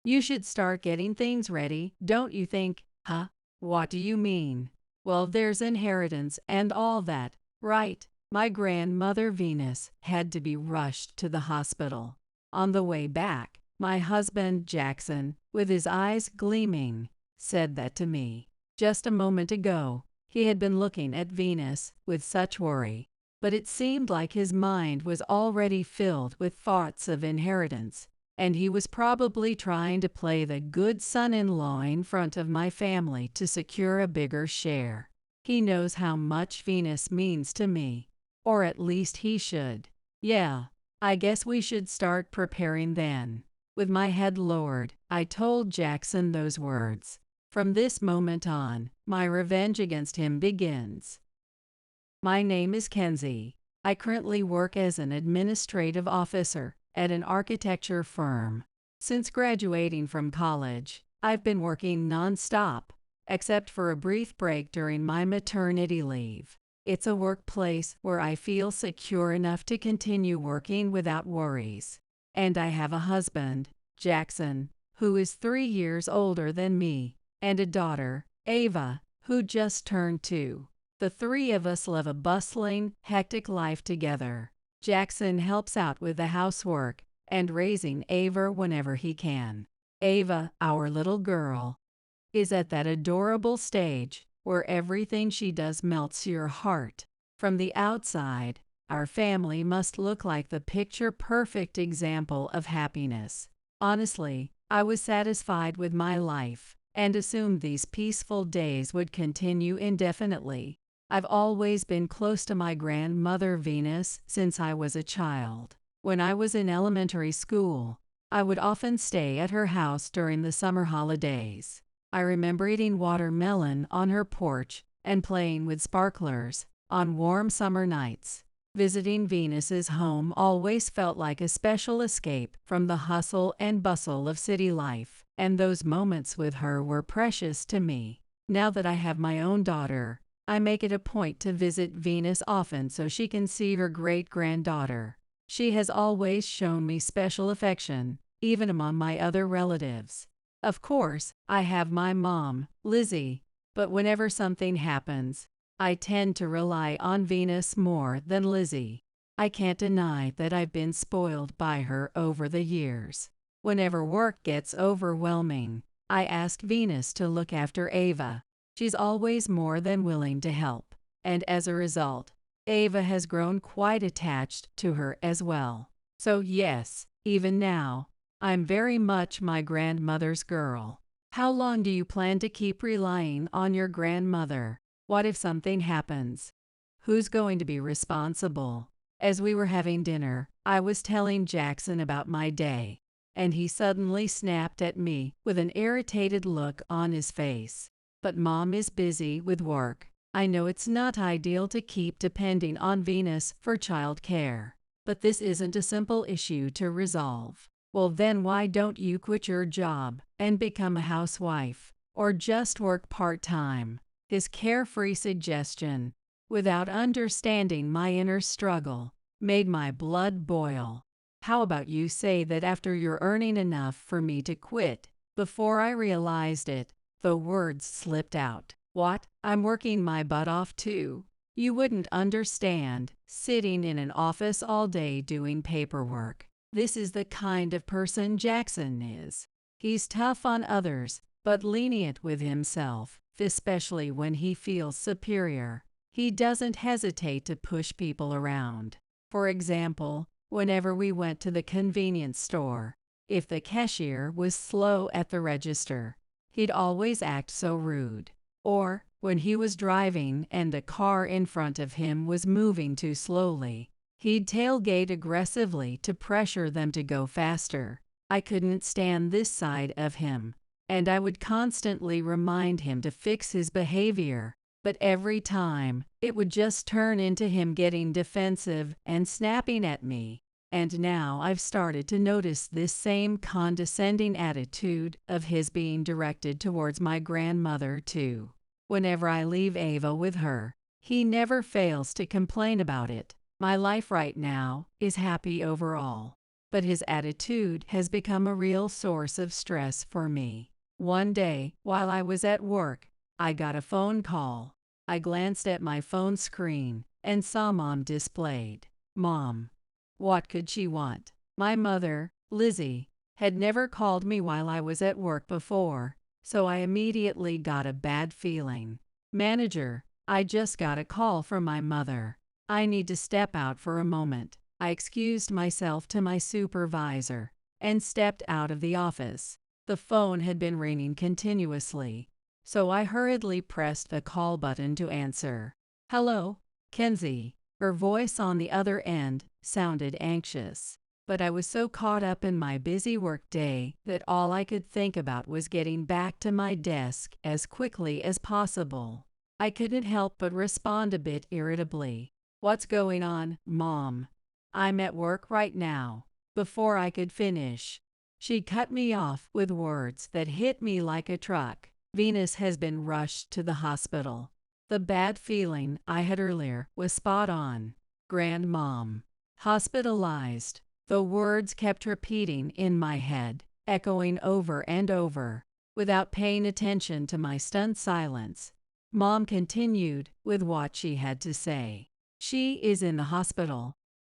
You should start getting things ready, don't you think? Huh? What do you mean? Well, there's inheritance and all that, right? My grandmother Venus had to be rushed to the hospital. On the way back, my husband Jackson, with his eyes gleaming, said that to me. Just a moment ago, he had been looking at Venus with such worry, but it seemed like his mind was already filled with thoughts of inheritance, and he was probably trying to play the good son-in-law in front of my family to secure a bigger share. He knows how much Venus means to me, or at least he should. Yeah, I guess we should start preparing then. With my head lowered, I told Jackson those words. From this moment on, my revenge against him begins. My name is Kenzie. I currently work as an administrative officer at an architecture firm. Since graduating from college, I've been working non-stop, except for a brief break during my maternity leave. It's a workplace where I feel secure enough to continue working without worries. And I have a husband, Jackson, who is 3 years older than me, and a daughter, Ava, who just turned 2. The three of us live a bustling, hectic life together. Jackson helps out with the housework and raising Ava whenever he can. Ava, our little girl, is at that adorable stage where everything she does melts your heart. From the outside, our family must look like the picture-perfect example of happiness. Honestly, I was satisfied with my life and assumed these peaceful days would continue indefinitely. I've always been close to my grandmother Venus since I was a child. When I was in elementary school, I would often stay at her house during the summer holidays. I remember eating watermelon on her porch and playing with sparklers on warm summer nights. Visiting Venus's home always felt like a special escape from the hustle and bustle of city life, and those moments with her were precious to me. Now that I have my own daughter, I make it a point to visit Venus often so she can see her great-granddaughter. She has always shown me special affection, even among my other relatives. Of course, I have my mom, Lizzie, but whenever something happens, I tend to rely on Venus more than Lizzie. I can't deny that I've been spoiled by her over the years. Whenever work gets overwhelming, I ask Venus to look after Ava. She's always more than willing to help, and as a result, Ava has grown quite attached to her as well. So yes, even now, I'm very much my grandmother's girl. How long do you plan to keep relying on your grandmother? What if something happens? Who's going to be responsible? As we were having dinner, I was telling Jackson about my day, and he suddenly snapped at me with an irritated look on his face. But Mom is busy with work. I know it's not ideal to keep depending on Venus for child care, but this isn't a simple issue to resolve. Well, then why don't you quit your job and become a housewife, or just work part-time? His carefree suggestion, without understanding my inner struggle, made my blood boil. How about you say that after you're earning enough for me to quit? Before I realized it, the words slipped out. What? I'm working my butt off too. You wouldn't understand, sitting in an office all day doing paperwork. This is the kind of person Jackson is. He's tough on others, but lenient with himself, especially when he feels superior. He doesn't hesitate to push people around. For example, whenever we went to the convenience store, if the cashier was slow at the register, he'd always act so rude. Or, when he was driving and the car in front of him was moving too slowly, he'd tailgate aggressively to pressure them to go faster. I couldn't stand this side of him, and I would constantly remind him to fix his behavior. But every time, it would just turn into him getting defensive and snapping at me. And now I've started to notice this same condescending attitude of his being directed towards my grandmother too. Whenever I leave Ava with her, he never fails to complain about it. My life right now is happy overall. but his attitude has become a real source of stress for me. One day, while I was at work, I got a phone call. I glanced at my phone screen and saw Mom displayed. Mom. What could she want? My mother, Lizzie, had never called me while I was at work before, so I immediately got a bad feeling. Manager, I just got a call from my mother. I need to step out for a moment. I excused myself to my supervisor and stepped out of the office. The phone had been ringing continuously, so I hurriedly pressed the call button to answer. Hello, Kenzie. Her voice on the other end sounded anxious, but I was so caught up in my busy workday that all I could think about was getting back to my desk as quickly as possible. I couldn't help but respond a bit irritably. What's going on, Mom? I'm at work right now. Before I could finish, she cut me off with words that hit me like a truck. Venus has been rushed to the hospital. The bad feeling I had earlier was spot on. Grandmom. Hospitalized. The words kept repeating in my head, echoing over and over. Without paying attention to my stunned silence, Mom continued with what she had to say. She is in the hospital,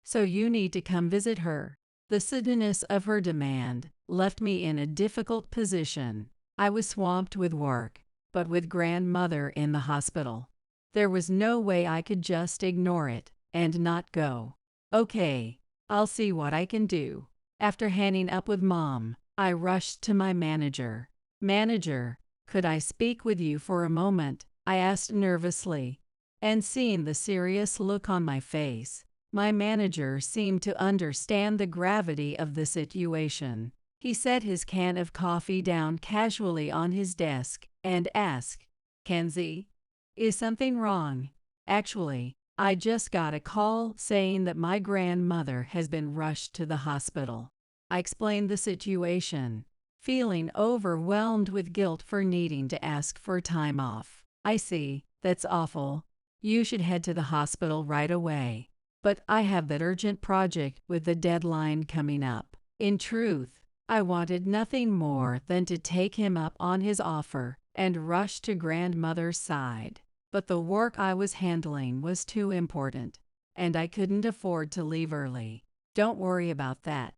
so you need to come visit her. The suddenness of her demand left me in a difficult position. I was swamped with work, but with grandmother in the hospital, there was no way I could just ignore it and not go. Okay, I'll see what I can do. After hanging up with Mom, I rushed to my manager. Manager, could I speak with you for a moment? I asked nervously, and seeing the serious look on my face, my manager seemed to understand the gravity of the situation. He set his can of coffee down casually on his desk and asked, Kenzie, is something wrong? Actually, I just got a call saying that my grandmother has been rushed to the hospital. I explained the situation, feeling overwhelmed with guilt for needing to ask for time off. I see, that's awful. You should head to the hospital right away. But I have that urgent project with the deadline coming up. In truth, I wanted nothing more than to take him up on his offer and rush to grandmother's side. But the work I was handling was too important, and I couldn't afford to leave early. Don't worry about that.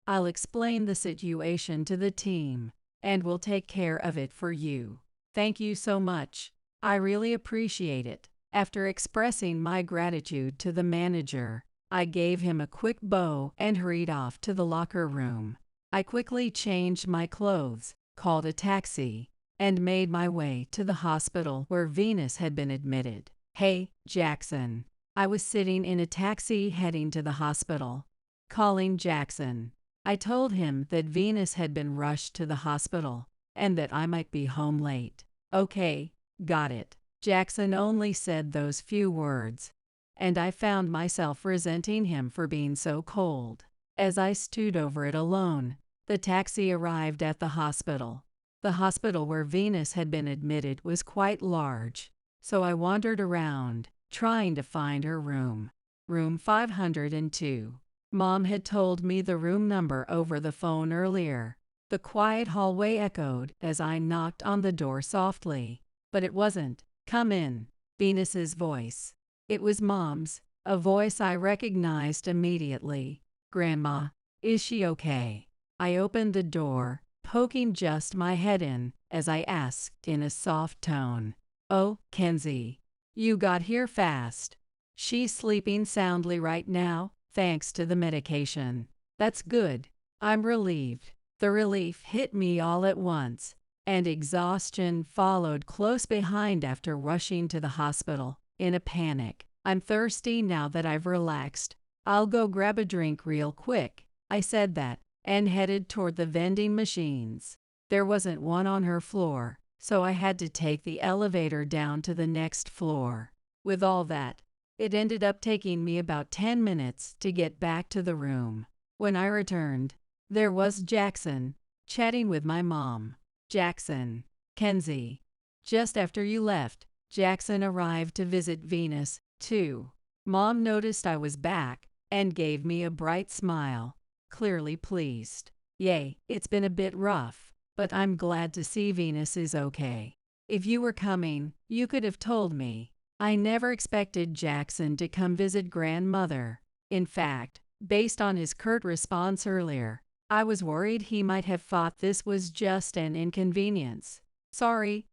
I'll explain the situation to the team, and we'll take care of it for you. Thank you so much. I really appreciate it. After expressing my gratitude to the manager, I gave him a quick bow and hurried off to the locker room. I quickly changed my clothes, called a taxi, and made my way to the hospital where Venus had been admitted. Hey, Jackson. I was sitting in a taxi heading to the hospital. Calling Jackson, I told him that Venus had been rushed to the hospital and that I might be home late. Okay, got it. Jackson only said those few words, and I found myself resenting him for being so cold. As I stewed over it alone, the taxi arrived at the hospital. The hospital where Venus had been admitted was quite large, so I wandered around, trying to find her room. Room 502. Mom had told me the room number over the phone earlier. The quiet hallway echoed as I knocked on the door softly, but it wasn't. Come in. Venus's voice. It was Mom's, a voice I recognized immediately. Grandma, is she okay? I opened the door, poking just my head in, as I asked in a soft tone. Oh, Kenzie, you got here fast. She's sleeping soundly right now, thanks to the medication. That's good. I'm relieved. The relief hit me all at once, and exhaustion followed close behind after rushing to the hospital in a panic. I'm thirsty now that I've relaxed. I'll go grab a drink real quick. I said that and headed toward the vending machines. There wasn't one on her floor, so I had to take the elevator down to the next floor. With all that, it ended up taking me about 10 minutes to get back to the room. When I returned, there was Jackson, chatting with my mom. Jackson. Kenzie. Just after you left, Jackson arrived to visit Venus, too. Mom noticed I was back and gave me a bright smile. clearly pleased. Yay, it's been a bit rough, but I'm glad to see Venus is okay. If you were coming, you could have told me. I never expected Jackson to come visit grandmother. In fact, based on his curt response earlier, I was worried he might have thought this was just an inconvenience. Sorry.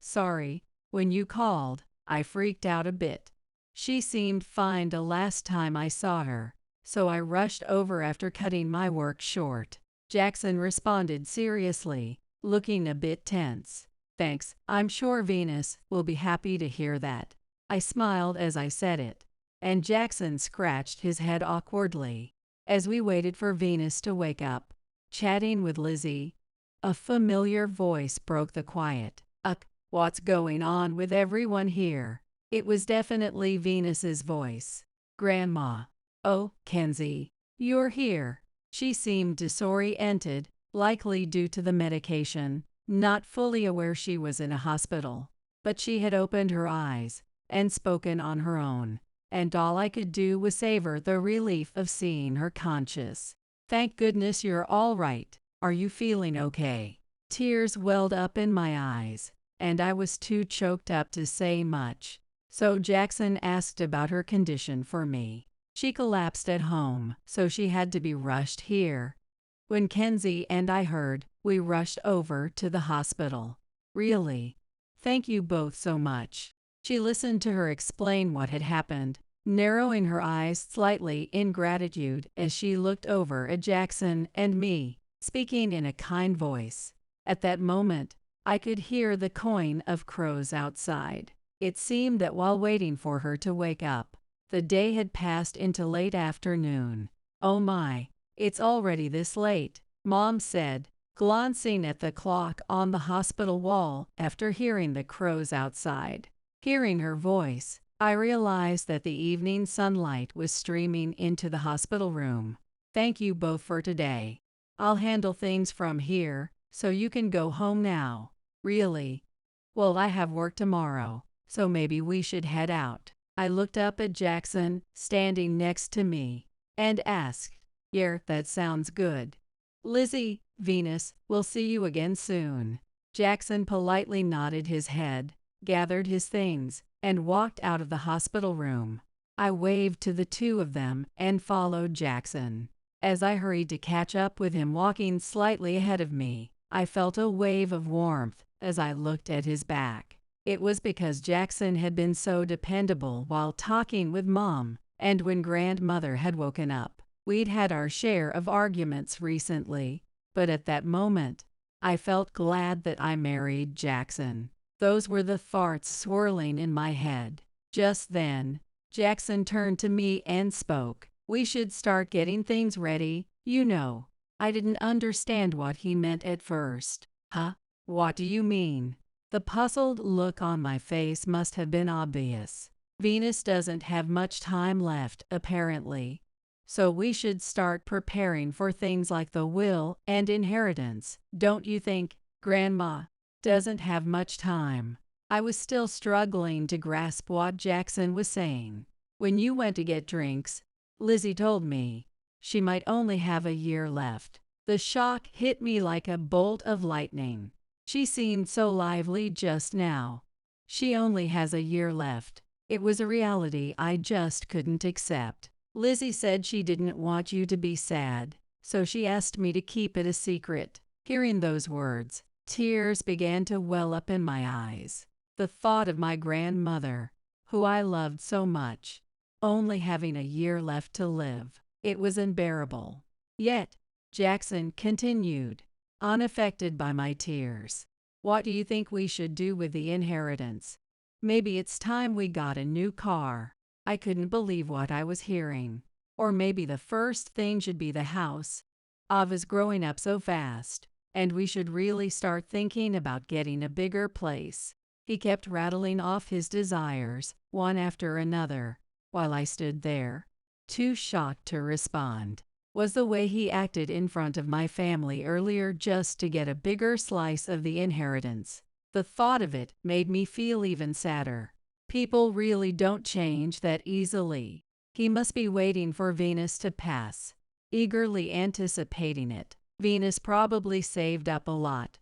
When you called, I freaked out a bit. She seemed fine the last time I saw her, so I rushed over after cutting my work short. Jackson responded seriously, looking a bit tense. Thanks, I'm sure Venus will be happy to hear that. I smiled as I said it, and Jackson scratched his head awkwardly. As we waited for Venus to wake up, chatting with Lizzie, a familiar voice broke the quiet. What's going on with everyone here? It was definitely Venus's voice. Grandma. Oh, Kenzie, you're here. She seemed disoriented, likely due to the medication, not fully aware she was in a hospital. But she had opened her eyes and spoken on her own, and all I could do was savor the relief of seeing her conscious. Thank goodness you're all right. Are you feeling okay? Tears welled up in my eyes, and I was too choked up to say much. So Jackson asked about her condition for me. She collapsed at home, so she had to be rushed here. When Kenzie and I heard, we rushed over to the hospital. Really? Thank you both so much. She listened to her explain what had happened, narrowing her eyes slightly in gratitude as she looked over at Jackson and me, speaking in a kind voice. At that moment, I could hear the cawing of crows outside. It seemed that while waiting for her to wake up, the day had passed into late afternoon. Oh my, it's already this late, Mom said, glancing at the clock on the hospital wall after hearing the crows outside. Hearing her voice, I realized that the evening sunlight was streaming into the hospital room. Thank you both for today. I'll handle things from here, so you can go home now. Really? Well, I have work tomorrow, so maybe we should head out. I looked up at Jackson, standing next to me, and asked, Yeah, that sounds good. Lizzie, Venus, we'll see you again soon. Jackson politely nodded his head, gathered his things, and walked out of the hospital room. I waved to the two of them and followed Jackson. As I hurried to catch up with him walking slightly ahead of me, I felt a wave of warmth as I looked at his back. It was because Jackson had been so dependable while talking with Mom, and when grandmother had woken up. We'd had our share of arguments recently, but at that moment, I felt glad that I married Jackson. Those were the thoughts swirling in my head. Just then, Jackson turned to me and spoke. We should start getting things ready, you know. I didn't understand what he meant at first. Huh? What do you mean? The puzzled look on my face must have been obvious. Venus doesn't have much time left, apparently. So we should start preparing for things like the will and inheritance, don't you think? Grandma doesn't have much time. I was still struggling to grasp what Jackson was saying. When you went to get drinks, Lizzie told me she might only have a year left. The shock hit me like a bolt of lightning. She seemed so lively just now. She only has a year left. It was a reality I just couldn't accept. Lizzie said she didn't want you to be sad, so she asked me to keep it a secret. Hearing those words, tears began to well up in my eyes. The thought of my grandmother, who I loved so much, only having a year left to live, it was unbearable. Yet, Jackson continued, unaffected by my tears. What do you think we should do with the inheritance? Maybe it's time we got a new car. I couldn't believe what I was hearing. Or maybe the first thing should be the house. Ava's growing up so fast, and we should really start thinking about getting a bigger place. He kept rattling off his desires, one after another, while I stood there, too shocked to respond. Was the way he acted in front of my family earlier just to get a bigger slice of the inheritance? The thought of it made me feel even sadder. People really don't change that easily. He must be waiting for Venus to pass. eagerly anticipating it. Venus probably saved up a lot.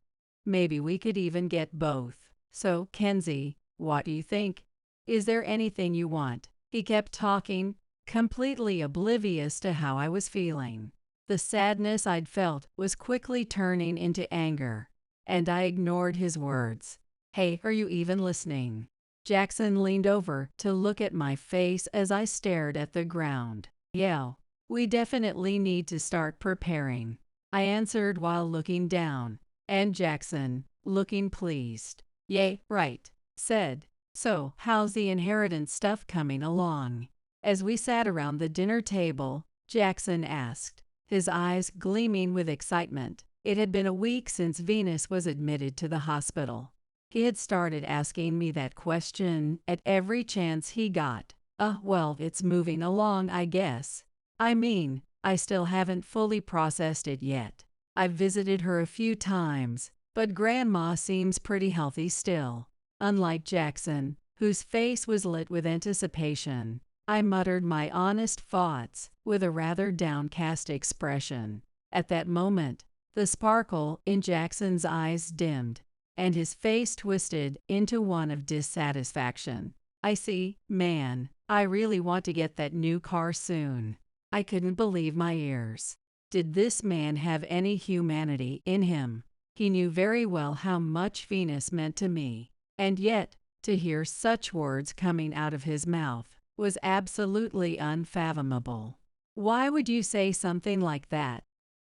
Maybe we could even get both. So, Kenzie, what do you think? Is there anything you want? He kept talking, completely oblivious to how I was feeling. The sadness I'd felt was quickly turning into anger, and I ignored his words. Hey, are you even listening? Jackson leaned over to look at my face as I stared at the ground. Yeah, we definitely need to start preparing, I answered while looking down, and Jackson, looking pleased. Yay, right, said. So, how's the inheritance stuff coming along? As we sat around the dinner table, Jackson asked, his eyes gleaming with excitement. It had been a week since Venus was admitted to the hospital. He had started asking me that question at every chance he got. Well, it's moving along, I guess. I mean, I still haven't fully processed it yet. I've visited her a few times, but Grandma seems pretty healthy still. Unlike Jackson, whose face was lit with anticipation, I muttered my honest thoughts with a rather downcast expression. At that moment, the sparkle in Jackson's eyes dimmed, and his face twisted into one of dissatisfaction. I see, man, I really want to get that new car soon. I couldn't believe my ears. Did this man have any humanity in him? He knew very well how much Venus meant to me, and yet, to hear such words coming out of his mouth was absolutely unfathomable. Why would you say something like that?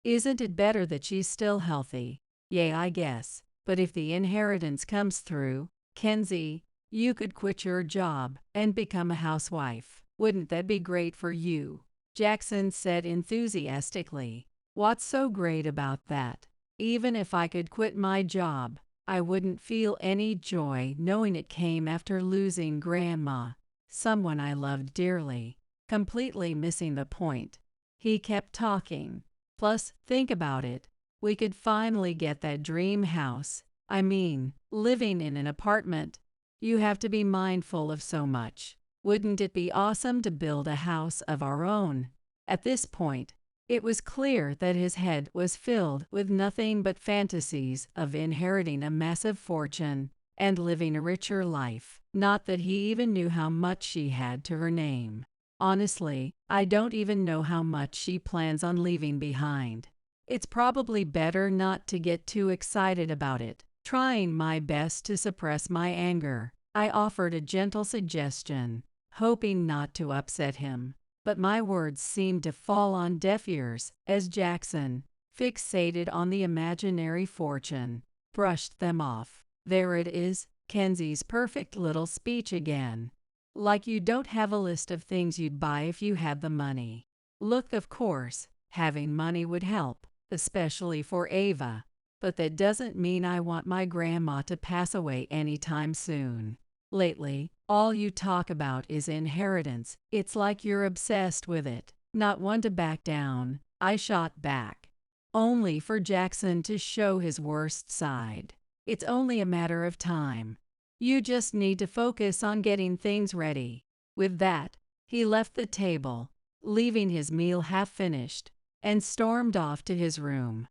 Isn't it better that she's still healthy? Yeah, I guess, but if the inheritance comes through, Kenzie, you could quit your job and become a housewife. Wouldn't that be great for you? Jackson said enthusiastically. What's so great about that? Even if I could quit my job, I wouldn't feel any joy knowing it came after losing Grandma, someone I loved dearly. Completely missing the point. He kept talking. Plus, think about it. We could finally get that dream house. I mean, living in an apartment. You have to be mindful of so much. Wouldn't it be awesome to build a house of our own? At this point, it was clear that his head was filled with nothing but fantasies of inheriting a massive fortune and living a richer life. Not that he even knew how much she had to her name. Honestly, I don't even know how much she plans on leaving behind. It's probably better not to get too excited about it. Trying my best to suppress my anger, I offered a gentle suggestion, hoping not to upset him. But my words seemed to fall on deaf ears as Jackson, fixated on the imaginary fortune, brushed them off. There it is, Kenzie's perfect little speech again. Like you don't have a list of things you'd buy if you had the money. Look, of course, having money would help, especially for Ava. But that doesn't mean I want my grandma to pass away anytime soon. Lately, all you talk about is inheritance. It's like you're obsessed with it. Not one to back down, I shot back. Only for Jackson to show his worst side. It's only a matter of time. You just need to focus on getting things ready. With that, he left the table, leaving his meal half finished, and stormed off to his room.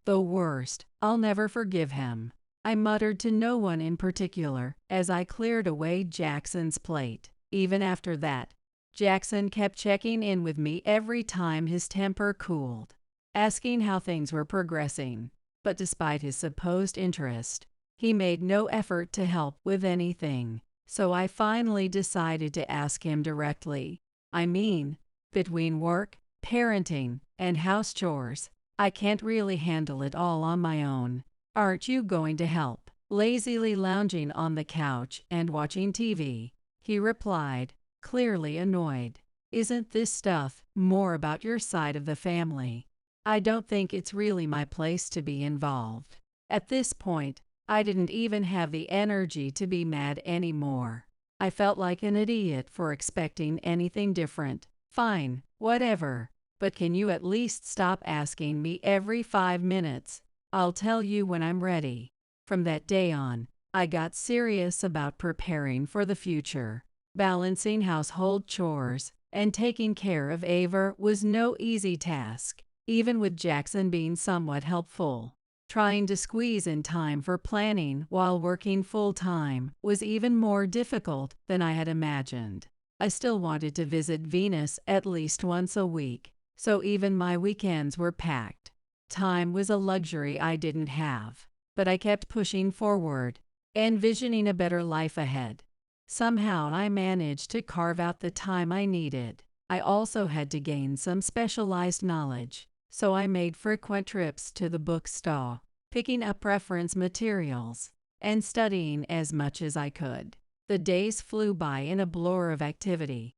The worst. I'll never forgive him. I muttered to no one in particular as I cleared away Jackson's plate. Even after that, Jackson kept checking in with me every time his temper cooled, asking how things were progressing. But despite his supposed interest, he made no effort to help with anything. So I finally decided to ask him directly. I mean, between work, parenting, and house chores, I can't really handle it all on my own. Aren't you going to help? Lazily lounging on the couch and watching TV, he replied, clearly annoyed. Isn't this stuff more about your side of the family? I don't think it's really my place to be involved. At this point, I didn't even have the energy to be mad anymore. I felt like an idiot for expecting anything different. Fine, whatever. But can you at least stop asking me every 5 minutes? I'll tell you when I'm ready. From that day on, I got serious about preparing for the future, balancing household chores and taking care of Ava was no easy task, even with Jackson being somewhat helpful. Trying to squeeze in time for planning while working full-time was even more difficult than I had imagined. I still wanted to visit Venus at least once a week, so even my weekends were packed. Time was a luxury I didn't have, but I kept pushing forward, envisioning a better life ahead. Somehow I managed to carve out the time I needed. I also had to gain some specialized knowledge, so I made frequent trips to the bookstore, picking up reference materials, and studying as much as I could. The days flew by in a blur of activity,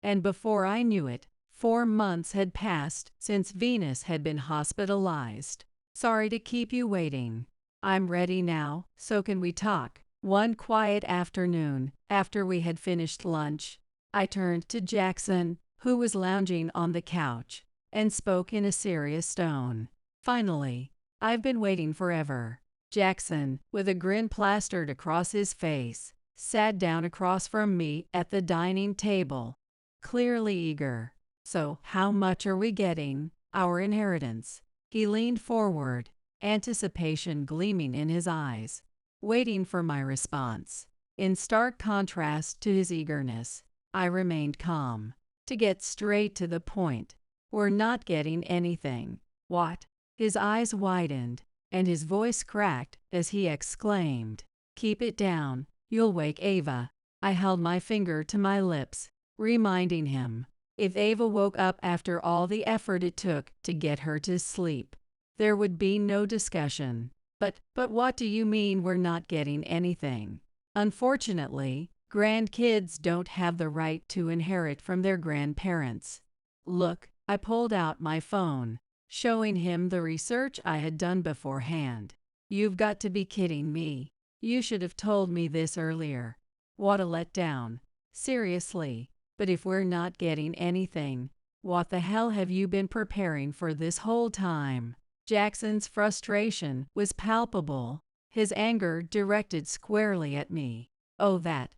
and before I knew it, 4 months had passed since Venus had been hospitalized. Sorry to keep you waiting. I'm ready now, so can we talk? One quiet afternoon, after we had finished lunch, I turned to Jackson, who was lounging on the couch, and spoke in a serious tone. Finally, I've been waiting forever. Jackson, with a grin plastered across his face, sat down across from me at the dining table, clearly eager. So, how much are we getting? Our inheritance. He leaned forward, anticipation gleaming in his eyes, waiting for my response. In stark contrast to his eagerness, I remained calm. To get straight to the point, we're not getting anything. What? His eyes widened, and his voice cracked as he exclaimed, "Keep it down, you'll wake Ava." I held my finger to my lips, reminding him, if Ava woke up after all the effort it took to get her to sleep, there would be no discussion. But what do you mean we're not getting anything? Unfortunately, grandkids don't have the right to inherit from their grandparents. Look, I pulled out my phone, showing him the research I had done beforehand. You've got to be kidding me. You should have told me this earlier. What a letdown. Seriously. But if we're not getting anything, what the hell have you been preparing for this whole time? Jackson's frustration was palpable, his anger directed squarely at me. Oh, that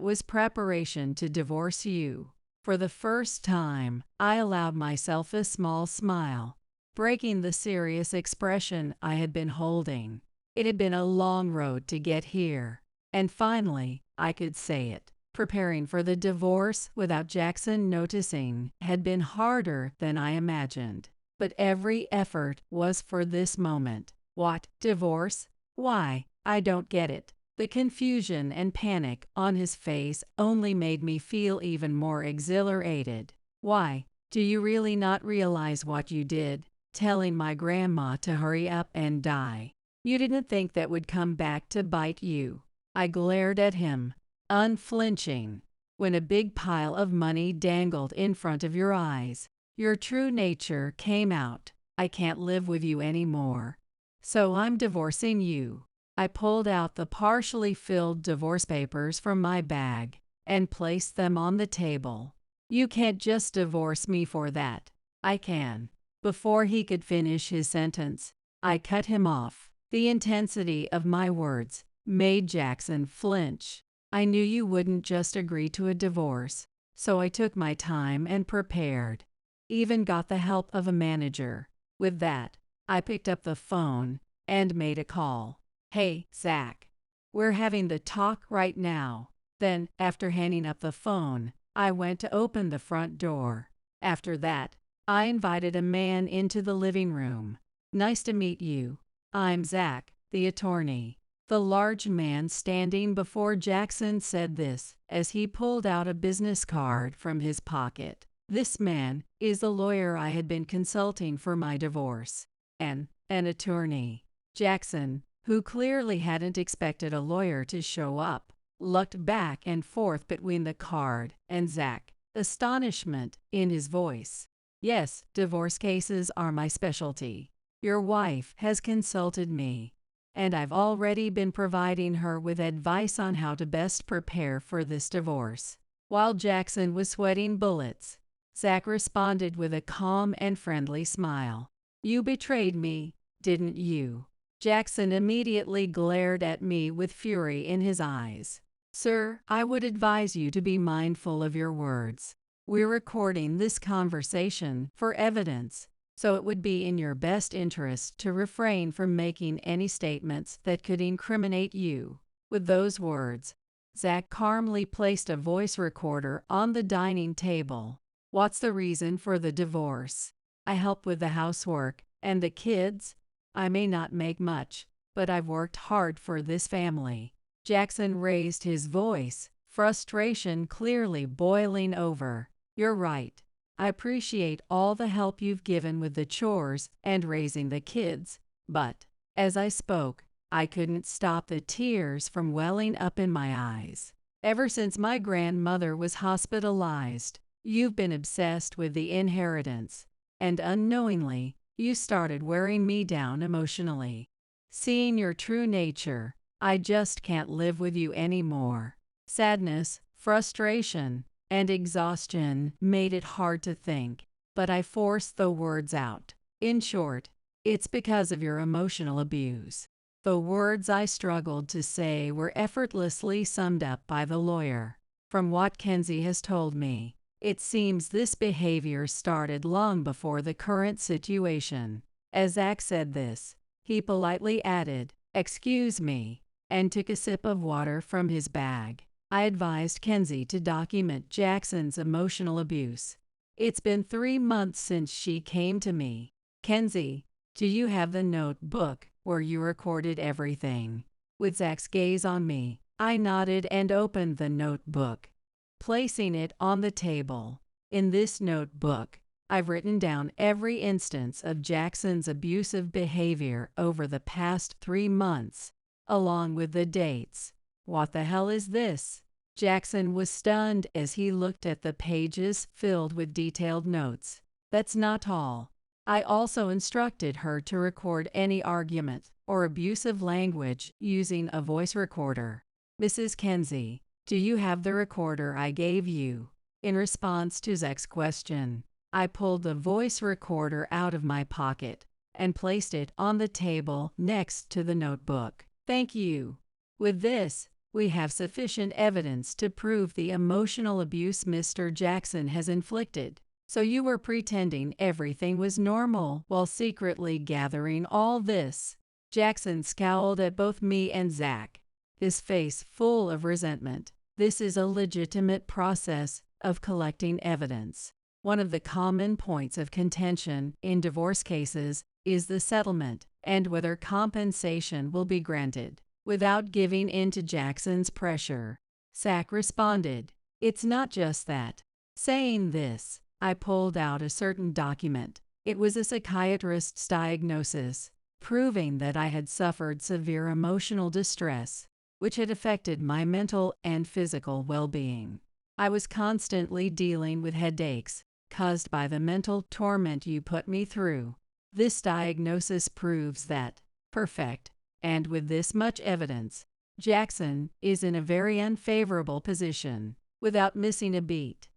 was preparation to divorce you. For the first time, I allowed myself a small smile, breaking the serious expression I had been holding. It had been a long road to get here, and finally, I could say it. Preparing for the divorce without Jackson noticing had been harder than I imagined. But every effort was for this moment. What? Divorce? Why? I don't get it. The confusion and panic on his face only made me feel even more exhilarated. Why? Do you really not realize what you did, telling my grandma to hurry up and die? You didn't think that would come back to bite you. I glared at him, unflinching. When a big pile of money dangled in front of your eyes, your true nature came out. I can't live with you anymore, so I'm divorcing you. I pulled out the partially filled divorce papers from my bag and placed them on the table. You can't just divorce me for that. I can. Before he could finish his sentence, I cut him off. The intensity of my words made Jackson flinch. I knew you wouldn't just agree to a divorce, so I took my time and prepared. Even got the help of a manager. With that, I picked up the phone and made a call. Hey, Zach. We're having the talk right now. Then, after hanging up the phone, I went to open the front door. After that, I invited a man into the living room. Nice to meet you. I'm Zach, the attorney. The large man standing before Jackson said this as he pulled out a business card from his pocket. This man is the lawyer I had been consulting for my divorce. An attorney. Jackson, who clearly hadn't expected a lawyer to show up, looked back and forth between the card and Zach, astonishment in his voice. Yes, divorce cases are my specialty. Your wife has consulted me, and I've already been providing her with advice on how to best prepare for this divorce. While Jackson was sweating bullets, Zach responded with a calm and friendly smile. You betrayed me, didn't you? Jackson immediately glared at me with fury in his eyes. Sir, I would advise you to be mindful of your words. We're recording this conversation for evidence, so it would be in your best interest to refrain from making any statements that could incriminate you. With those words, Zach calmly placed a voice recorder on the dining table. What's the reason for the divorce? I help with the housework and the kids. I may not make much, but I've worked hard for this family. Jackson raised his voice, frustration clearly boiling over. You're right. I appreciate all the help you've given with the chores and raising the kids, but, as I spoke, I couldn't stop the tears from welling up in my eyes. Ever since my grandmother was hospitalized, you've been obsessed with the inheritance, and unknowingly, you started wearing me down emotionally. Seeing your true nature, I just can't live with you anymore. Sadness, frustration, and exhaustion made it hard to think, but I forced the words out. In short, it's because of your emotional abuse. The words I struggled to say were effortlessly summed up by the lawyer. From what Kenzie has told me, it seems this behavior started long before the current situation. As Zach said this, he politely added, "Excuse me," and took a sip of water from his bag. I advised Kenzie to document Jackson's emotional abuse. It's been 3 months since she came to me. Kenzie, do you have the notebook where you recorded everything? With Zach's gaze on me, I nodded and opened the notebook, placing it on the table. In this notebook, I've written down every instance of Jackson's abusive behavior over the past 3 months, along with the dates. What the hell is this? Jackson was stunned as he looked at the pages filled with detailed notes. That's not all. I also instructed her to record any argument or abusive language using a voice recorder. Mrs. Kenzie, do you have the recorder I gave you? In response to Zach's question, I pulled the voice recorder out of my pocket and placed it on the table next to the notebook. Thank you. With this, we have sufficient evidence to prove the emotional abuse Mr. Jackson has inflicted. So you were pretending everything was normal while secretly gathering all this. Jackson scowled at both me and Zach, his face full of resentment. This is a legitimate process of collecting evidence. One of the common points of contention in divorce cases is the settlement and whether compensation will be granted. Without giving in to Jackson's pressure, Zach responded, "It's not just that." Saying this, I pulled out a certain document. It was a psychiatrist's diagnosis, proving that I had suffered severe emotional distress, which had affected my mental and physical well-being. I was constantly dealing with headaches caused by the mental torment you put me through. This diagnosis proves that. Perfect. And with this much evidence, Jackson is in a very unfavorable position. Without missing a beat,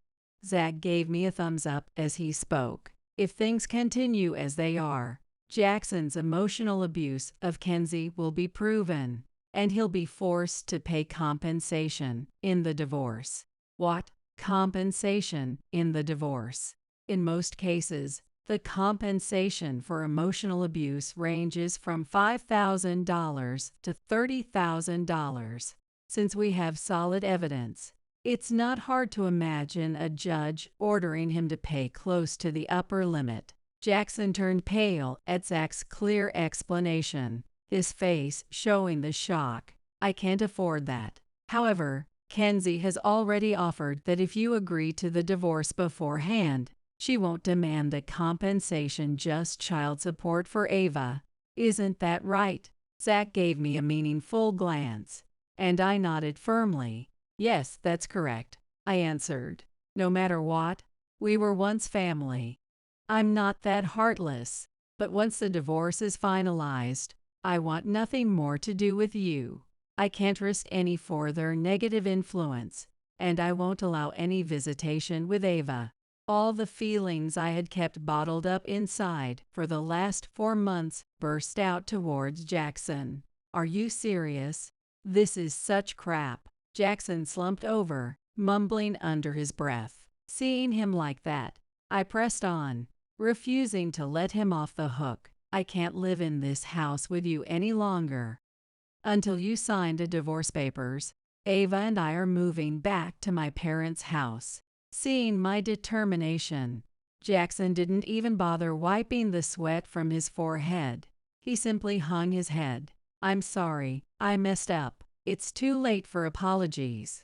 Zach gave me a thumbs up as he spoke. If things continue as they are, Jackson's emotional abuse of Kenzie will be proven, and he'll be forced to pay compensation in the divorce. What? Compensation in the divorce? In most cases, the compensation for emotional abuse ranges from $5,000 to $30,000. Since we have solid evidence, it's not hard to imagine a judge ordering him to pay close to the upper limit. Jackson turned pale at Zach's clear explanation, his face showing the shock. I can't afford that. However, Kenzie has already offered that if you agree to the divorce beforehand, she won't demand the compensation, just child support for Ava. Isn't that right? Zach gave me a meaningful glance, and I nodded firmly. Yes, that's correct, I answered. No matter what, we were once family. I'm not that heartless, but once the divorce is finalized, I want nothing more to do with you. I can't risk any further negative influence, and I won't allow any visitation with Ava. All the feelings I had kept bottled up inside for the last 4 months burst out towards Jackson. Are you serious? This is such crap. Jackson slumped over, mumbling under his breath. Seeing him like that, I pressed on, refusing to let him off the hook. I can't live in this house with you any longer. Until you signed the divorce papers, Ava and I are moving back to my parents' house. Seeing my determination, Jackson didn't even bother wiping the sweat from his forehead. He simply hung his head. I'm sorry, I messed up. It's too late for apologies.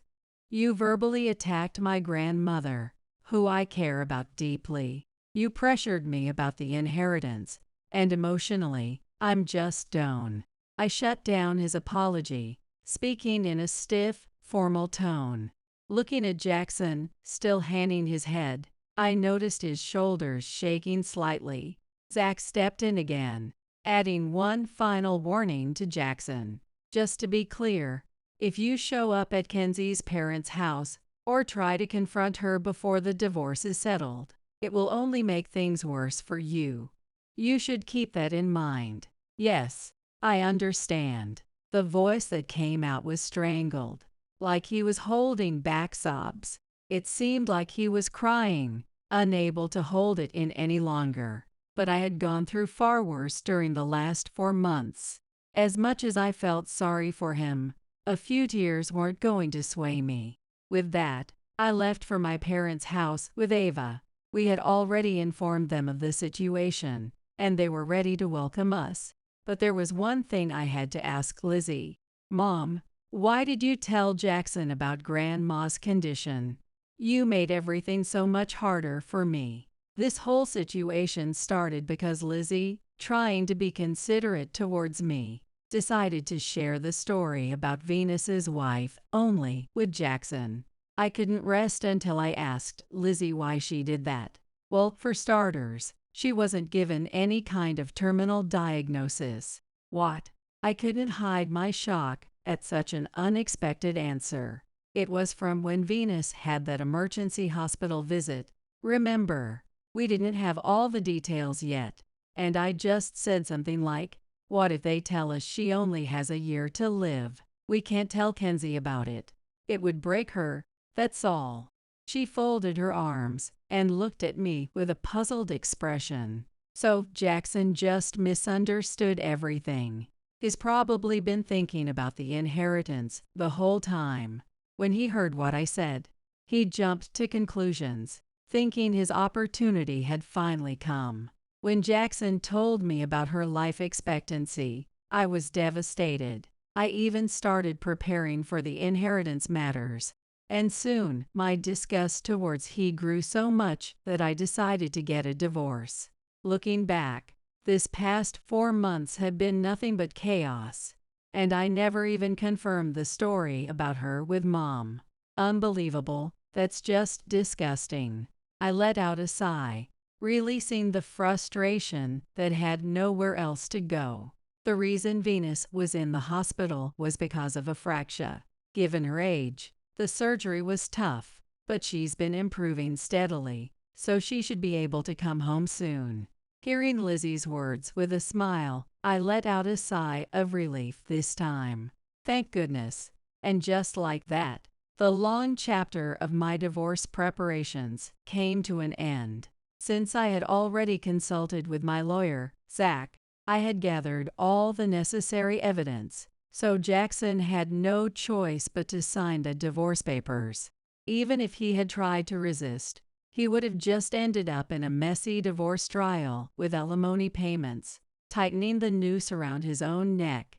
You verbally attacked my grandmother, who I care about deeply. You pressured me about the inheritance, and emotionally, I'm just done. I shut down his apology, speaking in a stiff, formal tone. Looking at Jackson, still hanging his head, I noticed his shoulders shaking slightly. Zach stepped in again, adding one final warning to Jackson. Just to be clear, if you show up at Kenzie's parents' house or try to confront her before the divorce is settled, it will only make things worse for you. You should keep that in mind. Yes, I understand. The voice that came out was strangled, like he was holding back sobs. It seemed like he was crying, unable to hold it in any longer. But I had gone through far worse during the last 4 months. As much as I felt sorry for him, a few tears weren't going to sway me. With that, I left for my parents' house with Ava. We had already informed them of the situation, and they were ready to welcome us. But there was one thing I had to ask Lizzie. Mom, why did you tell Jackson about Grandma's condition? You made everything so much harder for me. This whole situation started because Lizzie, trying to be considerate towards me, decided to share the story about Venus's wife only with Jackson. I couldn't rest until I asked Lizzie why she did that. Well, for starters, she wasn't given any kind of terminal diagnosis. What? I couldn't hide my shock at such an unexpected answer. It was from when Venus had that emergency hospital visit. Remember, we didn't have all the details yet, and I just said something like, what if they tell us she only has a year to live? We can't tell Kenzie about it. It would break her, that's all. She folded her arms and looked at me with a puzzled expression. So Jackson just misunderstood everything. He's probably been thinking about the inheritance the whole time. When he heard what I said, he jumped to conclusions, thinking his opportunity had finally come. When Jackson told me about her life expectancy, I was devastated. I even started preparing for the inheritance matters. And soon, my disgust towards he grew so much that I decided to get a divorce. Looking back, this past 4 months have been nothing but chaos. And I never even confirmed the story about her with Mom. Unbelievable, that's just disgusting. I let out a sigh, releasing the frustration that had nowhere else to go. The reason Venus was in the hospital was because of a fracture. Given her age, the surgery was tough, but she's been improving steadily, so she should be able to come home soon. Hearing Lizzie's words with a smile, I let out a sigh of relief this time. Thank goodness. And just like that, the long chapter of my divorce preparations came to an end. Since I had already consulted with my lawyer, Zach, I had gathered all the necessary evidence, so Jackson had no choice but to sign the divorce papers. Even if he had tried to resist, he would have just ended up in a messy divorce trial with alimony payments, tightening the noose around his own neck.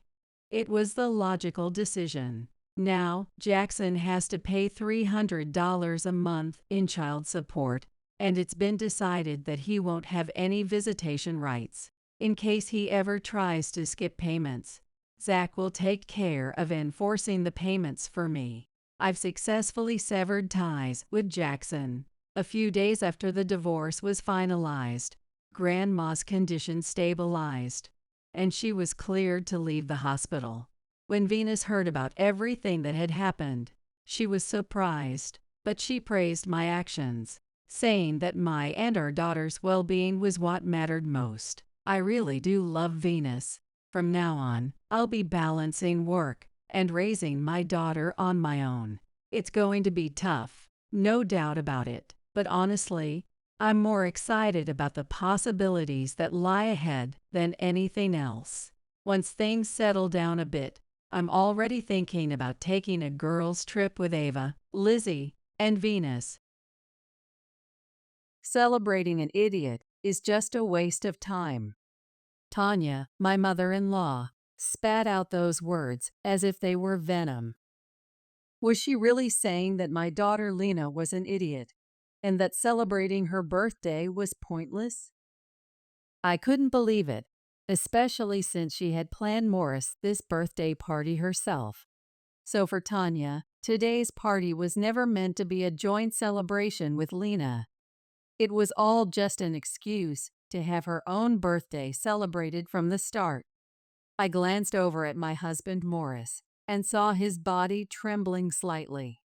It was the logical decision. Now, Jackson has to pay $300 a month in child support, and it's been decided that he won't have any visitation rights. In case he ever tries to skip payments, Zach will take care of enforcing the payments for me. I've successfully severed ties with Jackson. A few days after the divorce was finalized, Grandma's condition stabilized, and she was cleared to leave the hospital. When Venus heard about everything that had happened, she was surprised, but she praised my actions, saying that my and our daughter's well-being was what mattered most. I really do love Venus. From now on, I'll be balancing work and raising my daughter on my own. It's going to be tough, no doubt about it. But honestly, I'm more excited about the possibilities that lie ahead than anything else. Once things settle down a bit, I'm already thinking about taking a girls' trip with Ava, Lizzie, and Venus. Celebrating an idiot is just a waste of time. Tanya, my mother-in-law, spat out those words as if they were venom. Was she really saying that my daughter Lena was an idiot and that celebrating her birthday was pointless? I couldn't believe it, especially since she had planned Morris this birthday party herself. So for Tanya, today's party was never meant to be a joint celebration with Lena. It was all just an excuse to have her own birthday celebrated from the start. I glanced over at my husband Morris and saw his body trembling slightly.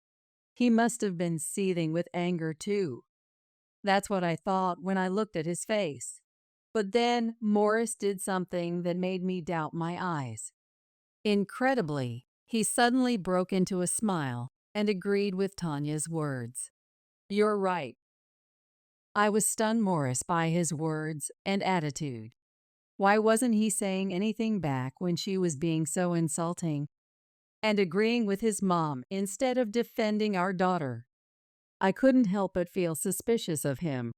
He must have been seething with anger too. That's what I thought when I looked at his face. But then Morris did something that made me doubt my eyes. Incredibly, he suddenly broke into a smile and agreed with Tanya's words. "You're right." I was stunned Morris by his words and attitude. Why wasn't he saying anything back when she was being so insulting and agreeing with his mom instead of defending our daughter? I couldn't help but feel suspicious of him.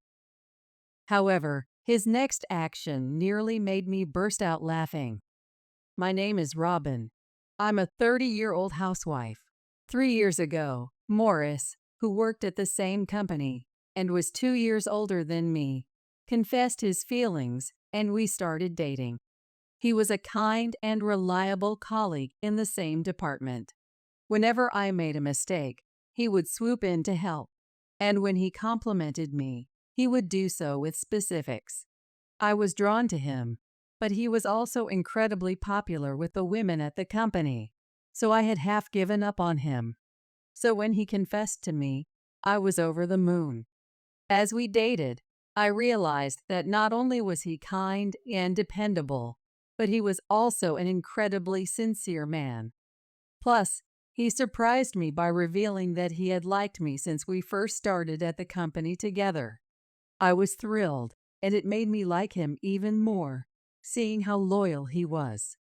However, his next action nearly made me burst out laughing. "My name is Robin. I'm a 30-year-old housewife. 3 years ago, Morris, who worked at the same company and was 2 years older than me, confessed his feelings and we started dating. He was a kind and reliable colleague in the same department. Whenever I made a mistake, he would swoop in to help, and when he complimented me, he would do so with specifics. I was drawn to him, but he was also incredibly popular with the women at the company, so I had half given up on him. So when he confessed to me, I was over the moon. As we dated, I realized that not only was he kind and dependable, but he was also an incredibly sincere man. Plus, he surprised me by revealing that he had liked me since we first started at the company together. I was thrilled, and it made me like him even more, seeing how loyal he was.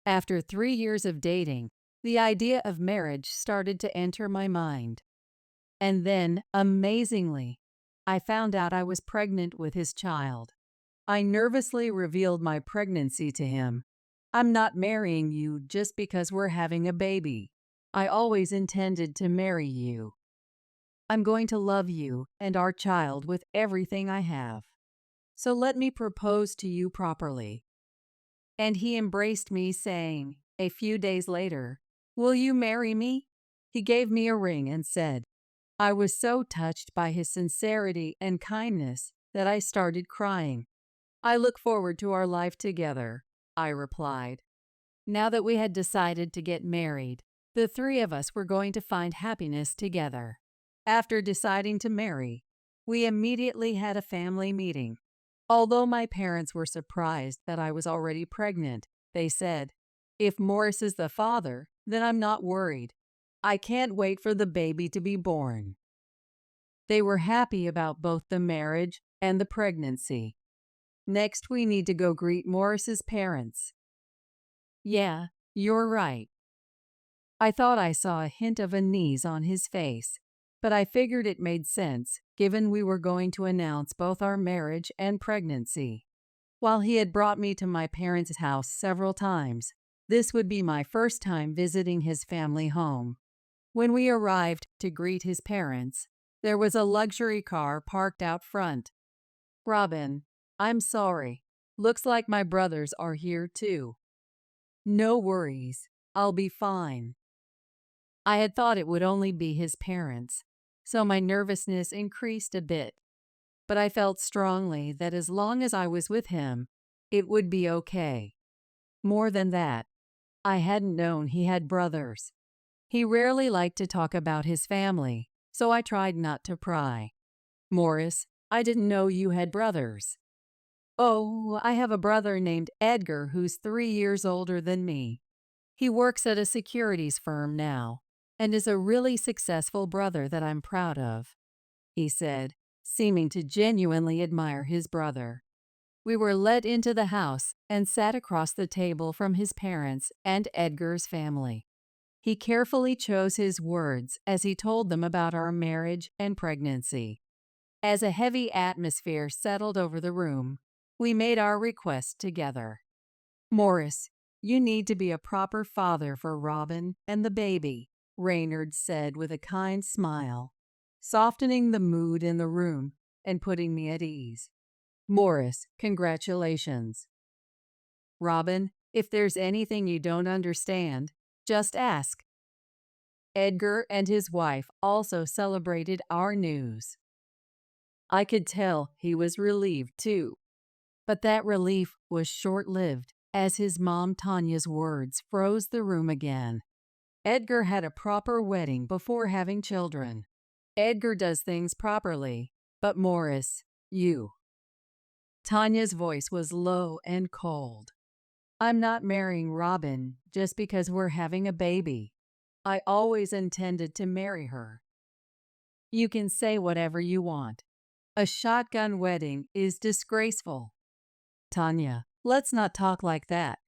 After 3 years of dating, the idea of marriage started to enter my mind. And then, amazingly, I found out I was pregnant with his child. I nervously revealed my pregnancy to him. "I'm not marrying you just because we're having a baby. I always intended to marry you. I'm going to love you and our child with everything I have. So let me propose to you properly." And he embraced me, saying, a few days later, "Will you marry me?" He gave me a ring and said, I was so touched by his sincerity and kindness that I started crying. "I look forward to our life together," I replied. Now that we had decided to get married, the three of us were going to find happiness together. After deciding to marry, we immediately had a family meeting. Although my parents were surprised that I was already pregnant, they said, "If Morris is the father, then I'm not worried. I can't wait for the baby to be born." They were happy about both the marriage and the pregnancy. Next, we need to go greet Morris's parents. Yeah, you're right. I thought I saw a hint of unease on his face, but I figured it made sense, given we were going to announce both our marriage and pregnancy. While he had brought me to my parents' house several times, this would be my first time visiting his family home. When we arrived to greet his parents, there was a luxury car parked out front. "Robin, I'm sorry. Looks like my brothers are here too." "No worries. I'll be fine." I had thought it would only be his parents, so my nervousness increased a bit. But I felt strongly that as long as I was with him, it would be okay. More than that, I hadn't known he had brothers. He rarely liked to talk about his family, so I tried not to pry. "Morris, I didn't know you had brothers." "Oh, I have a brother named Edgar who's 3 years older than me. He works at a securities firm now and is a really successful brother that I'm proud of." he said, seeming to genuinely admire his brother. We were led into the house and sat across the table from his parents and Edgar's family. He carefully chose his words as he told them about our marriage and pregnancy. As a heavy atmosphere settled over the room, we made our request together. Morris, you need to be a proper father for Robin and the baby, Reynard said with a kind smile, softening the mood in the room and putting me at ease. Morris, congratulations. Robin, if there's anything you don't understand, just ask. Edgar and his wife also celebrated our news. I could tell he was relieved too. But that relief was short-lived as his mom Tanya's words froze the room again. Edgar had a proper wedding before having children. Edgar does things properly, but Morris, you. Tanya's voice was low and cold. I'm not marrying Robin just because we're having a baby. I always intended to marry her. You can say whatever you want. A shotgun wedding is disgraceful. Tanya, let's not talk like that.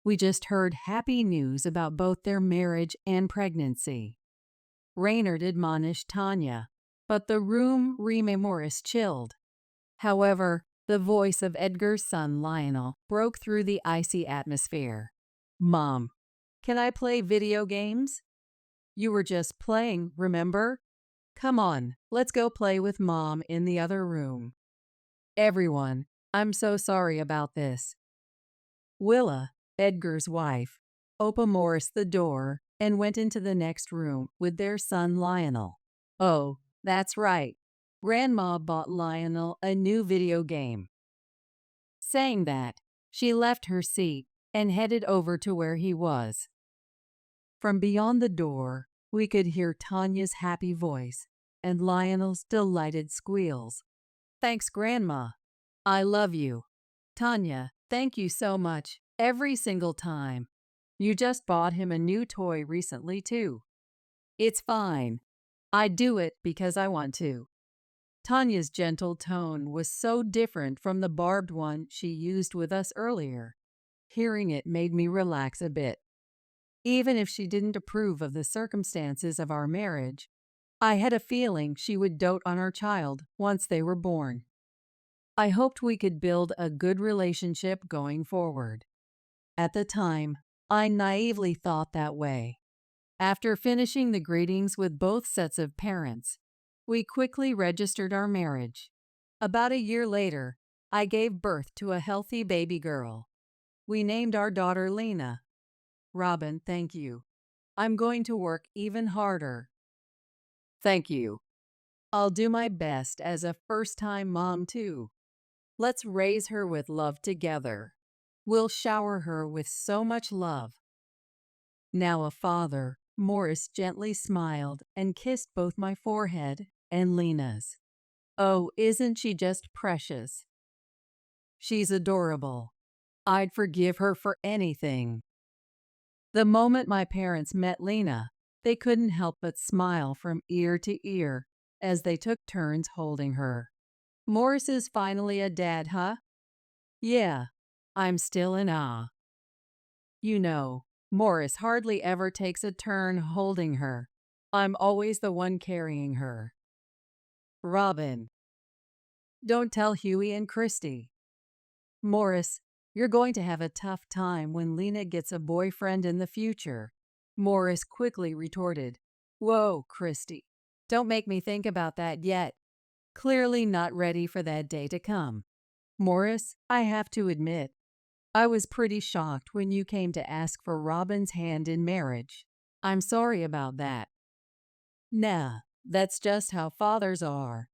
We just heard happy news about both their marriage and pregnancy. Reynard admonished Tanya, but the room Morris chilled. However, the voice of Edgar's son Lionel broke through the icy atmosphere. Mom, can I play video games? You were just playing, remember? Come on, let's go play with Mom in the other room. Everyone, I'm so sorry about this. Willa, Edgar's wife, opened Morris the door and went into the next room with their son Lionel. Oh, that's right. Grandma bought Lionel a new video game. Saying that, she left her seat and headed over to where he was. From beyond the door, we could hear Tanya's happy voice and Lionel's delighted squeals. Thanks, Grandma. I love you. Tanya, thank you so much, every single time. You just bought him a new toy recently, too. It's fine. I do it because I want to. Tanya's gentle tone was so different from the barbed one she used with us earlier. Hearing it made me relax a bit. Even if she didn't approve of the circumstances of our marriage, I had a feeling she would dote on our child once they were born. I hoped we could build a good relationship going forward. At the time, I naively thought that way. After finishing the greetings with both sets of parents, we quickly registered our marriage. About a year later, I gave birth to a healthy baby girl. We named our daughter Lena. Robin, thank you. I'm going to work even harder. Thank you. I'll do my best as a first-time mom, too. Let's raise her with love together. We'll shower her with so much love. Now a father, Morris gently smiled and kissed both my forehead and Lena's. Oh, isn't she just precious? She's adorable. I'd forgive her for anything. The moment my parents met Lena, they couldn't help but smile from ear to ear as they took turns holding her. Morris is finally a dad, huh? Yeah, I'm still in awe. You know, Morris hardly ever takes a turn holding her. I'm always the one carrying her. Robin. Don't tell Huey and Christy. Morris, you're going to have a tough time when Lena gets a boyfriend in the future. Morris quickly retorted. Whoa, Christy. Don't make me think about that yet. Clearly not ready for that day to come. Morris, I have to admit, I was pretty shocked when you came to ask for Robin's hand in marriage. I'm sorry about that. Nah, that's just how fathers are.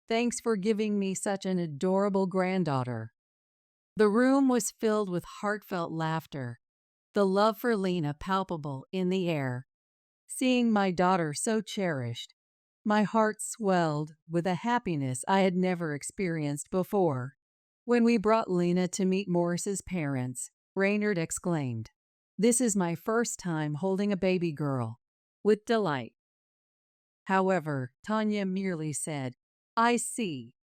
Thanks for giving me such an adorable granddaughter. The room was filled with heartfelt laughter, the love for Lena palpable in the air. Seeing my daughter so cherished, my heart swelled with a happiness I had never experienced before. When we brought Lena to meet Morris's parents, Reynard exclaimed, "This is my first time holding a baby girl," with delight. However, Tanya merely said, I see,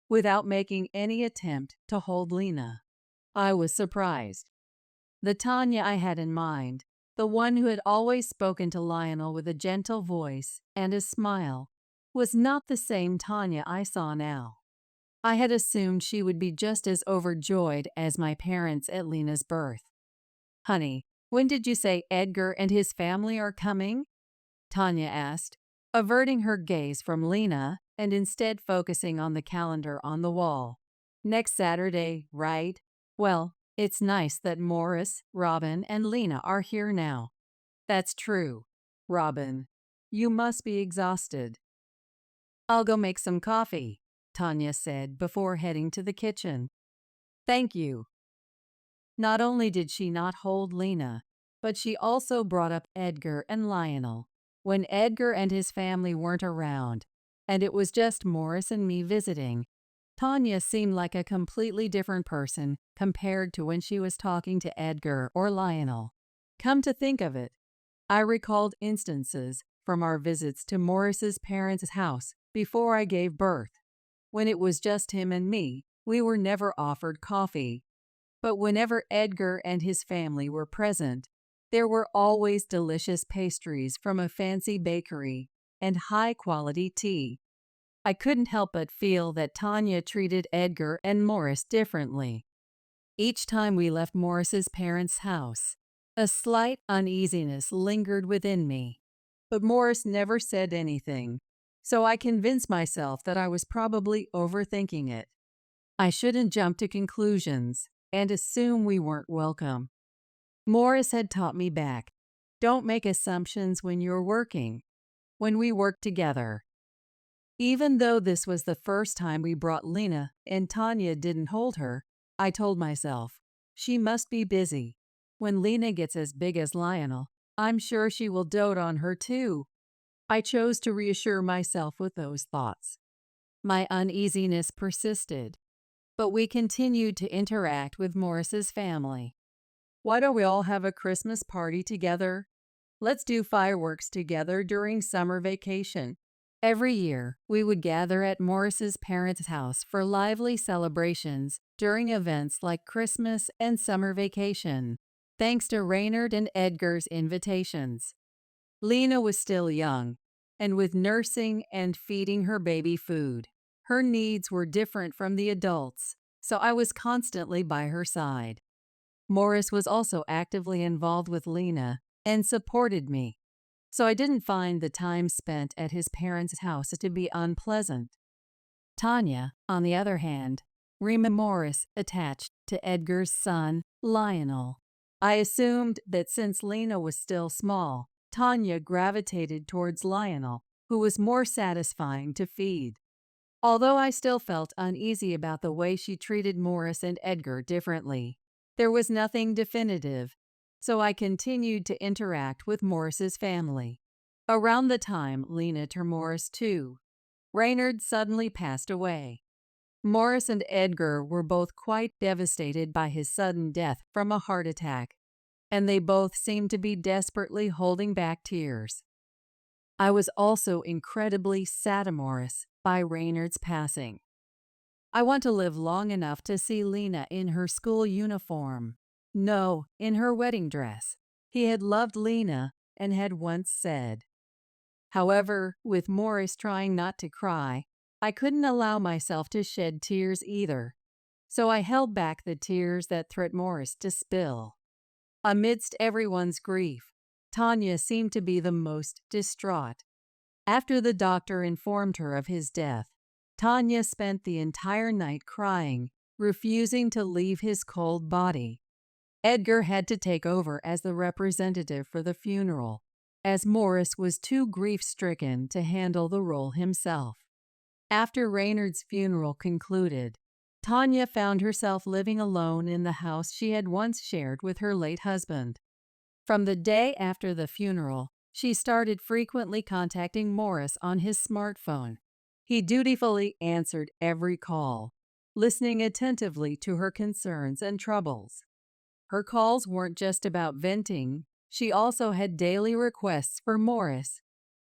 without making any attempt to hold Lena. I was surprised. The Tanya I had in mind, the one who had always spoken to Lionel with a gentle voice and a smile, was not the same Tanya I saw now. I had assumed she would be just as overjoyed as my parents at Lena's birth. "Honey, when did you say Edgar and his family are coming?" Tanya asked, averting her gaze from Lena and instead focusing on the calendar on the wall. "Next Saturday, right? Well, it's nice that Morris, Robin, and Lena are here now." "That's true. Robin, you must be exhausted." "I'll go make some coffee," Tanya said before heading to the kitchen. "Thank you." Not only did she not hold Lena, but she also brought up Edgar and Lionel when Edgar and his family weren't around, and it was just Morris and me visiting. Tanya seemed like a completely different person compared to when she was talking to Edgar or Lionel. Come to think of it, I recalled instances from our visits to Morris's parents' house before I gave birth. When it was just him and me, we were never offered coffee. But whenever Edgar and his family were present, there were always delicious pastries from a fancy bakery and high-quality tea. I couldn't help but feel that Tanya treated Edgar and Morris differently. Each time we left Morris's parents' house, a slight uneasiness lingered within me. But Morris never said anything, so I convinced myself that I was probably overthinking it. I shouldn't jump to conclusions and assume we weren't welcome. Morris had taught me back, don't make assumptions when you're working. When we worked together. Even though this was the first time we brought Lena and Tanya didn't hold her, I told myself, she must be busy. When Lena gets as big as Lionel, I'm sure she will dote on her too. I chose to reassure myself with those thoughts. My uneasiness persisted, but we continued to interact with Morris's family. "Why don't we all have a Christmas party together? Let's do fireworks together during summer vacation." Every year, we would gather at Morris's parents' house for lively celebrations during events like Christmas and summer vacation, thanks to Raynard and Edgar's invitations. Lena was still young, and with nursing and feeding her baby food, her needs were different from the adults, so I was constantly by her side. Morris was also actively involved with Lena and supported me, so I didn't find the time spent at his parents' house to be unpleasant. Tanya, on the other hand, Rima Morris attached to Edgar's son, Lionel. I assumed that since Lena was still small, Tanya gravitated towards Lionel, who was more satisfying to feed. Although I still felt uneasy about the way she treated Morris and Edgar differently, there was nothing definitive, so I continued to interact with Morris's family. Around the time Lena turned Morris 2, Raynard suddenly passed away. Morris and Edgar were both quite devastated by his sudden death from a heart attack, and they both seemed to be desperately holding back tears. I was also incredibly sad, Morris, by Raynard's passing. I want to live long enough to see Lena in her school uniform. No, in her wedding dress. He had loved Lena and had once said. However, with Morris trying not to cry, I couldn't allow myself to shed tears either, so I held back the tears that threatened Morris to spill. Amidst everyone's grief, Tanya seemed to be the most distraught. After the doctor informed her of his death, Tanya spent the entire night crying, refusing to leave his cold body. Edgar had to take over as the representative for the funeral, as Morris was too grief-stricken to handle the role himself. After Raynard's funeral concluded, Tanya found herself living alone in the house she had once shared with her late husband. From the day after the funeral, she started frequently contacting Morris on his smartphone. He dutifully answered every call, listening attentively to her concerns and troubles. Her calls weren't just about venting, she also had daily requests for Morris,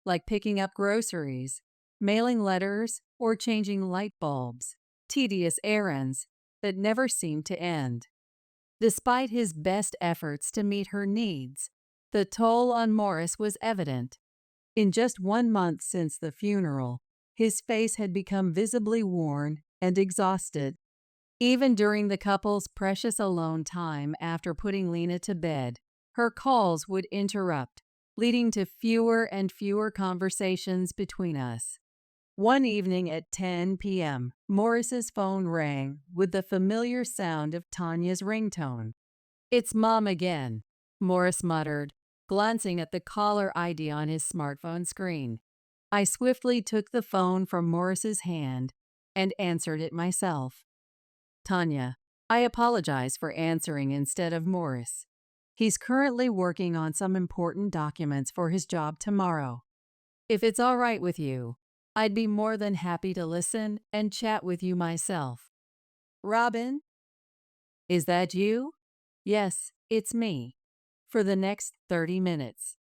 like picking up groceries, mailing letters, or changing light bulbs, tedious errands that never seemed to end. Despite his best efforts to meet her needs, the toll on Morris was evident. In just 1 month since the funeral, his face had become visibly worn and exhausted. Even during the couple's precious alone time after putting Lena to bed, her calls would interrupt, leading to fewer and fewer conversations between us. One evening at 10 p.m., Morris's phone rang with the familiar sound of Tanya's ringtone. "It's Mom again," Morris muttered, glancing at the caller ID on his smartphone screen. I swiftly took the phone from Morris's hand and answered it myself. "Tanya, I apologize for answering instead of Morris. He's currently working on some important documents for his job tomorrow. If it's all right with you, I'd be more than happy to listen and chat with you myself." "Robin? Is that you?" "Yes, it's me. For the next 30 minutes.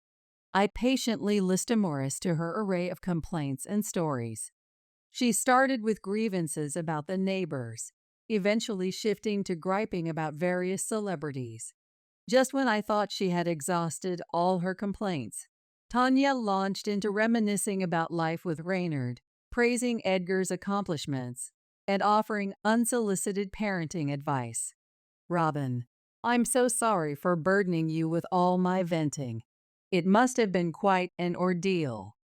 I patiently listened Morris to her array of complaints and stories. She started with grievances about the neighbors, eventually shifting to griping about various celebrities. Just when I thought she had exhausted all her complaints, Tanya launched into reminiscing about life with Reynard, praising Edgar's accomplishments, and offering unsolicited parenting advice. "Robin, I'm so sorry for burdening you with all my venting. It must have been quite an ordeal."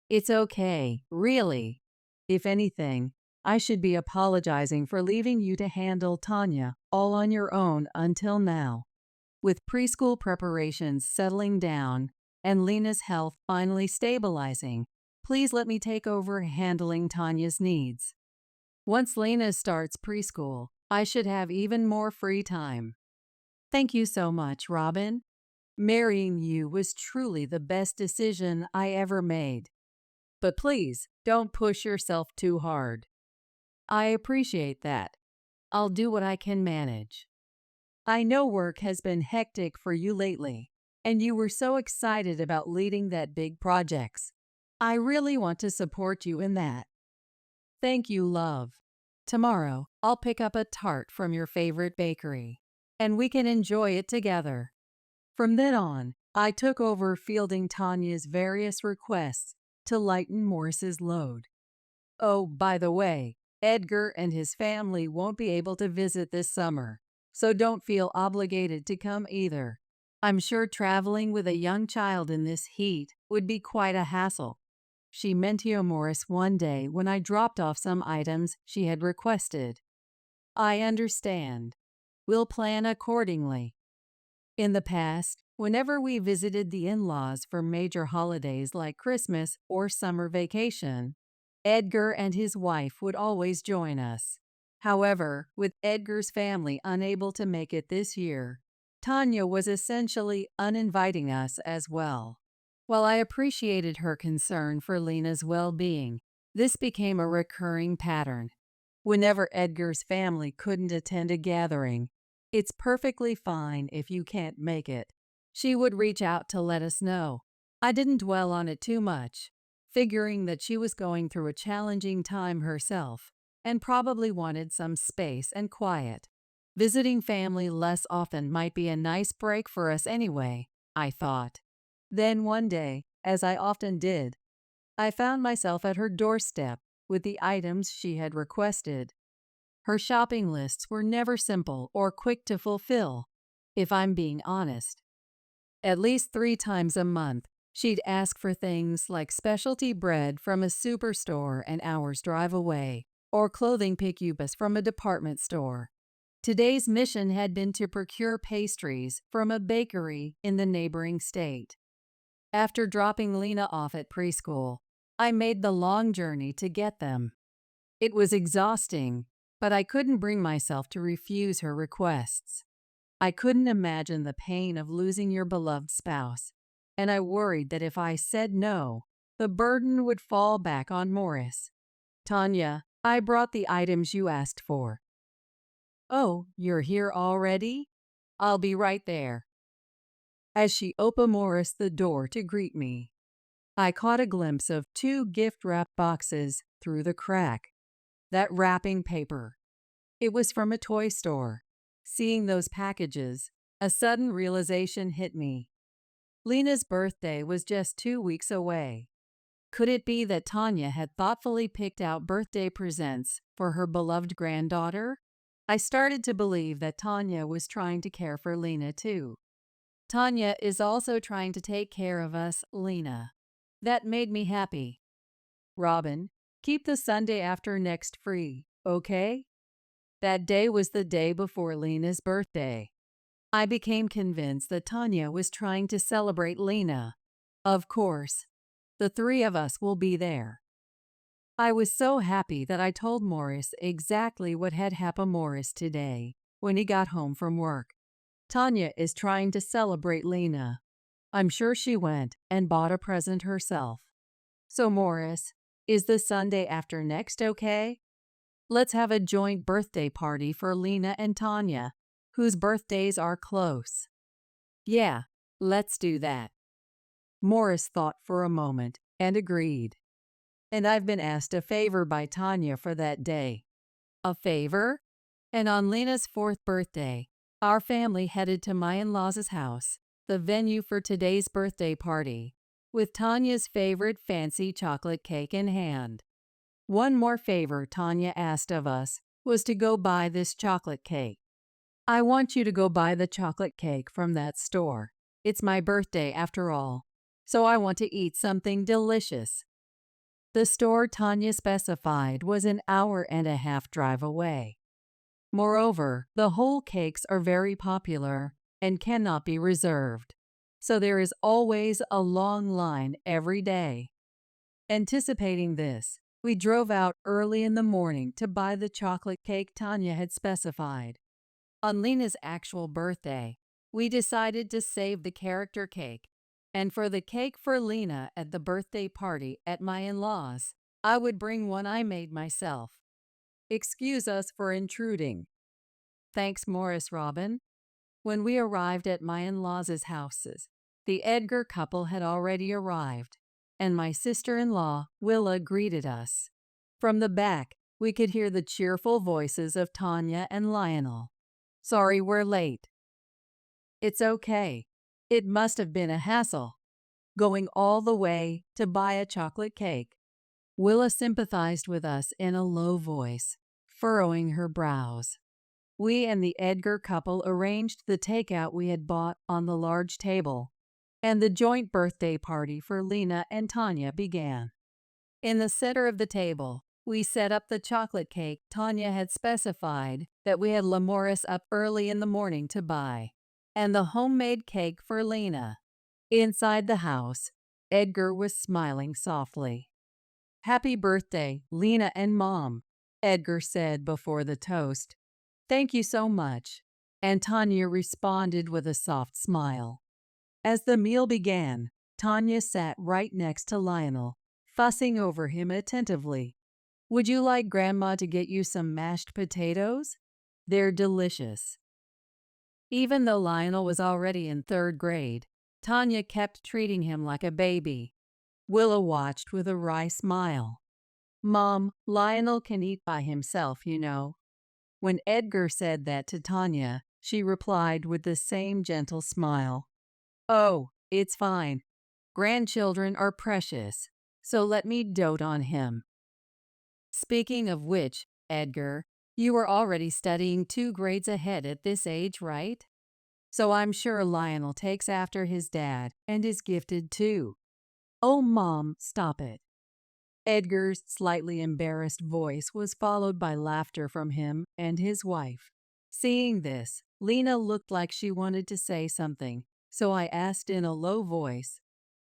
"It's okay, really. If anything, I should be apologizing for leaving you to handle Tanya all on your own until now. With preschool preparations settling down and Lena's health finally stabilizing, please let me take over handling Tanya's needs. Once Lena starts preschool, I should have even more free time. Thank you so much, Robin. Marrying you was truly the best decision I ever made. But please, don't push yourself too hard." "I appreciate that. I'll do what I can manage." "I know work has been hectic for you lately, and you were so excited about leading that big projects. I really want to support you in that. Thank you, love. Tomorrow, I'll pick up a tart from your favorite bakery, and we can enjoy it together." From then on, I took over fielding Tanya's various requests to lighten Morris's load. "Oh, by the way, Edgar and his family won't be able to visit this summer, so don't feel obligated to come either. I'm sure traveling with a young child in this heat would be quite a hassle," she mentioned Morris one day when I dropped off some items she had requested. "I understand. We'll plan accordingly." In the past, whenever we visited the in-laws for major holidays like Christmas or summer vacation, Edgar and his wife would always join us. However, with Edgar's family unable to make it this year, Tanya was essentially uninviting us as well. While I appreciated her concern for Lena's well-being, this became a recurring pattern. Whenever Edgar's family couldn't attend a gathering, "It's perfectly fine if you can't make it," she would reach out to let us know. I didn't dwell on it too much, figuring that she was going through a challenging time herself and probably wanted some space and quiet. Visiting family less often might be a nice break for us anyway, I thought. Then one day, as I often did, I found myself at her doorstep with the items she had requested. Her shopping lists were never simple or quick to fulfill, if I'm being honest. At least 3 times a month, she'd ask for things like specialty bread from a superstore an hour's drive away, or clothing picubus from a department store. Today's mission had been to procure pastries from a bakery in the neighboring state. After dropping Lena off at preschool, I made the long journey to get them. It was exhausting, but I couldn't bring myself to refuse her requests. I couldn't imagine the pain of losing your beloved spouse, and I worried that if I said no, the burden would fall back on Morris. "Tanya, I brought the items you asked for." "Oh, you're here already? I'll be right there." As she opened Morris the door to greet me, I caught a glimpse of 2 gift wrap boxes through the crack. That wrapping paper. It was from a toy store. Seeing those packages, a sudden realization hit me. Lena's birthday was just 2 weeks away. Could it be that Tanya had thoughtfully picked out birthday presents for her beloved granddaughter? I started to believe that Tanya was trying to care for Lena too. Tanya is also trying to take care of us, Lena. That made me happy. Robin, keep the Sunday after next free, okay? That day was the day before Lena's birthday. I became convinced that Tanya was trying to celebrate Lena. Of course, the 3 of us will be there. I was so happy that I told Morris exactly what had happened Morris today when he got home from work. Tanya is trying to celebrate Lena. I'm sure she went and bought a present herself. So Morris, is the Sunday after next okay? Let's have a joint birthday party for Lena and Tanya, whose birthdays are close. Yeah, let's do that. Morris thought for a moment and agreed. And I've been asked a favor by Tanya for that day. A favor? And on Lena's 4th birthday, our family headed to my in-laws' house, the venue for today's birthday party, with Tanya's favorite fancy chocolate cake in hand. One more favor Tanya asked of us was to go buy this chocolate cake. I want you to go buy the chocolate cake from that store. It's my birthday after all, so I want to eat something delicious. The store Tanya specified was an hour-and-a-half drive away. Moreover, the whole cakes are very popular and cannot be reserved, so there is always a long line every day. Anticipating this, we drove out early in the morning to buy the chocolate cake Tanya had specified. On Lena's actual birthday, we decided to save the character cake, and for the cake for Lena at the birthday party at my in-laws, I would bring one I made myself. Excuse us for intruding. Thanks, Morris Robin. When we arrived at my in-laws' houses, the Edgar couple had already arrived, and my sister-in-law, Willa, greeted us. From the back, we could hear the cheerful voices of Tanya and Lionel. Sorry we're late. It's okay. It must have been a hassle, going all the way to buy a chocolate cake. Willa sympathized with us in a low voice, furrowing her brows. We and the Edgar couple arranged the takeout we had bought on the large table, and the joint birthday party for Lena and Tanya began. In the center of the table, we set up the chocolate cake Tanya had specified that we had Morris up early in the morning to buy, and the homemade cake for Lena. Inside the house, Edgar was smiling softly. Happy birthday, Lena and Mom, Edgar said before the toast. Thank you so much. And Tanya responded with a soft smile. As the meal began, Tanya sat right next to Lionel, fussing over him attentively. Would you like Grandma to get you some mashed potatoes? They're delicious. Even though Lionel was already in 3rd grade, Tanya kept treating him like a baby. Willa watched with a wry smile. Mom, Lionel can eat by himself, you know. When Edgar said that to Tanya, she replied with the same gentle smile. Oh, it's fine. Grandchildren are precious, so let me dote on him. Speaking of which, Edgar, you are already studying 2 grades ahead at this age, right? So I'm sure Lionel takes after his dad and is gifted too. Oh, Mom, stop it. Edgar's slightly embarrassed voice was followed by laughter from him and his wife. Seeing this, Lena looked like she wanted to say something, so I asked in a low voice,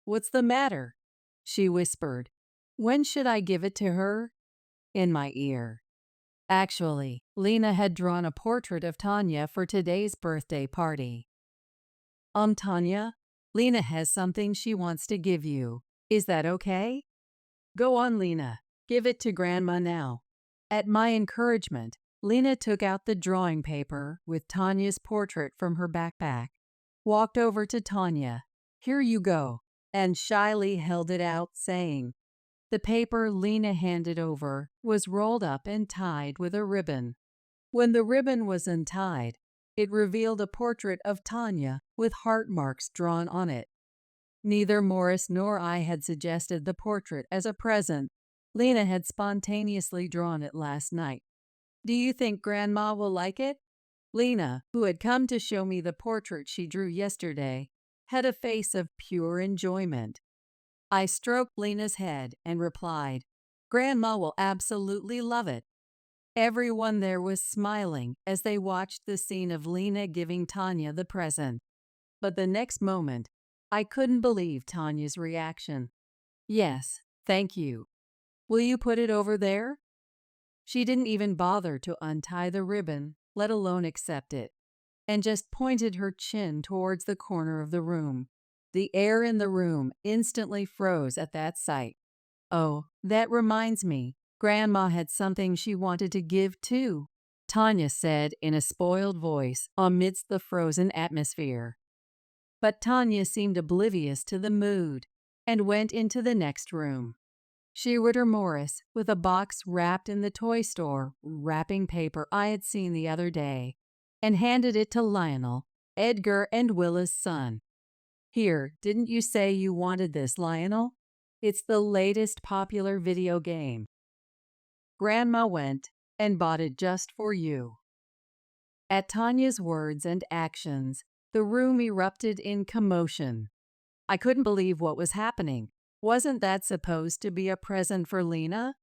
"What's the matter?" She whispered, "When should I give it to her?" in my ear. Actually, Lena had drawn a portrait of Tanya for today's birthday party. Tanya, Lena has something she wants to give you. Is that okay? Go on, Lena. Give it to Grandma now. At my encouragement, Lena took out the drawing paper with Tanya's portrait from her backpack, walked over to Tanya. Here you go. and shyly held it out, saying, the paper Lena handed over was rolled up and tied with a ribbon. When the ribbon was untied, it revealed a portrait of Tanya with heart marks drawn on it. Neither Morris nor I had suggested the portrait as a present. Lena had spontaneously drawn it last night. Do you think Grandma will like it? Lena, who had come to show me the portrait she drew yesterday, had a face of pure enjoyment. I stroked Lena's head and replied, Grandma will absolutely love it. Everyone there was smiling as they watched the scene of Lena giving Tanya the present. But the next moment, I couldn't believe Tanya's reaction. Yes, thank you. Will you put it over there? She didn't even bother to untie the ribbon, let alone accept it, and just pointed her chin towards the corner of the room. The air in the room instantly froze at that sight. Oh, that reminds me, Grandma had something she wanted to give too, Tanya said in a spoiled voice amidst the frozen atmosphere. But Tanya seemed oblivious to the mood and went into the next room. She ordered Morris with a box wrapped in the toy store wrapping paper I had seen the other day and handed it to Lionel, Edgar and Willa's son. Here, didn't you say you wanted this, Lionel? It's the latest popular video game. Grandma went and bought it just for you. At Tanya's words and actions, the room erupted in commotion. I couldn't believe what was happening. Wasn't that supposed to be a present for Lena?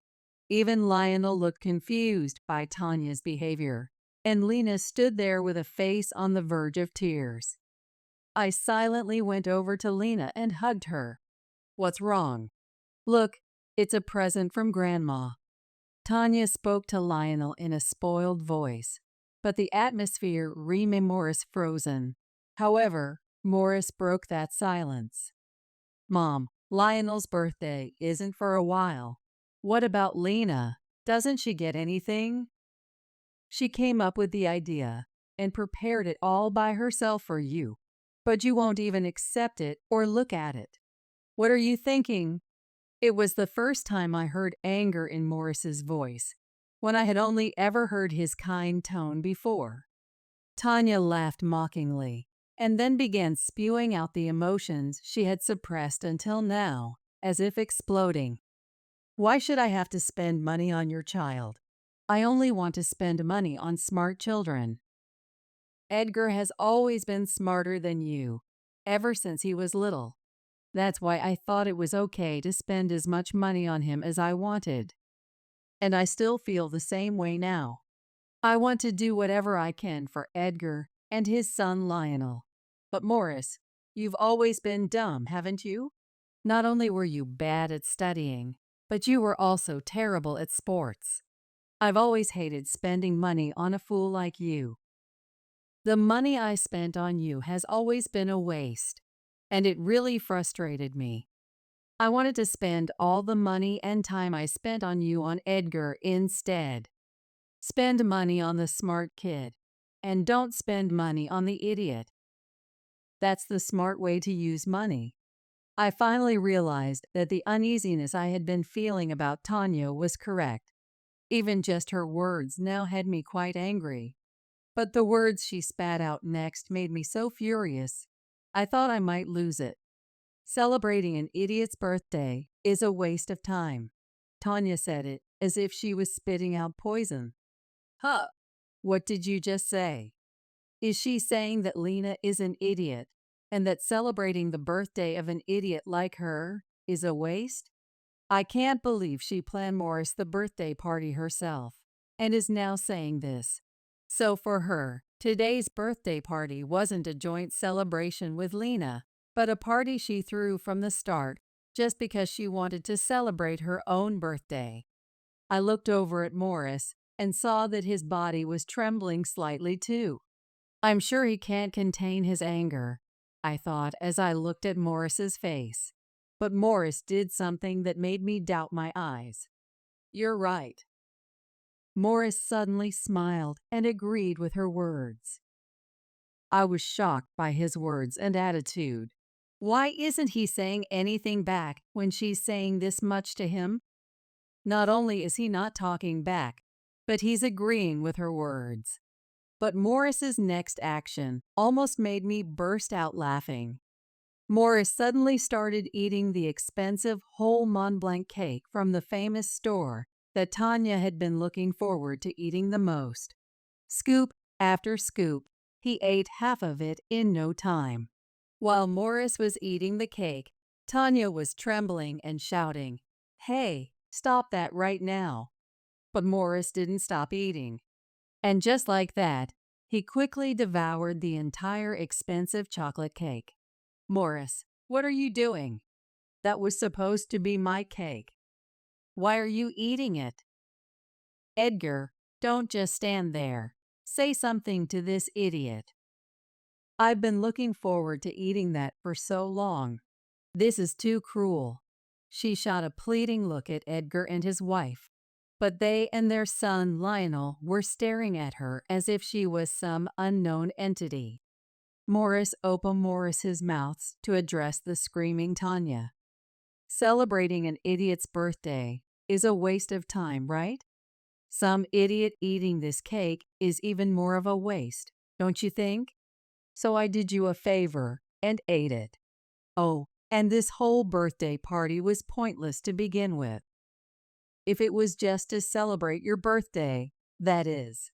Even Lionel looked confused by Tanya's behavior, and Lena stood there with a face on the verge of tears. I silently went over to Lena and hugged her. What's wrong? Look, it's a present from Grandma. Tanya spoke to Lionel in a spoiled voice, but the atmosphere remained Morris frozen. However, Morris broke that silence. Mom, Lionel's birthday isn't for a while. What about Lena? Doesn't she get anything? She came up with the idea and prepared it all by herself for you, but you won't even accept it or look at it. What are you thinking? It was the first time I heard anger in Morris's voice, when I had only ever heard his kind tone before. Tanya laughed mockingly, and then began spewing out the emotions she had suppressed until now, as if exploding. Why should I have to spend money on your child? I only want to spend money on smart children. Edgar has always been smarter than you, ever since he was little. That's why I thought it was okay to spend as much money on him as I wanted. And I still feel the same way now. I want to do whatever I can for Edgar and his son Lionel. But Morris, you've always been dumb, haven't you? Not only were you bad at studying, but you were also terrible at sports. I've always hated spending money on a fool like you. The money I spent on you has always been a waste, and it really frustrated me. I wanted to spend all the money and time I spent on you on Edgar instead. Spend money on the smart kid, and don't spend money on the idiot. That's the smart way to use money. I finally realized that the uneasiness I had been feeling about Tanya was correct. Even just her words now had me quite angry. But the words she spat out next made me so furious, I thought I might lose it. Celebrating an idiot's birthday is a waste of time. Tanya said it as if she was spitting out poison. Huh, what did you just say? Is she saying that Lena is an idiot and that celebrating the birthday of an idiot like her is a waste? I can't believe she planned Morris the birthday party herself and is now saying this. So for her, today's birthday party wasn't a joint celebration with Lena, but a party she threw from the start just because she wanted to celebrate her own birthday. I looked over at Morris and saw that his body was trembling slightly too. I'm sure he can't contain his anger, I thought as I looked at Morris's face. But Morris did something that made me doubt my eyes. You're right. Morris suddenly smiled and agreed with her words. I was shocked by his words and attitude. Why isn't he saying anything back when she's saying this much to him? Not only is he not talking back, but he's agreeing with her words. But Morris's next action almost made me burst out laughing. Morris suddenly started eating the expensive whole Mont Blanc cake from the famous store that Tanya had been looking forward to eating the most. Scoop after scoop, he ate half of it in no time. While Morris was eating the cake, Tanya was trembling and shouting, "Hey, stop that right now." But Morris didn't stop eating. And just like that, he quickly devoured the entire expensive chocolate cake. "Morris, what are you doing? That was supposed to be my cake. Why are you eating it?" "Edgar, don't just stand there. Say something to this idiot." "I've been looking forward to eating that for so long. This is too cruel." She shot a pleading look at Edgar and his wife, but they and their son Lionel were staring at her as if she was some unknown entity. Morris opened Morris's mouth to address the screaming Tanya. "Celebrating an idiot's birthday is a waste of time, right? Some idiot eating this cake is even more of a waste, don't you think? So I did you a favor and ate it. Oh, and this whole birthday party was pointless to begin with. If it was just to celebrate your birthday, that is.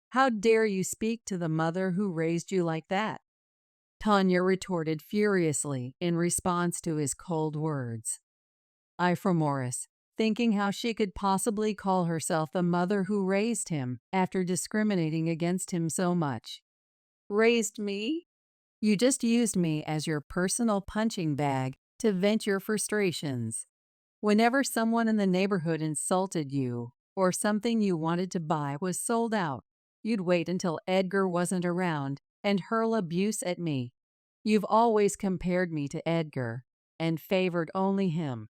How dare you speak to the mother who raised you like that?" Tanya retorted furiously in response to his cold words. I for Morris, thinking how she could possibly call herself the mother who raised him after discriminating against him so much. "Raised me? You just used me as your personal punching bag to vent your frustrations. Whenever someone in the neighborhood insulted you or something you wanted to buy was sold out, you'd wait until Edgar wasn't around and hurl abuse at me. You've always compared me to Edgar and favored only him.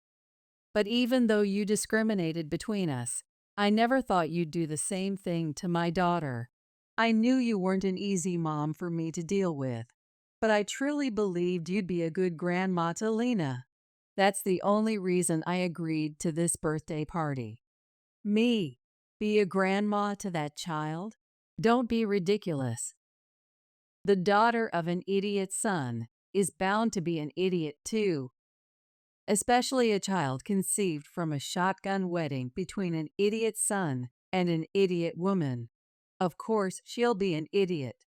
But even though you discriminated between us, I never thought you'd do the same thing to my daughter. I knew you weren't an easy mom for me to deal with, but I truly believed you'd be a good grandma to Lena. That's the only reason I agreed to this birthday party." "Me? Be a grandma to that child? Don't be ridiculous. The daughter of an idiot's son is bound to be an idiot too, especially a child conceived from a shotgun wedding between an idiot son and an idiot woman. Of course, she'll be an idiot.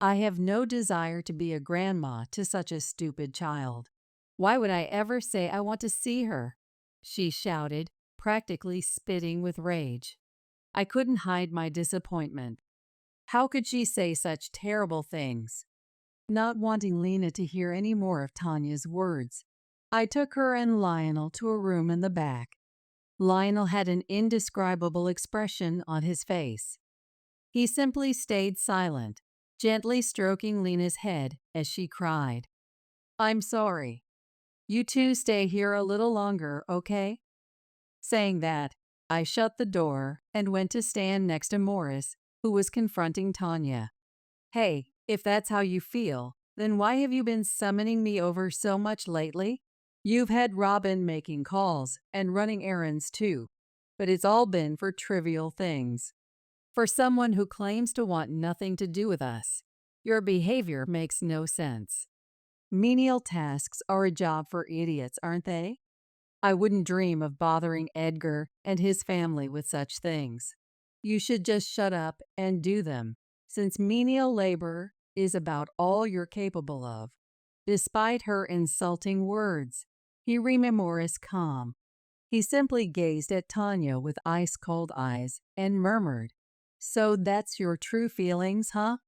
I have no desire to be a grandma to such a stupid child. Why would I ever say I want to see her?" she shouted, practically spitting with rage. I couldn't hide my disappointment. How could she say such terrible things? Not wanting Lena to hear any more of Tanya's words, I took her and Lionel to a room in the back. Lionel had an indescribable expression on his face. He simply stayed silent, gently stroking Lena's head as she cried. "I'm sorry. You two stay here a little longer, okay?" Saying that, I shut the door and went to stand next to Morris, who was confronting Tanya. "Hey, if that's how you feel, then why have you been summoning me over so much lately? You've had Robin making calls and running errands too, but it's all been for trivial things. For someone who claims to want nothing to do with us, your behavior makes no sense. Menial tasks are a job for idiots, aren't they? I wouldn't dream of bothering Edgar and his family with such things. You should just shut up and do them, since menial labor is about all you're capable of." Despite her insulting words, he remained Morris calm. He simply gazed at Tanya with ice-cold eyes and murmured, "So that's your true feelings, huh?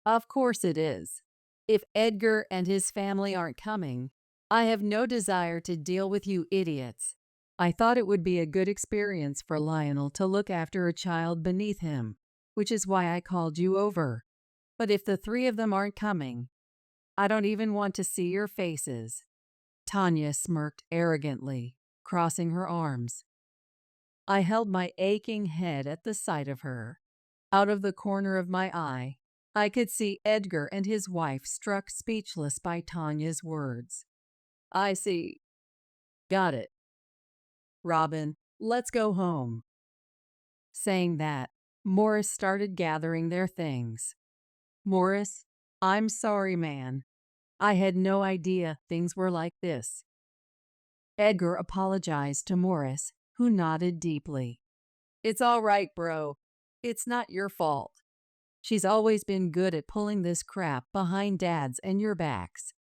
Of course it is. If Edgar and his family aren't coming, I have no desire to deal with you idiots. I thought it would be a good experience for Lionel to look after a child beneath him, which is why I called you over. But if the three of them aren't coming, I don't even want to see your faces." Tanya smirked arrogantly, crossing her arms. I held my aching head at the sight of her. Out of the corner of my eye, I could see Edgar and his wife struck speechless by Tanya's words. I see. Got it. Robin, let's go home. Saying that, Morris started gathering their things. Morris, I'm sorry, man. I had no idea things were like this. Edgar apologized to Morris, who nodded deeply. It's all right, bro. It's not your fault. She's always been good at pulling this crap behind Dad's and your backs.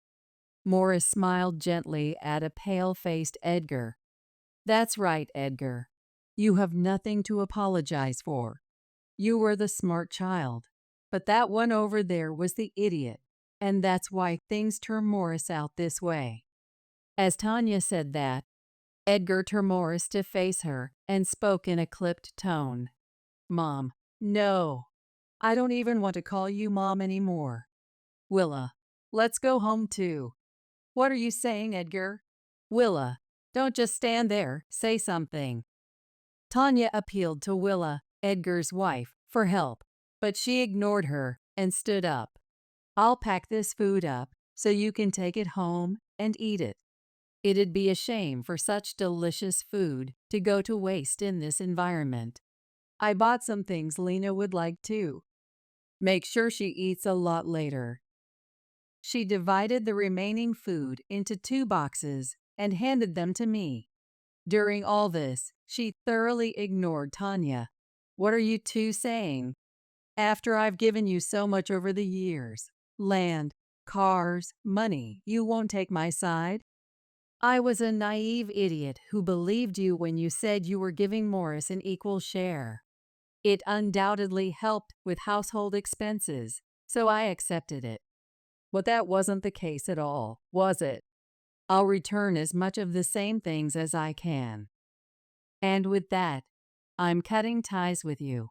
Morris smiled gently at a pale-faced Edgar. That's right, Edgar. You have nothing to apologize for. You were the smart child. But that one over there was the idiot, and that's why things turned Morris out this way. As Tanya said that, Edgar turned Morris to face her and spoke in a clipped tone. Mom, no. I don't even want to call you Mom anymore. Willa, let's go home too. What are you saying, Edgar? Willa, don't just stand there, say something. Tanya appealed to Willa, Edgar's wife, for help, but she ignored her and stood up. I'll pack this food up so you can take it home and eat it. It'd be a shame for such delicious food to go to waste in this environment. I bought some things Lena would like too. Make sure she eats a lot later. She divided the remaining food into 2 boxes and handed them to me. During all this, she thoroughly ignored Tanya. What are you two saying? After I've given you so much over the years, land, cars, money, you won't take my side? I was a naive idiot who believed you when you said you were giving Morris an equal share. It undoubtedly helped with household expenses, so I accepted it. But that wasn't the case at all, was it? I'll return as much of the same things as I can. And with that, I'm cutting ties with you.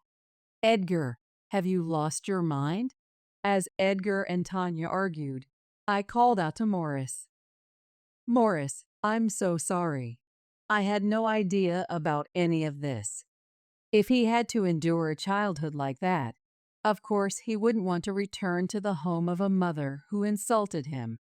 Edgar, have you lost your mind? As Edgar and Tanya argued, I called out to Morris. Morris, I'm so sorry. I had no idea about any of this. If he had to endure a childhood like that, of course he wouldn't want to return to the home of a mother who insulted him.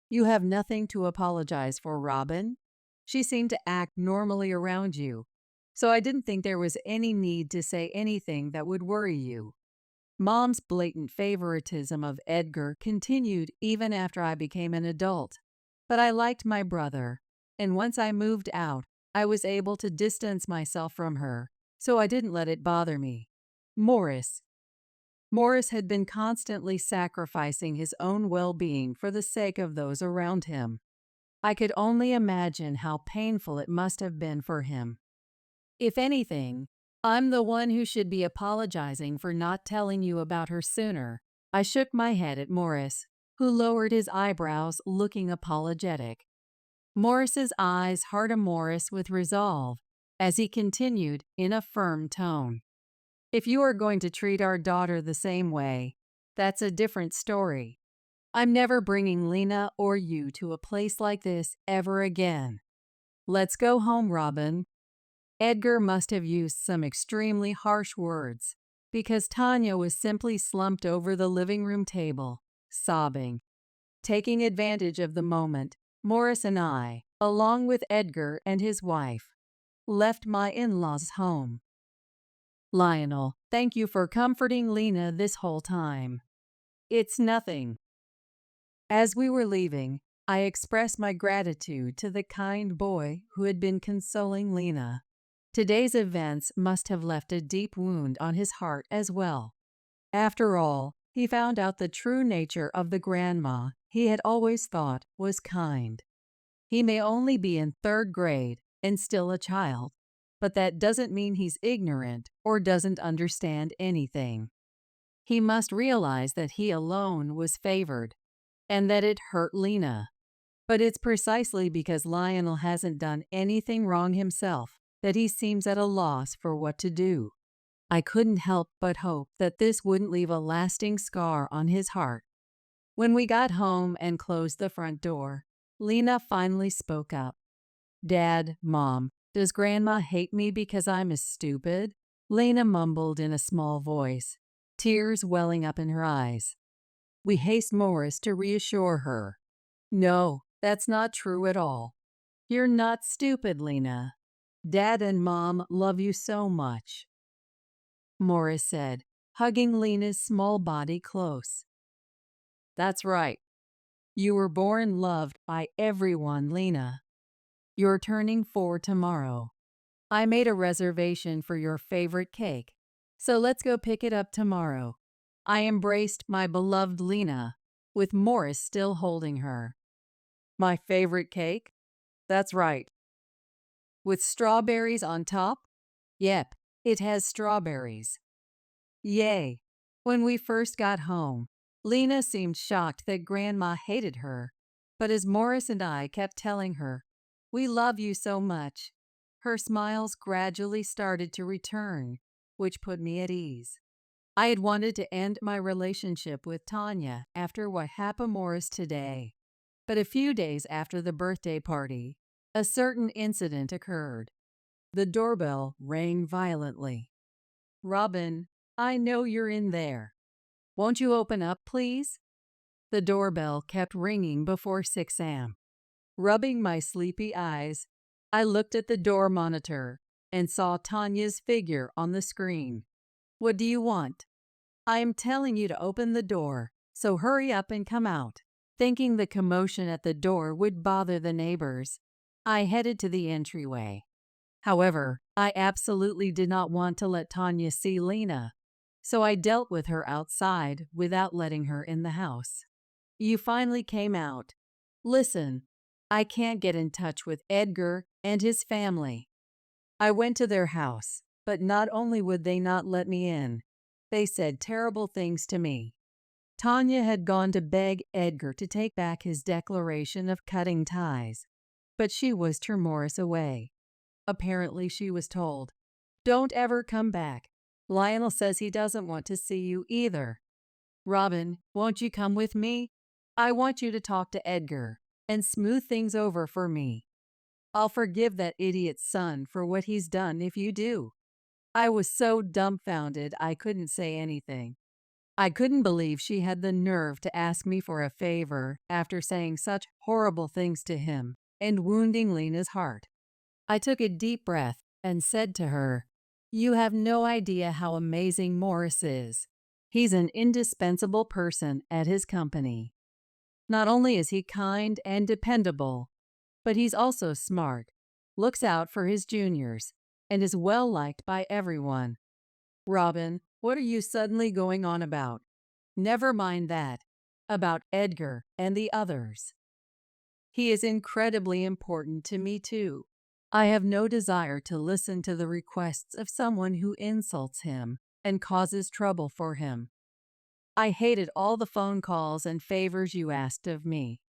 You have nothing to apologize for, Robin. She seemed to act normally around you, so I didn't think there was any need to say anything that would worry you. Mom's blatant favoritism of Edgar continued even after I became an adult. But I liked my brother, and once I moved out, I was able to distance myself from her, so I didn't let it bother me. Morris had been constantly sacrificing his own well-being for the sake of those around him. I could only imagine how painful it must have been for him. If anything, I'm the one who should be apologizing for not telling you about her sooner. I shook my head at Morris, who lowered his eyebrows, looking apologetic. Morris's eyes hardened Morris with resolve as he continued in a firm tone. If you are going to treat our daughter the same way, that's a different story. I'm never bringing Lena or you to a place like this ever again. Let's go home, Robin. Edgar must have used some extremely harsh words because Tanya was simply slumped over the living room table, sobbing. Taking advantage of the moment, Morris and I, along with Edgar and his wife, left my in-laws' home. Lionel, thank you for comforting Lena this whole time. It's nothing. As we were leaving, I expressed my gratitude to the kind boy who had been consoling Lena. Today's events must have left a deep wound on his heart as well. After all, he found out the true nature of the grandma he had always thought was kind. He may only be in 3rd grade and still a child, but that doesn't mean he's ignorant or doesn't understand anything. He must realize that he alone was favored, and that it hurt Lena. But it's precisely because Lionel hasn't done anything wrong himself that he seems at a loss for what to do. I couldn't help but hope that this wouldn't leave a lasting scar on his heart. When we got home and closed the front door, Lena finally spoke up. Dad, Mom, does Grandma hate me because I'm as stupid? Lena mumbled in a small voice. tears welling up in her eyes. We haste Morris to reassure her. No, that's not true at all. You're not stupid, Lena. Dad and Mom love you so much, Morris said, hugging Lena's small body close. That's right. You were born loved by everyone, Lena. You're turning 4 tomorrow. I made a reservation for your favorite cake, so let's go pick it up tomorrow. I embraced my beloved Lena, with Morris still holding her. My favorite cake? That's right. With strawberries on top? Yep, it has strawberries. Yay! When we first got home, Lena seemed shocked that Grandma hated her, but as Morris and I kept telling her, "We love you so much," her smiles gradually started to return, which put me at ease. I had wanted to end my relationship with Tanya after what happened to Morris today, but a few days after the birthday party, a certain incident occurred. The doorbell rang violently. "Robin, I know you're in there. Won't you open up, please?" The doorbell kept ringing before 6 a.m. Rubbing my sleepy eyes, I looked at the door monitor and saw Tanya's figure on the screen. "What do you want?" "I am telling you to open the door, so hurry up and come out." Thinking the commotion at the door would bother the neighbors, I headed to the entryway. However, I absolutely did not want to let Tanya see Lena, so I dealt with her outside without letting her in the house. "You finally came out. Listen, I can't get in touch with Edgar and his family. I went to their house, but not only would they not let me in, they said terrible things to me." Tanya had gone to beg Edgar to take back his declaration of cutting ties, but she whisked her Morris away. Apparently, she was told, "Don't ever come back. Lionel says he doesn't want to see you either. Robin, won't you come with me? I want you to talk to Edgar and smooth things over for me. I'll forgive that idiot's son for what he's done if you do." I was so dumbfounded I couldn't say anything. I couldn't believe she had the nerve to ask me for a favor after saying such horrible things to him and wounding Lena's heart. I took a deep breath and said to her, "You have no idea how amazing Morris is. He's an indispensable person at his company. Not only is he kind and dependable, but he's also smart, looks out for his juniors, and is well liked by everyone." "Robin, what are you suddenly going on about?" "Never mind that. About Edgar and the others. He is incredibly important to me too. I have no desire to listen to the requests of someone who insults him and causes trouble for him. I hated all the phone calls and favors you asked of me.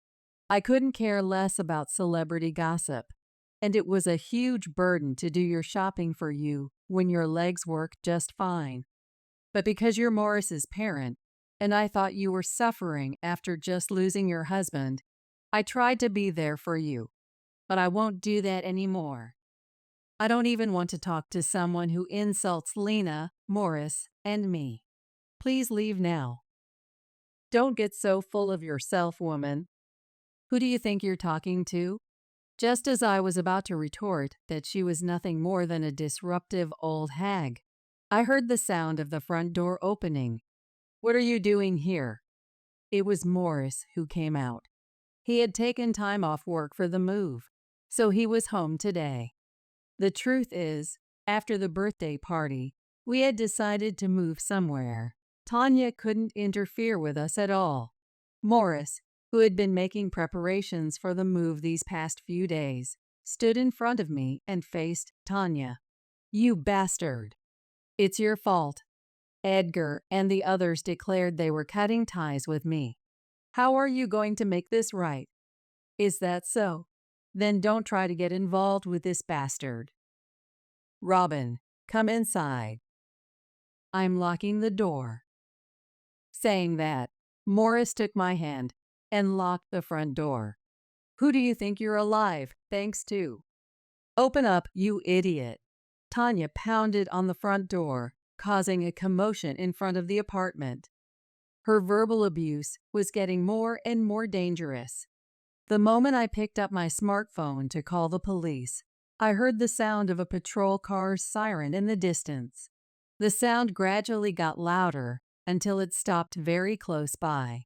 I couldn't care less about celebrity gossip, and it was a huge burden to do your shopping for you when your legs work just fine. But because you're Morris's parent, and I thought you were suffering after just losing your husband, I tried to be there for you. But I won't do that anymore. I don't even want to talk to someone who insults Lena, Morris, and me. Please leave now." "Don't get so full of yourself, woman. Who do you think you're talking to?" Just as I was about to retort that she was nothing more than a disruptive old hag, I heard the sound of the front door opening. "What are you doing here?" It was Morris who came out. He had taken time off work for the move, so he was home today. The truth is, after the birthday party, we had decided to move somewhere. Tanya couldn't interfere with us at all. Morris, who had been making preparations for the move these past few days, stood in front of me and faced Tanya. "You bastard! It's your fault. Edgar and the others declared they were cutting ties with me. How are you going to make this right? Is that so? Then don't try to get involved with this bastard. Robin, come inside. I'm locking the door." Saying that, Morris took my hand and locked the front door. "Who do you think you're alive, thanks to?" "Open up, you idiot." Tanya pounded on the front door, causing a commotion in front of the apartment. Her verbal abuse was getting more and more dangerous. The moment I picked up my smartphone to call the police, I heard the sound of a patrol car's siren in the distance. The sound gradually got louder until it stopped very close by.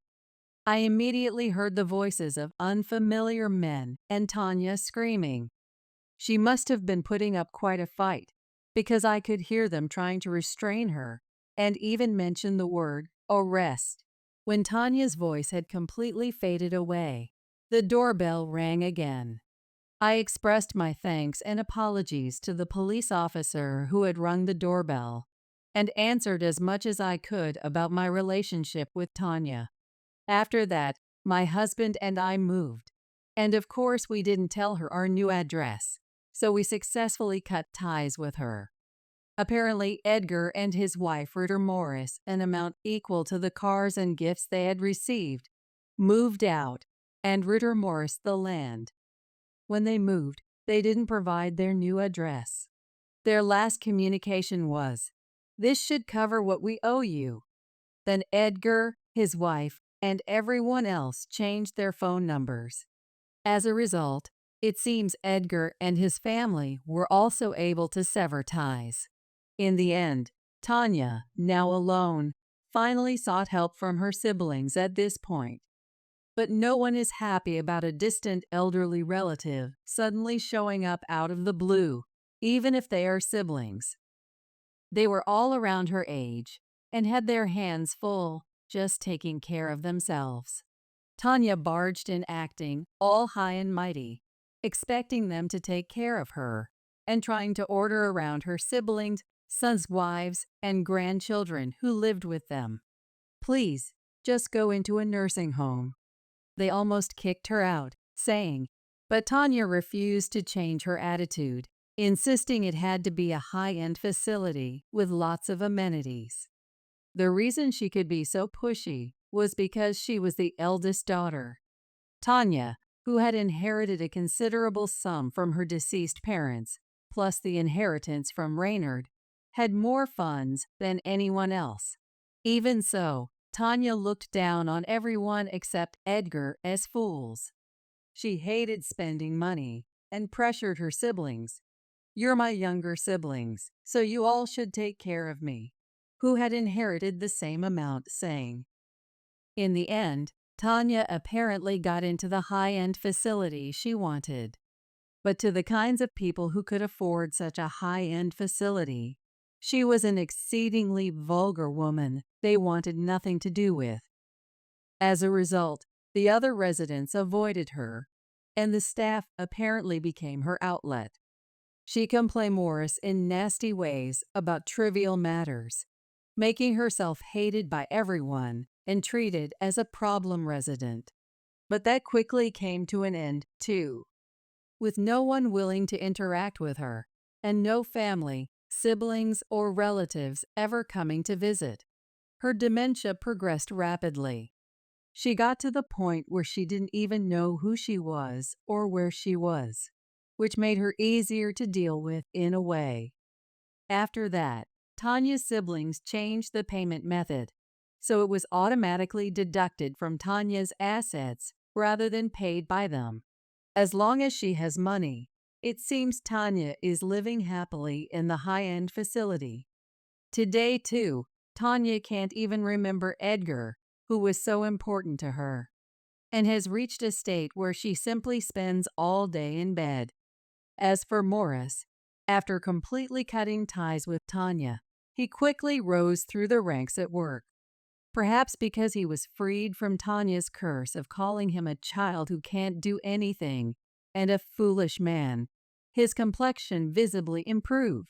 I immediately heard the voices of unfamiliar men and Tanya screaming. She must have been putting up quite a fight, because I could hear them trying to restrain her and even mention the word arrest. When Tanya's voice had completely faded away, the doorbell rang again. I expressed my thanks and apologies to the police officer who had rung the doorbell and answered as much as I could about my relationship with Tanya. After that, my husband and I moved. And of course, we didn't tell her our new address, so we successfully cut ties with her. Apparently, Edgar and his wife, Ritter Morris, an amount equal to the cars and gifts they had received, moved out, and Ritter Morris the land. When they moved, they didn't provide their new address. Their last communication was, "This should cover what we owe you." Then Edgar, his wife, and everyone else changed their phone numbers. As a result, it seems Edgar and his family were also able to sever ties. In the end, Tanya, now alone, finally sought help from her siblings at this point. But no one is happy about a distant elderly relative suddenly showing up out of the blue, even if they are siblings. They were all around her age and had their hands full just taking care of themselves. Tanya barged in acting all high and mighty, expecting them to take care of her and trying to order around her siblings, sons' wives, and grandchildren who lived with them. "Please, just go into a nursing home." They almost kicked her out, saying, but Tanya refused to change her attitude, insisting it had to be a high-end facility with lots of amenities. The reason she could be so pushy was because she was the eldest daughter. Tanya, who had inherited a considerable sum from her deceased parents, plus the inheritance from Reynard, had more funds than anyone else. Even so, Tanya looked down on everyone except Edgar as fools. She hated spending money and pressured her siblings. "You're my younger siblings, so you all should take care of me," who had inherited the same amount, saying. In the end, Tanya apparently got into the high-end facility she wanted. But to the kinds of people who could afford such a high-end facility, she was an exceedingly vulgar woman they wanted nothing to do with. As a result, the other residents avoided her, and the staff apparently became her outlet. She can play Morris in nasty ways about trivial matters, making herself hated by everyone and treated as a problem resident. But that quickly came to an end, too. With no one willing to interact with her, and no family, siblings, or relatives ever coming to visit, her dementia progressed rapidly. She got to the point where she didn't even know who she was or where she was, which made her easier to deal with in a way. After that, Tanya's siblings changed the payment method, so it was automatically deducted from Tanya's assets rather than paid by them. As long as she has money, it seems Tanya is living happily in the high-end facility. Today, too, Tanya can't even remember Edgar, who was so important to her, and has reached a state where she simply spends all day in bed. As for Morris, after completely cutting ties with Tanya, he quickly rose through the ranks at work. Perhaps because he was freed from Tanya's curse of calling him a child who can't do anything and a foolish man, his complexion visibly improved.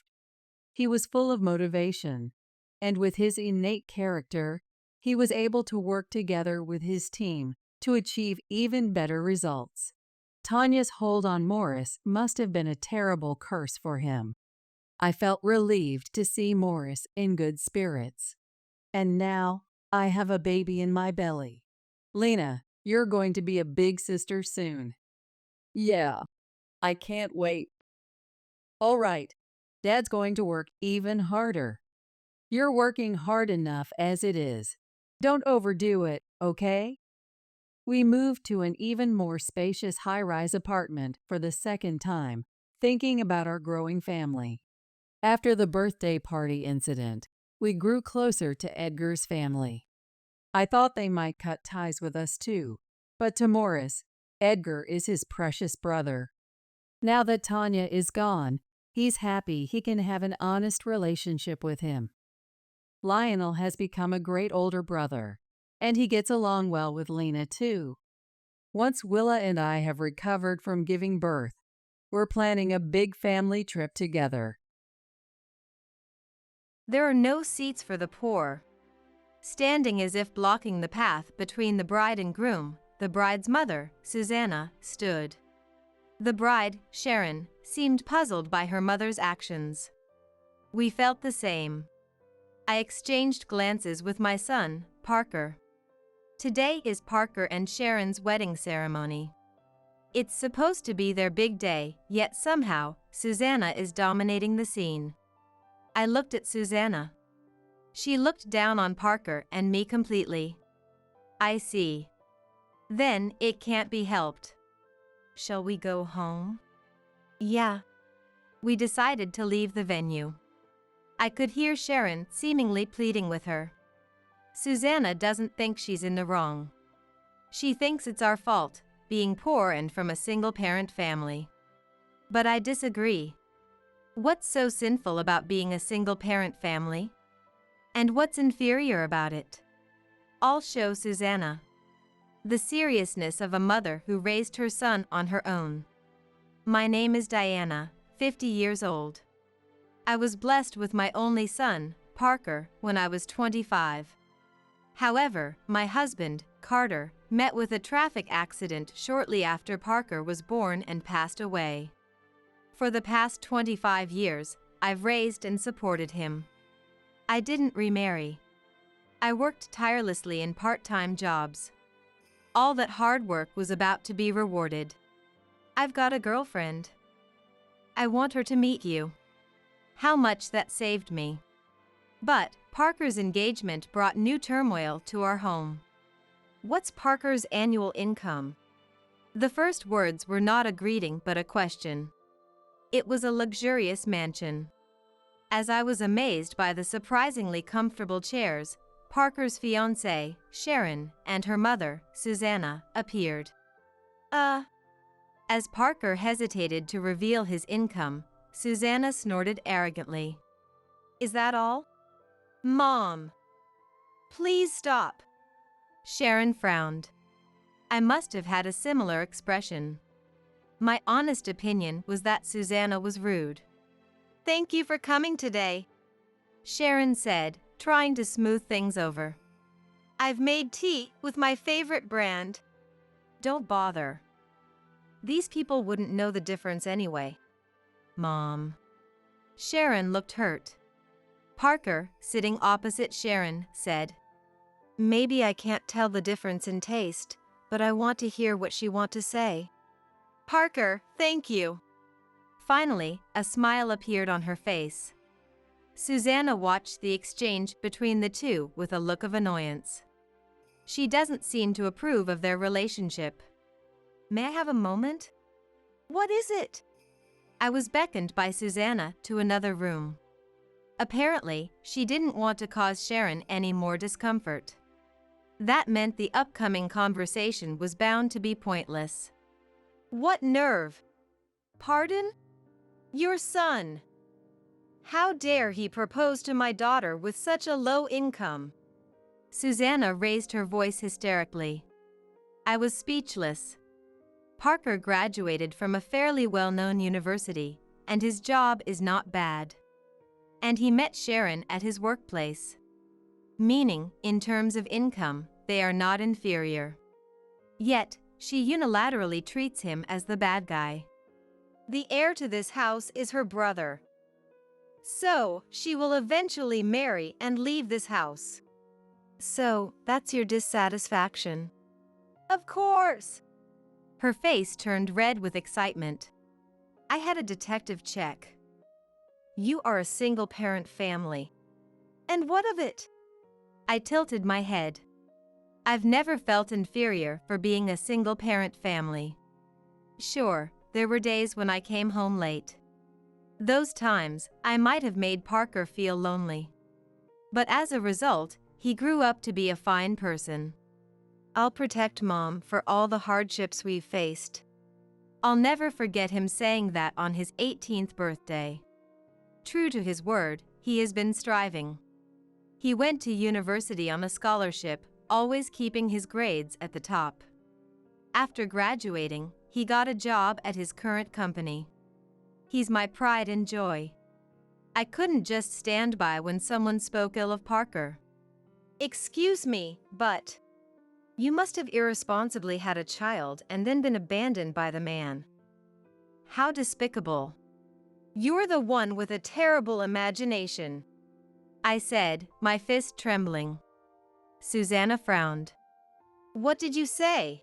He was full of motivation, and with his innate character, he was able to work together with his team to achieve even better results. Tanya's hold on Morris must have been a terrible curse for him. I felt relieved to see Morris in good spirits. And now, I have a baby in my belly. Lena, you're going to be a big sister soon. Yeah, I can't wait. All right, Dad's going to work even harder. You're working hard enough as it is. Don't overdo it, okay? We moved to an even more spacious high-rise apartment for the second time, thinking about our growing family. After the birthday party incident, we grew closer to Edgar's family. I thought they might cut ties with us too, but to Morris, Edgar is his precious brother. Now that Tanya is gone, he's happy he can have an honest relationship with him. Lionel has become a great older brother, and he gets along well with Lena too. Once Willa and I have recovered from giving birth, we're planning a big family trip together. There are no seats for the poor. Standing as if blocking the path between the bride and groom, the bride's mother, Susanna, stood. The bride, Sharon, seemed puzzled by her mother's actions. We felt the same. I exchanged glances with my son, Parker. Today is Parker and Sharon's wedding ceremony. It's supposed to be their big day, yet somehow, Susanna is dominating the scene. I looked at Susanna. She looked down on Parker and me completely. I see. Then, it can't be helped. Shall we go home? Yeah. We decided to leave the venue. I could hear Sharon seemingly pleading with her. Susanna doesn't think she's in the wrong. She thinks it's our fault, being poor and from a single-parent family. But I disagree. What's so sinful about being a single-parent family? And what's inferior about it? I'll show Susanna. The seriousness of a mother who raised her son on her own. My name is Diana, 50 years old. I was blessed with my only son, Parker, when I was 25. However, my husband, Carter, met with a traffic accident shortly after Parker was born and passed away. For the past 25 years, I've raised and supported him. I didn't remarry. I worked tirelessly in part-time jobs. All that hard work was about to be rewarded. I've got a girlfriend. I want her to meet you. How much that saved me. But Parker's engagement brought new turmoil to our home. What's Parker's annual income? The first words were not a greeting but a question. It was a luxurious mansion. As I was amazed by the surprisingly comfortable chairs, Parker's fiancée, Sharon, and her mother, Susanna, appeared. As Parker hesitated to reveal his income, Susanna snorted arrogantly. Is that all? Mom! Please stop! Sharon frowned. I must have had a similar expression. My honest opinion was that Susanna was rude. Thank you for coming today, Sharon said, trying to smooth things over. I've made tea with my favorite brand. Don't bother. These people wouldn't know the difference anyway. Mom. Sharon looked hurt. Parker, sitting opposite Sharon, said, Maybe I can't tell the difference in taste, but I want to hear what she wants to say. Parker, thank you. Finally, a smile appeared on her face. Susanna watched the exchange between the two with a look of annoyance. She doesn't seem to approve of their relationship. May I have a moment? What is it? I was beckoned by Susanna to another room. Apparently, she didn't want to cause Sharon any more discomfort. That meant the upcoming conversation was bound to be pointless. What nerve! Pardon? Your son. How dare he propose to my daughter with such a low income? Susanna raised her voice hysterically. I was speechless. Parker graduated from a fairly well-known university, and his job is not bad. And he met Sharon at his workplace. Meaning, in terms of income, they are not inferior. Yet, she unilaterally treats him as the bad guy. The heir to this house is her brother. So, she will eventually marry and leave this house. So, that's your dissatisfaction? Of course! Her face turned red with excitement. I had a detective check. You are a single-parent family. And what of it? I tilted my head. I've never felt inferior for being a single-parent family. Sure, there were days when I came home late. Those times, I might have made Parker feel lonely. But as a result, he grew up to be a fine person. I'll protect Mom for all the hardships we've faced. I'll never forget him saying that on his 18th birthday. True to his word, he has been striving. He went to university on a scholarship, always keeping his grades at the top. After graduating, he got a job at his current company. He's my pride and joy. I couldn't just stand by when someone spoke ill of Parker. Excuse me, but you must have irresponsibly had a child and then been abandoned by the man. How despicable. You're the one with a terrible imagination, I said, my fist trembling. Susanna frowned. What did you say?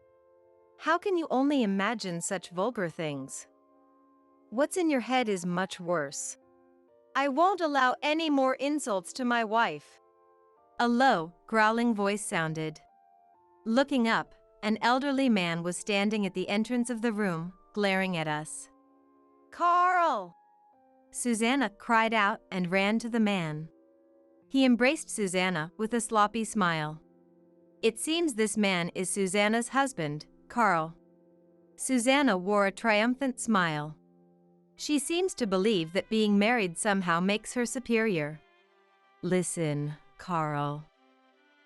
How can you only imagine such vulgar things? What's in your head is much worse. I won't allow any more insults to my wife. A low, growling voice sounded. Looking up, an elderly man was standing at the entrance of the room, glaring at us. Carl! Susanna cried out and ran to the man. He embraced Susanna with a sloppy smile. It seems this man is Susanna's husband, Carl. Susanna wore a triumphant smile. She seems to believe that being married somehow makes her superior. Listen, Carl.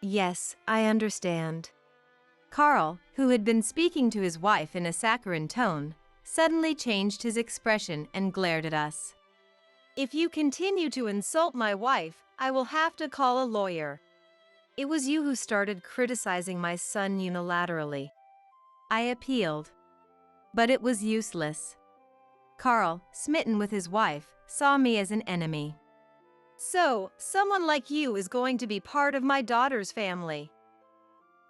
Yes, I understand. Carl, who had been speaking to his wife in a saccharine tone, suddenly changed his expression and glared at us. If you continue to insult my wife, I will have to call a lawyer. It was you who started criticizing my son unilaterally. I appealed. But it was useless. Carl, smitten with his wife, saw me as an enemy. So, someone like you is going to be part of my daughter's family.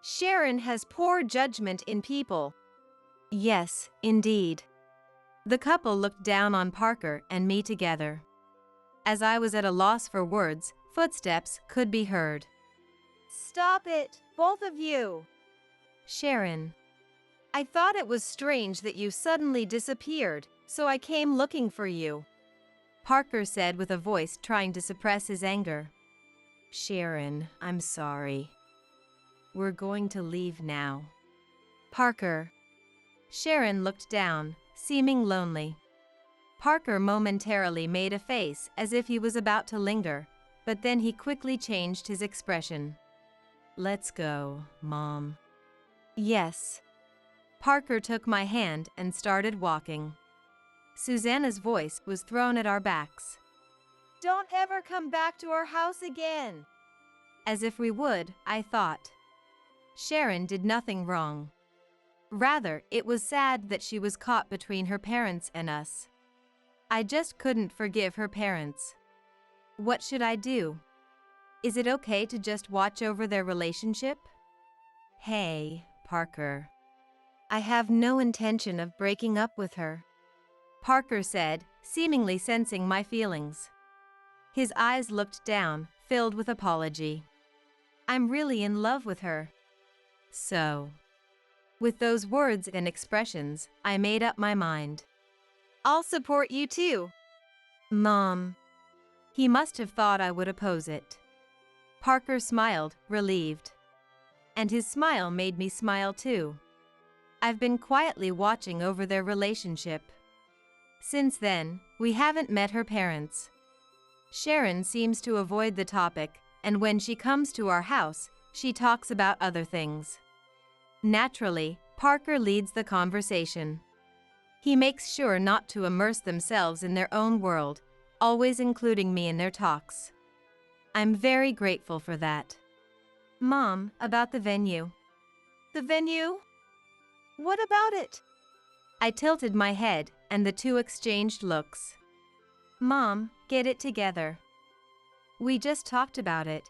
Sharon has poor judgment in people. Yes, indeed. The couple looked down on Parker and me together. As I was at a loss for words, footsteps could be heard. Stop it, both of you! Sharon. I thought it was strange that you suddenly disappeared, so I came looking for you. Parker said with a voice trying to suppress his anger. Sharon, I'm sorry. We're going to leave now. Parker. Sharon looked down, seeming lonely. Parker momentarily made a face as if he was about to linger, but then he quickly changed his expression. Let's go, Mom. Yes. Parker took my hand and started walking. Susanna's voice was thrown at our backs. Don't ever come back to our house again. As if we would, I thought. Sharon did nothing wrong. Rather, it was sad that she was caught between her parents and us. I just couldn't forgive her parents. What should I do? Is it okay to just watch over their relationship? Hey, Parker. I have no intention of breaking up with her, Parker said, seemingly sensing my feelings. His eyes looked down, filled with apology. I'm really in love with her. So, with those words and expressions, I made up my mind. I'll support you too. Mom. He must have thought I would oppose it. Parker smiled, relieved. And his smile made me smile too. I've been quietly watching over their relationship. Since then, we haven't met her parents. Sharon seems to avoid the topic, and when she comes to our house, she talks about other things. Naturally, Parker leads the conversation. He makes sure not to immerse themselves in their own world, always including me in their talks. I'm very grateful for that. Mom, about the venue. The venue? What about it? I tilted my head, and the two exchanged looks. Mom, get it together. We just talked about it.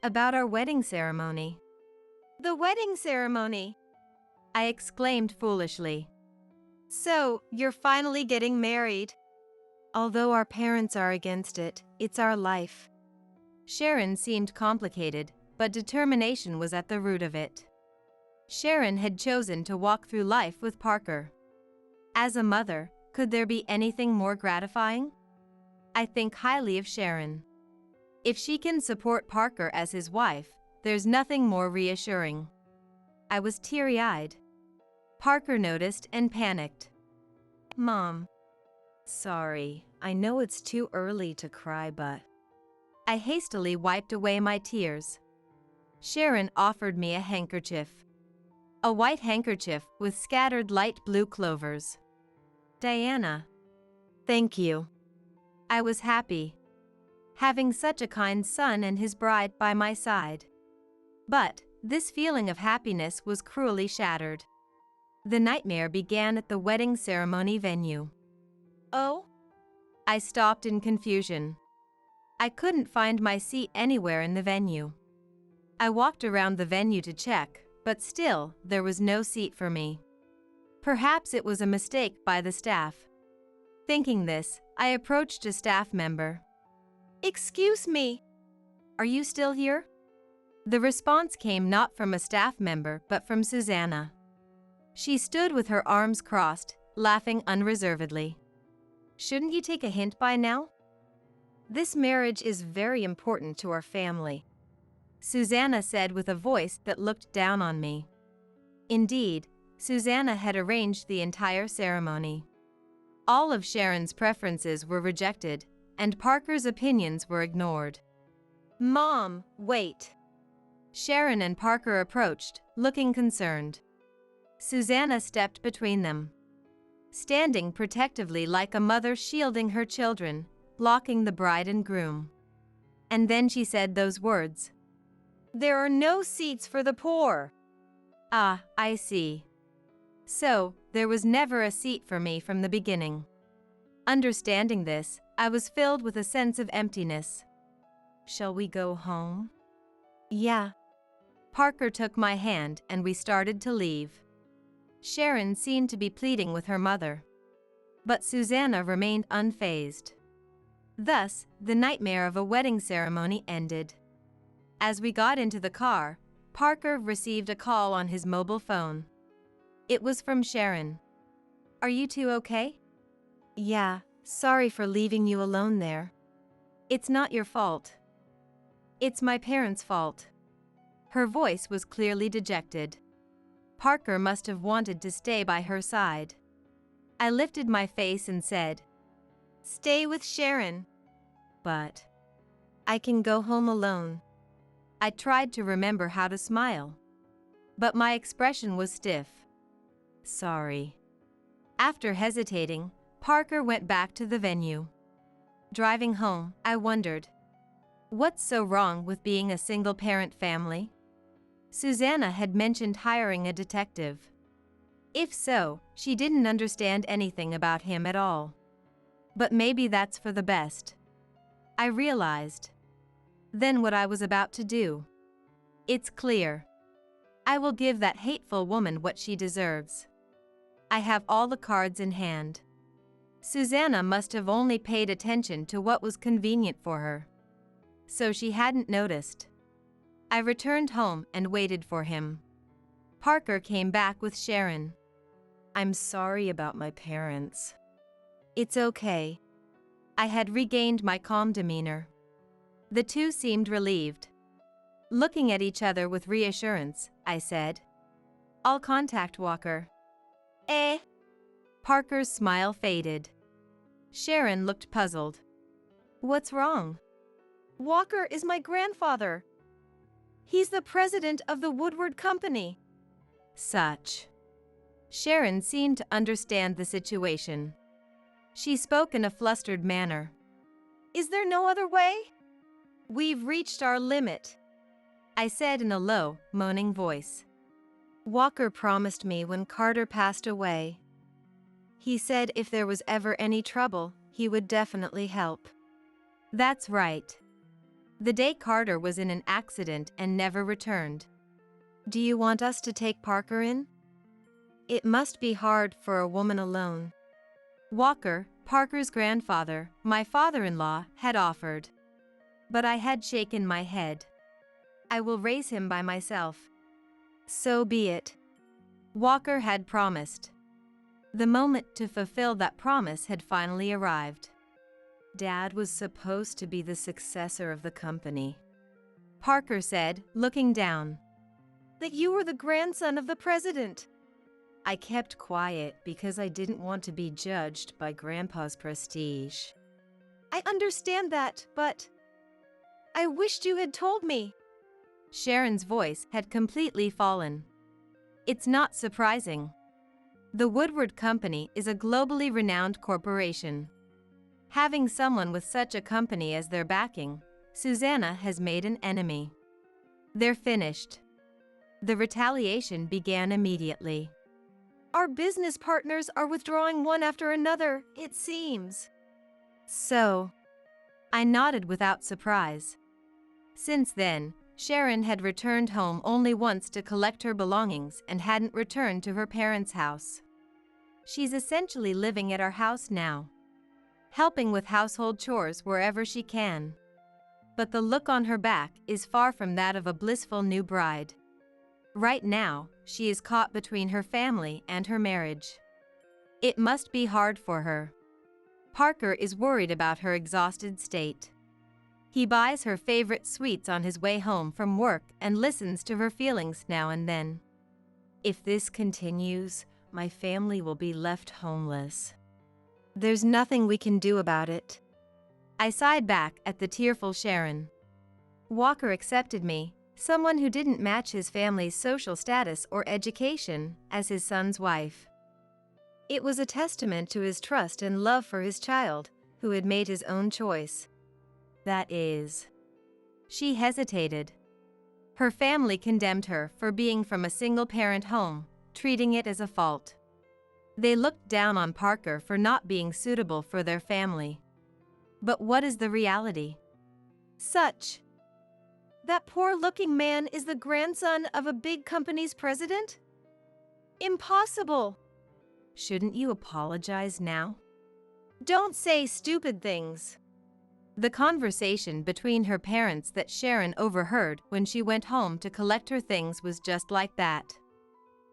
About our wedding ceremony. The wedding ceremony! I exclaimed foolishly. So, you're finally getting married? Although our parents are against it, it's our life. Sharon seemed complicated, but determination was at the root of it. Sharon had chosen to walk through life with Parker. As a mother, could there be anything more gratifying? I think highly of Sharon. If she can support Parker as his wife, there's nothing more reassuring. I was teary-eyed. Parker noticed and panicked. "Mom. Sorry, I know it's too early to cry, but..." I hastily wiped away my tears. Sharon offered me a handkerchief. A white handkerchief with scattered light blue clovers. "Diana. Thank you." I was happy, having such a kind son and his bride by my side. But this feeling of happiness was cruelly shattered. The nightmare began at the wedding ceremony venue. "Oh?" I stopped in confusion. I couldn't find my seat anywhere in the venue. I walked around the venue to check, but still, there was no seat for me. Perhaps it was a mistake by the staff. Thinking this, I approached a staff member. "Excuse me. Are you still here?" The response came not from a staff member but from Susanna. She stood with her arms crossed, laughing unreservedly. "Shouldn't you take a hint by now? This marriage is very important to our family," Susanna said with a voice that looked down on me. Indeed, Susanna had arranged the entire ceremony. All of Sharon's preferences were rejected, and Parker's opinions were ignored. "Mom, wait." Sharon and Parker approached, looking concerned. Susanna stepped between them, standing protectively like a mother shielding her children, blocking the bride and groom. And then she said those words. "There are no seats for the poor." Ah, I see. So, there was never a seat for me from the beginning. Understanding this, I was filled with a sense of emptiness. "Shall we go home?" "Yeah." Parker took my hand and we started to leave. Sharon seemed to be pleading with her mother. But Susanna remained unfazed. Thus, the nightmare of a wedding ceremony ended. As we got into the car, Parker received a call on his mobile phone. It was from Sharon. "Are you two okay?" "Yeah, sorry for leaving you alone there." "It's not your fault. It's my parents' fault." Her voice was clearly dejected. Parker must have wanted to stay by her side. I lifted my face and said, "Stay with Sharon." "But I can go home alone." I tried to remember how to smile, but my expression was stiff. "Sorry." After hesitating, Parker went back to the venue. Driving home, I wondered, what's so wrong with being a single-parent family? Susanna had mentioned hiring a detective. If so, she didn't understand anything about him at all. But maybe that's for the best. I realized then what I was about to do. It's clear. I will give that hateful woman what she deserves. I have all the cards in hand. Susanna must have only paid attention to what was convenient for her. So she hadn't noticed. I returned home and waited for him. Parker came back with Sharon. "I'm sorry about my parents." "It's okay." I had regained my calm demeanor. The two seemed relieved. Looking at each other with reassurance, I said, "I'll contact Walker." "Eh?" Parker's smile faded. Sharon looked puzzled. "What's wrong?" "Walker is my grandfather. He's the president of the Woodward Company." Such. Sharon seemed to understand the situation. She spoke in a flustered manner. "Is there no other way?" "We've reached our limit," I said in a low, moaning voice. "Walker promised me when Carter passed away. He said if there was ever any trouble, he would definitely help." That's right. The day Carter was in an accident and never returned. "Do you want us to take Parker in?" "It must be hard for a woman alone." Walker, Parker's grandfather, my father-in-law, had offered. But I had shaken my head. I will raise him by myself. So be it. Walker had promised. The moment to fulfill that promise had finally arrived. Dad was supposed to be the successor of the company, Parker said, looking down. That you were the grandson of the president. I kept quiet because I didn't want to be judged by Grandpa's prestige. I understand that, but I wished you had told me. Sharon's voice had completely fallen. It's not surprising. The Woodward Company is a globally renowned corporation. Having someone with such a company as their backing, Susanna has made an enemy. They're finished. The retaliation began immediately. Our business partners are withdrawing one after another, it seems. So, I nodded without surprise. Since then, Sharon had returned home only once to collect her belongings and hadn't returned to her parents' house. She's essentially living at our house now, helping with household chores wherever she can. But the look on her back is far from that of a blissful new bride. Right now, she is caught between her family and her marriage. It must be hard for her. Parker is worried about her exhausted state. He buys her favorite sweets on his way home from work and listens to her feelings now and then. If this continues, my family will be left homeless. There's nothing we can do about it. I sighed back at the tearful Sharon. Walker accepted me, someone who didn't match his family's social status or education, as his son's wife. It was a testament to his trust and love for his child, who had made his own choice. That is. She hesitated. Her family condemned her for being from a single-parent home, treating it as a fault. They looked down on Parker for not being suitable for their family. But what is the reality? Such. That poor-looking man is the grandson of a big company's president? Impossible! Shouldn't you apologize now? Don't say stupid things. The conversation between her parents that Sharon overheard when she went home to collect her things was just like that.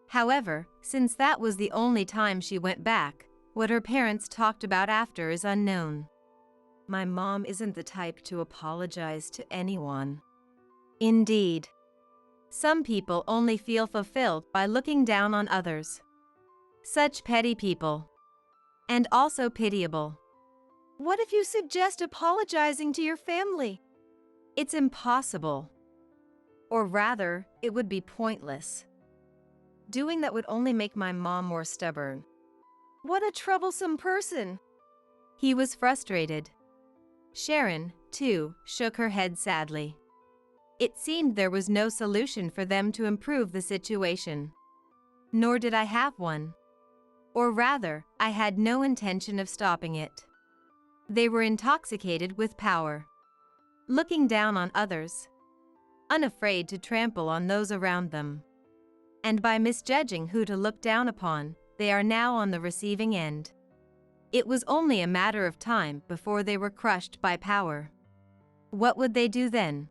However, since that was the only time she went back, what her parents talked about after is unknown. My mom isn't the type to apologize to anyone. Indeed. Some people only feel fulfilled by looking down on others. Such petty people. And also pitiable. What if you suggest apologizing to your family? It's impossible. Or rather, it would be pointless. Doing that would only make my mom more stubborn. What a troublesome person! He was frustrated. Sharon, too, shook her head sadly. It seemed there was no solution for them to improve the situation. Nor did I have one. Or rather, I had no intention of stopping it. They were intoxicated with power, looking down on others, unafraid to trample on those around them. And by misjudging who to look down upon, they are now on the receiving end. It was only a matter of time before they were crushed by power. What would they do then?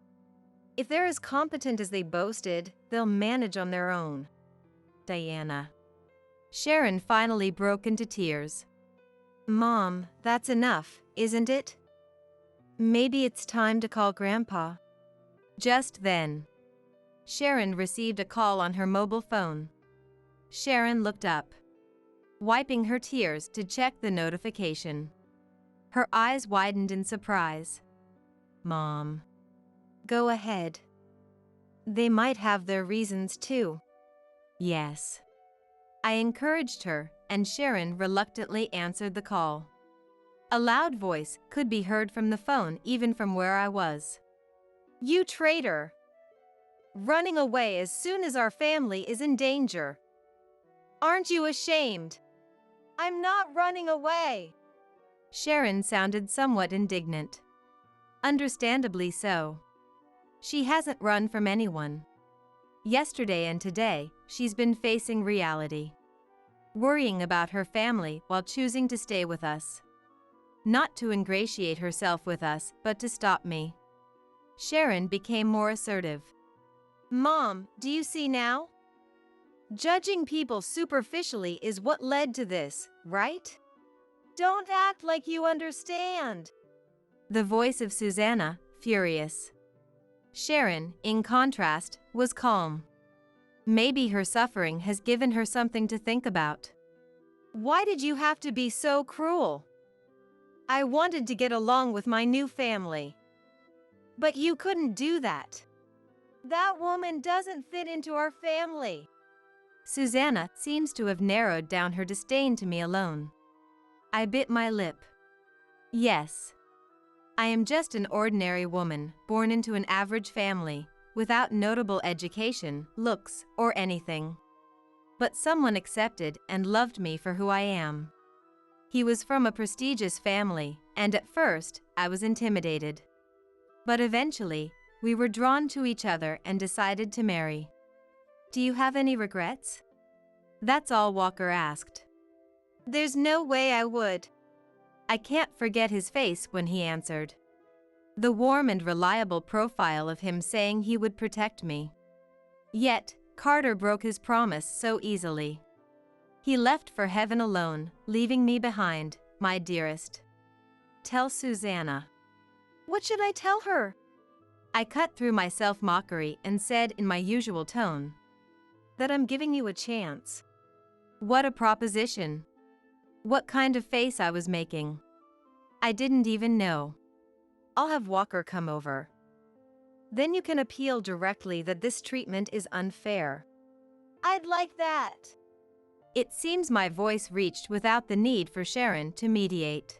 If they're as competent as they boasted, they'll manage on their own. Diana. Sharon finally broke into tears. Mom, that's enough, isn't it? Maybe it's time to call Grandpa. Just then, Sharon received a call on her mobile phone. Sharon looked up, wiping her tears to check the notification. Her eyes widened in surprise. Mom. Go ahead. They might have their reasons too. Yes. I encouraged her, and Sharon reluctantly answered the call. A loud voice could be heard from the phone even from where I was. You traitor! Running away as soon as our family is in danger. Aren't you ashamed? I'm not running away! Sharon sounded somewhat indignant. Understandably so. She hasn't run from anyone. Yesterday and today, she's been facing reality. Worrying about her family while choosing to stay with us. Not to ingratiate herself with us, but to stop me. Sharon became more assertive. Mom, do you see now? Judging people superficially is what led to this, right? Don't act like you understand. The voice of Susanna, furious. Sharon, in contrast, was calm. Maybe her suffering has given her something to think about. Why did you have to be so cruel? I wanted to get along with my new family. But you couldn't do that. That woman doesn't fit into our family. Susanna seems to have narrowed down her disdain to me alone. I bit my lip. Yes. I am just an ordinary woman, born into an average family, without notable education, looks, or anything. But someone accepted and loved me for who I am. He was from a prestigious family, and at first, I was intimidated. But eventually, we were drawn to each other and decided to marry. Do you have any regrets? That's all Walker asked. There's no way I would. I can't forget his face when he answered. The warm and reliable profile of him saying he would protect me. Yet, Carter broke his promise so easily. He left for heaven alone, leaving me behind, my dearest. Tell Susanna. What should I tell her? I cut through my self-mockery and said in my usual tone, that I'm giving you a chance. What a proposition. What kind of face I was making. I didn't even know. I'll have Walker come over. Then you can appeal directly that this treatment is unfair. I'd like that. It seems my voice reached without the need for Sharon to mediate.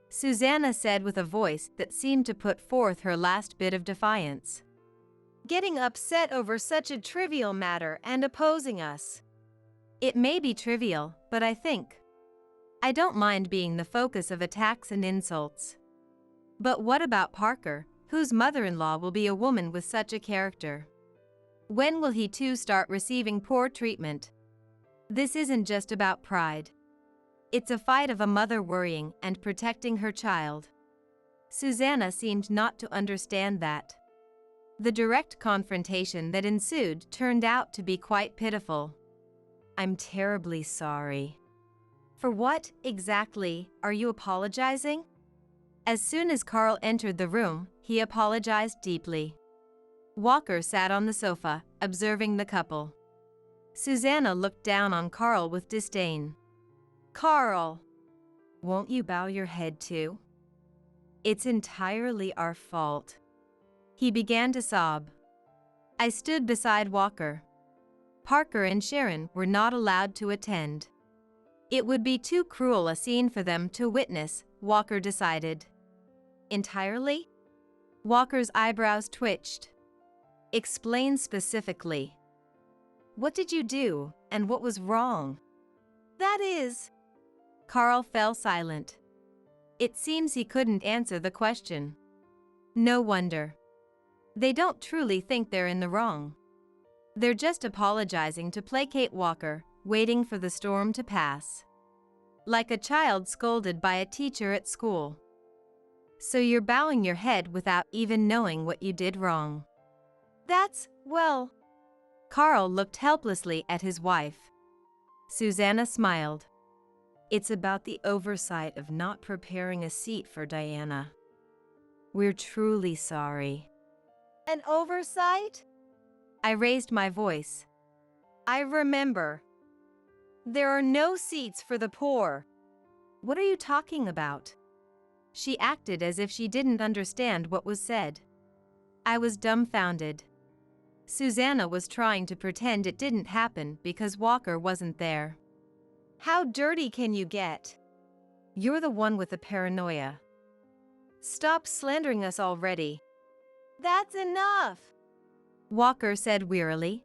Susanna said with a voice that seemed to put forth her last bit of defiance. Getting upset over such a trivial matter and opposing us. It may be trivial, but I don't mind being the focus of attacks and insults. But what about Parker, whose mother-in-law will be a woman with such a character? When will he too start receiving poor treatment? This isn't just about pride. It's a fight of a mother worrying and protecting her child. Susanna seemed not to understand that. The direct confrontation that ensued turned out to be quite pitiful. I'm terribly sorry. For what, exactly, are you apologizing? As soon as Carl entered the room, he apologized deeply. Walker sat on the sofa, observing the couple. Susanna looked down on Carl with disdain. Carl, won't you bow your head too? It's entirely our fault. He began to sob. I stood beside Walker. Parker and Sharon were not allowed to attend. It would be too cruel a scene for them to witness, Walker decided. Entirely? Walker's eyebrows twitched. Explain specifically. What did you do, and what was wrong? That is... Carl fell silent. It seems he couldn't answer the question. No wonder. They don't truly think they're in the wrong. They're just apologizing to placate Walker, waiting for the storm to pass. Like a child scolded by a teacher at school. So you're bowing your head without even knowing what you did wrong. That's, well... Carl looked helplessly at his wife. Susanna smiled. It's about the oversight of not preparing a seat for Diana. We're truly sorry. An oversight? I raised my voice. I remember. There are no seats for the poor. What are you talking about? She acted as if she didn't understand what was said. I was dumbfounded. Susanna was trying to pretend it didn't happen because Walker wasn't there. How dirty can you get? You're the one with the paranoia. Stop slandering us already. That's enough, Walker said wearily.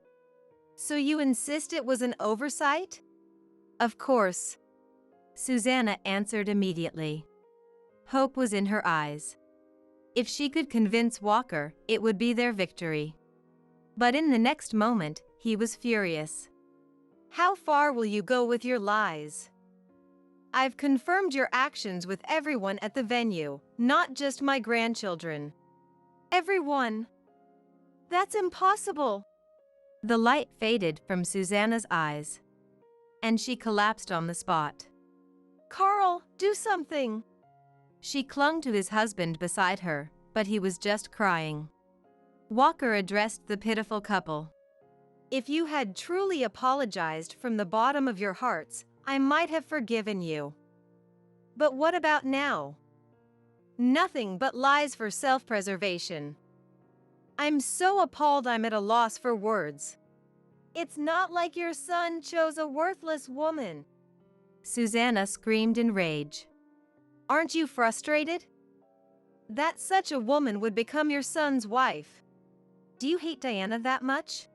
So you insist it was an oversight? Of course. Susanna answered immediately. Hope was in her eyes. If she could convince Walker, it would be their victory. But in the next moment, he was furious. How far will you go with your lies? I've confirmed your actions with everyone at the venue, not just my grandchildren. Everyone. That's impossible. The light faded from Susanna's eyes, and she collapsed on the spot. Carl, do something. She clung to his husband beside her, but he was just crying. Walker addressed the pitiful couple. If you had truly apologized from the bottom of your hearts, I might have forgiven you. But what about now? Nothing but lies for self-preservation. I'm so appalled I'm at a loss for words. It's not like your son chose a worthless woman. Susanna screamed in rage. Aren't you frustrated? That such a woman would become your son's wife. Do you hate Diana that much?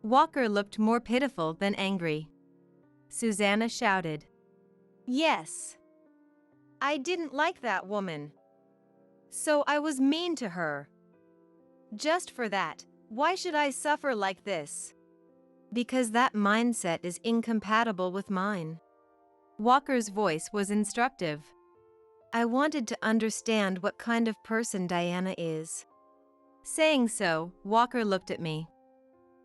Walker looked more pitiful than angry. Susanna shouted. Yes. I didn't like that woman. So I was mean to her. Just for that, why should I suffer like this? Because that mindset is incompatible with mine. Walker's voice was instructive. I wanted to understand what kind of person Diana is. Saying so, Walker looked at me.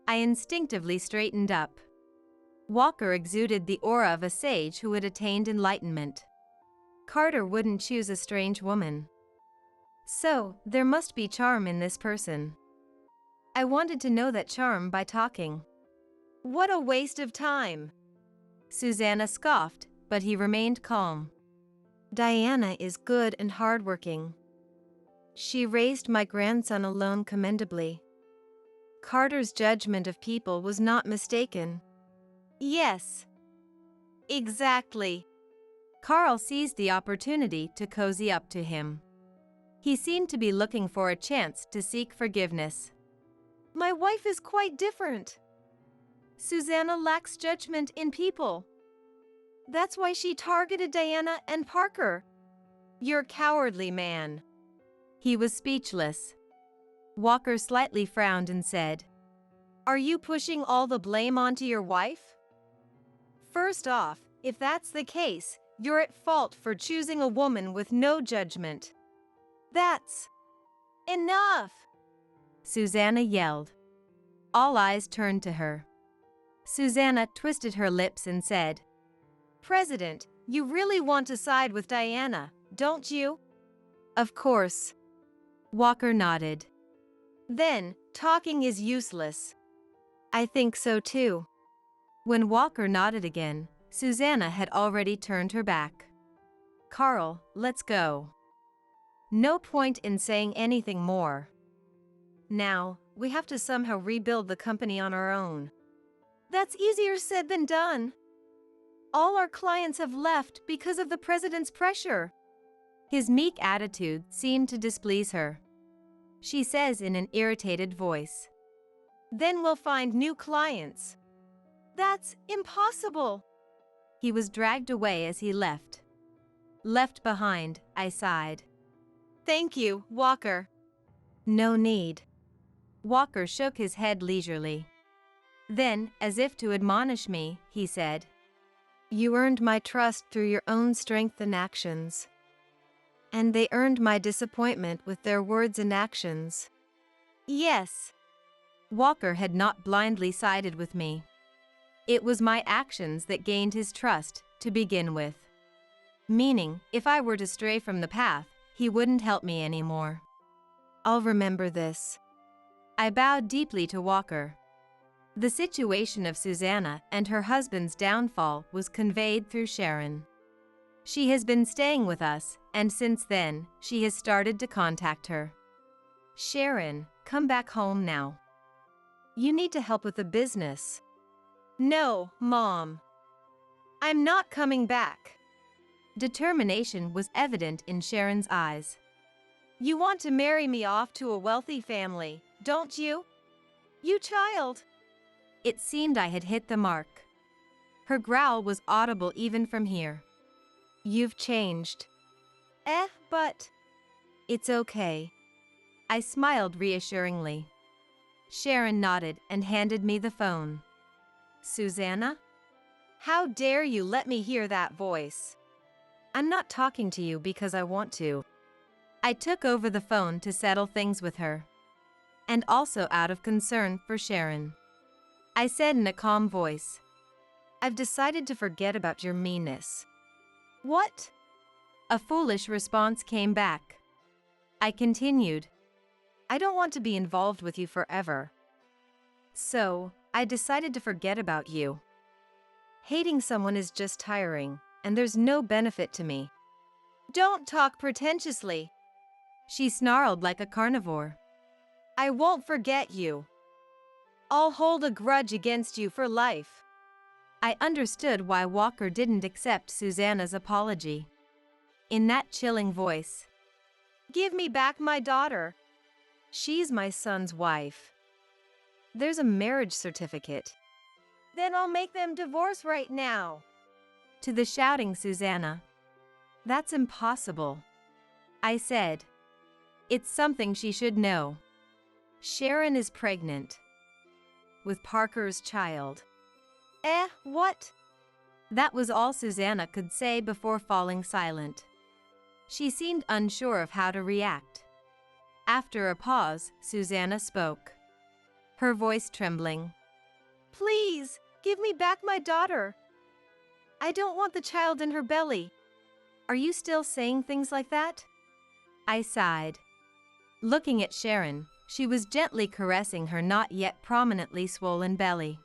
I instinctively straightened up. Walker exuded the aura of a sage who had attained enlightenment. Carter wouldn't choose a strange woman. So, there must be charm in this person. I wanted to know that charm by talking. What a waste of time! Susanna scoffed, but he remained calm. Diana is good and hardworking. She raised my grandson alone commendably. Carter's judgment of people was not mistaken. Yes. Exactly. Carl seized the opportunity to cozy up to him. He seemed to be looking for a chance to seek forgiveness. My wife is quite different. Susanna lacks judgment in people. That's why she targeted Diana and Parker. You're cowardly, man. He was speechless. Walker slightly frowned and said, Are you pushing all the blame onto your wife? First off, if that's the case, you're at fault for choosing a woman with no judgment. That's enough! Susanna yelled. All eyes turned to her. Susanna twisted her lips and said, President, you really want to side with Diana, don't you? Of course. Walker nodded. Then, talking is useless. I think so too. When Walker nodded again, Susanna had already turned her back. Carl, let's go. No point in saying anything more. Now, we have to somehow rebuild the company on our own. That's easier said than done. All our clients have left because of the president's pressure. His meek attitude seemed to displease her. She says in an irritated voice, Then we'll find new clients. That's impossible. He was dragged away as he left. Left behind, I sighed. Thank you, Walker. No need. Walker shook his head leisurely. Then, as if to admonish me, he said, You earned my trust through your own strength and actions. And they earned my disappointment with their words and actions. Yes. Walker had not blindly sided with me. It was my actions that gained his trust, to begin with. Meaning, if I were to stray from the path, he wouldn't help me anymore. I'll remember this. I bowed deeply to Walker. The situation of Susanna and her husband's downfall was conveyed through Sharon. She has been staying with us, and since then, she has started to contact her. Sharon, come back home now. You need to help with the business. No, Mom. I'm not coming back. Determination was evident in Sharon's eyes. You want to marry me off to a wealthy family, don't you? You child. It seemed I had hit the mark. Her growl was audible even from here. You've changed. But... It's okay. I smiled reassuringly. Sharon nodded and handed me the phone. Susanna? How dare you let me hear that voice? I'm not talking to you because I want to. I took over the phone to settle things with her. And also out of concern for Sharon. I said in a calm voice, "I've decided to forget about your meanness." "What?" A foolish response came back. I continued, "I don't want to be involved with you forever. So, I decided to forget about you. Hating someone is just tiring, and there's no benefit to me." "Don't talk pretentiously," she snarled like a carnivore. "I won't forget you. I'll hold a grudge against you for life." I understood why Walker didn't accept Susanna's apology. In that chilling voice, "Give me back my daughter. She's my son's wife. There's a marriage certificate." "Then I'll make them divorce right now." To the shouting Susanna, "That's impossible," I said. "It's something she should know. Sharon is pregnant with Parker's child." What?" That was all Susanna could say before falling silent. She seemed unsure of how to react. After a pause, Susanna spoke, her voice trembling. "Please, give me back my daughter. I don't want the child in her belly." "Are you still saying things like that?" I sighed. Looking at Sharon, she was gently caressing her not yet prominently swollen belly.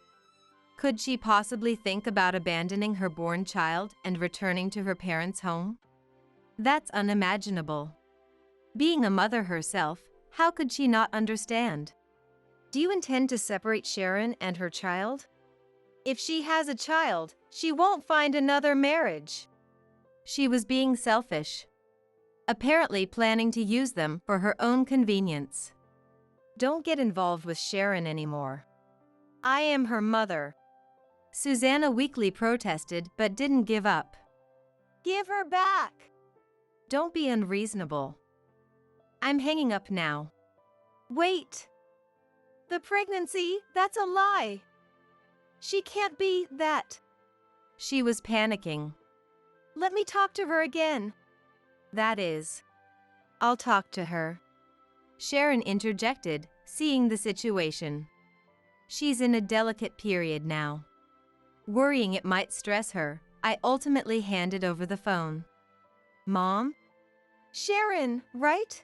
Could she possibly think about abandoning her born child and returning to her parents' home? That's unimaginable. Being a mother herself, how could she not understand? "Do you intend to separate Sharon and her child?" "If she has a child, she won't find another marriage." She was being selfish, apparently planning to use them for her own convenience. "Don't get involved with Sharon anymore. I am her mother." Susanna weakly protested but didn't give up. "Give her back." "Don't be unreasonable. I'm hanging up now." "Wait. The pregnancy, that's a lie. She can't be that." She was panicking. "Let me talk to her again." "That is, I'll talk to her," Sharon interjected, seeing the situation. "She's in a delicate period now." Worrying it might stress her, I ultimately handed over the phone. "Mom?" "Sharon, right?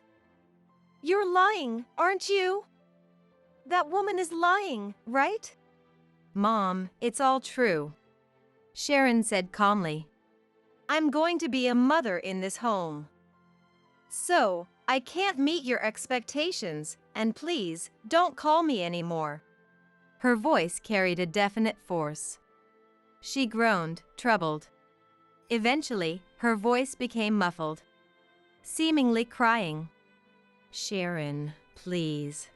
You're lying, aren't you? That woman is lying, right?" "Mom, it's all true," Sharon said calmly. "I'm going to be a mother in this home. So, I can't meet your expectations, and please, don't call me anymore." Her voice carried a definite force. She groaned, troubled. Eventually, her voice became muffled, seemingly crying. "Sharon, please.